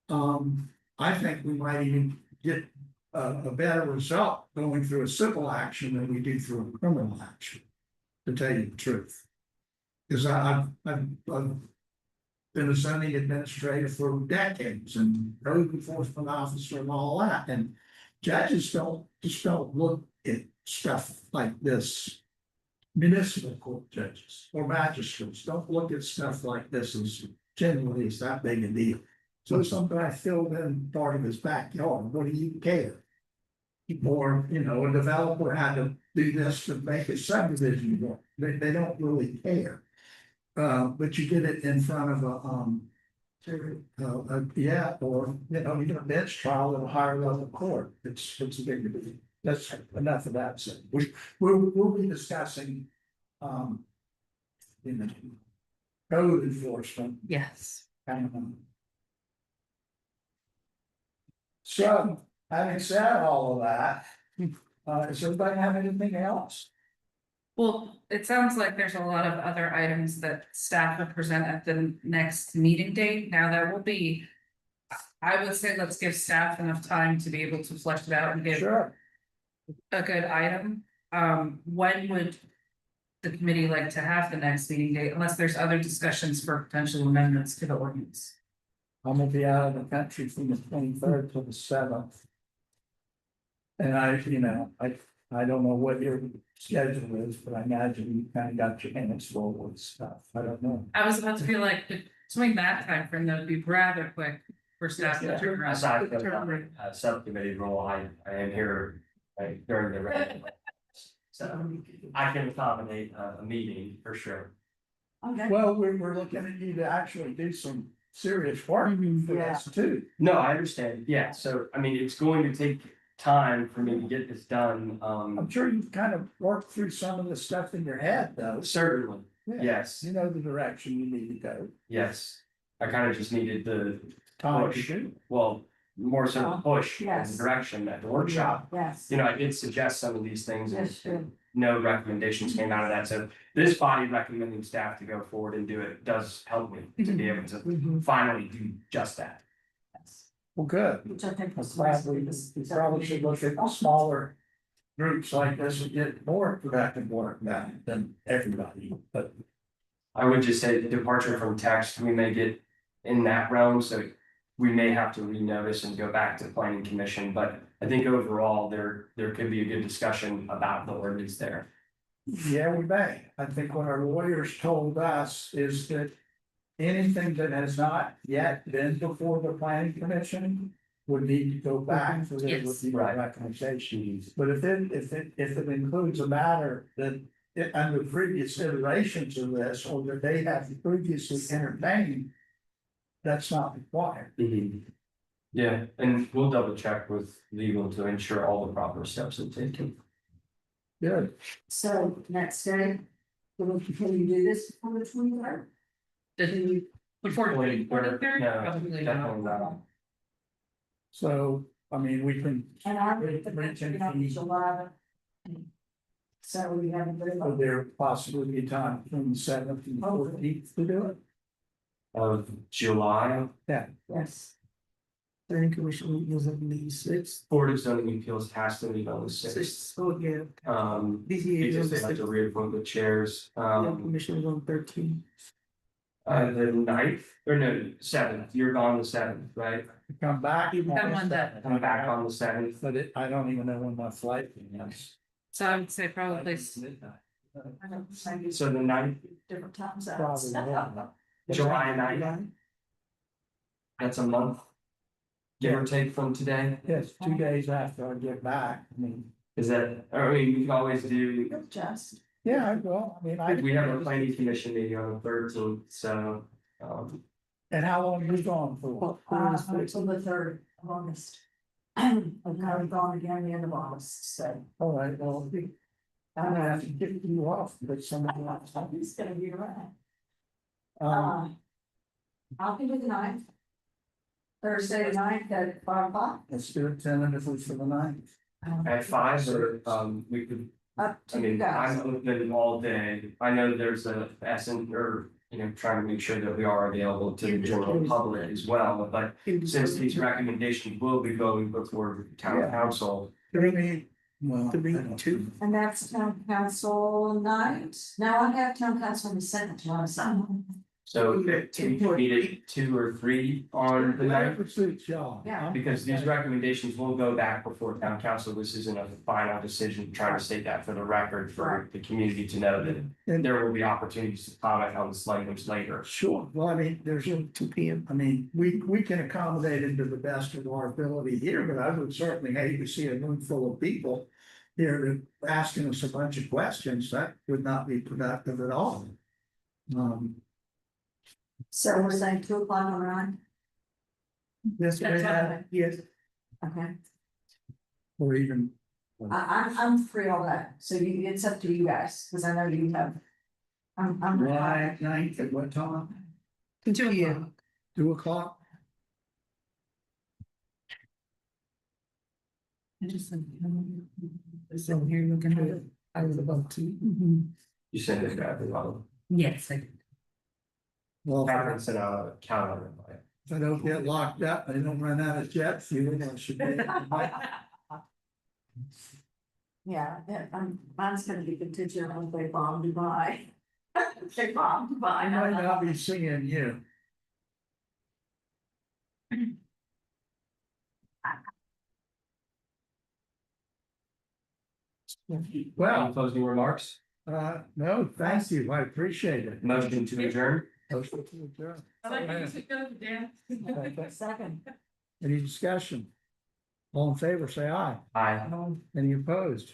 I think we might even get a better result going through a civil action than we do through a criminal action. To tell you the truth. Cause I've been a zoning administrator for decades and code enforcement officer and all that, and judges just don't look at stuff like this. Municipal court judges or magistrates don't look at stuff like this as generally it's that big a deal. So some guy filled in part of his backyard, what do you care? Or, you know, a developer had to do this to make a subdivision work, they don't really care. But you get it in front of yeah, or, you know, you get a bench trial at a higher level court, it's a big deal. That's enough of that said. We'll be discussing, you know, code enforcement.
Yes.
So, having said all of that, does everybody have anything else?
Well, it sounds like there's a lot of other items that staff will present at the next meeting date. Now, that will be. I would say let's give staff enough time to be able to flesh it out and give
Sure.
a good item. When would the committee like to have the next meeting date, unless there's other discussions for potential amendments to the ordinance?
I'm gonna be out of the country from the 23rd to the 7th. And I don't know what your schedule is, but I imagine you kind of got your hands full with stuff, I don't know.
I was about to be like, between that time frame, that would be rather quick for staff to turn around.
Aside from the subcommittee role, I am here during the regular. So I can accommodate a meeting for sure.
Okay.
Well, we're looking at you to actually do some serious work for this too.
No, I understand. Yeah, so I mean, it's going to take time for me to get this done.
I'm sure you've kind of worked through some of the stuff in your head though.
Certainly,
Yeah.
yes,
You know the direction you need to go.
yes. I kind of just needed the
Time to
push,
do.
well, more so the push in
Yes.
the direction at the workshop.
Yes.
You know, I did suggest some of these things and
Yes, sure.
no recommendations came out of that. So this body recommending staff to go forward and do it does help me to be able to finally do just that.
Well, good.
Which I think
I'm
was.
glad we probably should look at the smaller groups like this and get more productive work done than everybody, but.
I would just say the departure from text, we may get in that realm, so we may have to renotice and go back to planning commission, but I think overall there could be a good discussion about the ordinance there.
Yeah, we may. I think what our lawyers told us is that anything that has not yet been before the planning commission would need to go back for their
Yes.
review and recommendations. But if it includes a matter that under previous iterations of this, or that they have previously entertained, that's not required.
Yeah, and we'll double check with legal to ensure all the proper steps are taken.
Good.
So next day, can you do this on the 23rd?
Before
No,
23rd? Probably
definitely
not.
not.
So, I mean, we can,
And I
Great,
would
great,
think
Jennifer.
July. So we have a bit
would
of.
there possibly be time from the 7th and 14th to do it?
Of July,
Yes.
Planning commission meetings on the sixth,
Board of Zoning Appeals has to meet on the sixth.
so yeah, BZA is on
Because
the
they have to
sixth,
reappoint the chairs,
planning commission is on 13th.
the 9th, or no, 7th, you're gone the 7th, right?
Come back.
Come Monday.
I'm back on the 7th.
But I don't even know when my flight is.
So I would say probably,
So the 9th,
Different times.
Probably not.
July 9th, That's a month. Give or take from today,
Yes, 2 days after I get back, I mean,
is that, I mean, we can always do,
Just,
yeah, well, I mean,
we have a planning commission meeting on the 13th, so.
And how long you gone for?
until the 3rd of August. I'm kind of gone again the end of August, so.
All right, well, I'm gonna have to get you off, but somebody else.
It's gonna be around.
Um,
I'll be with the 9th. Thursday night at 5 o'clock.
let's do it tentatively for the 9th.
At 5, or, we could,
Up
I
to you
mean,
guys.
I'm open all day. I know there's a essence, or, you know, trying to make sure that we are available to the general public as well, but since these recommendations will be going before town
Yeah.
council.
Well,
To be
I don't-
two.
And that's town council night. Now I have town council on the 7th, you want to
So we needed 2 or 3 on the night,
Whatever suits y'all.
Yeah.
because these recommendations will go back before town council. This isn't a final decision, trying to state that for the record for the community to know that
And
there will be opportunities to comment on this language later.
sure, well, I mean, there's,
2 p.m.
I mean, we can accommodate it to the best of our ability here, but I would certainly hate to see a room full of people here to asking us a bunch of questions. That would not be productive at all.
So we're saying 2 o'clock on the 9th?
Yes,
That's fine.
yes,
Okay.
or even,
I'm free all that, so you, it's up to you guys, because I know you have. I'm.
July 9th at what time?
2 yeah.
2 o'clock?
I just so here looking at it. I was about to.
You send it to everyone.
Yes, I did.
Well,
Catherine sent out a calendar invite.
if I don't get locked up, I don't run out of jet fuel, I should be.
Yeah, mine's gonna be contingent on if they bomb Dubai. If they bomb Dubai.
I might not be seeing you.
Any
Well,
closing remarks?
no, thank you, I appreciate it.
Motion to adjourn?
Motion to adjourn.
I like you to go, Dan.
Second.
Any discussion? All in favor, say aye.
Aye.
Any opposed?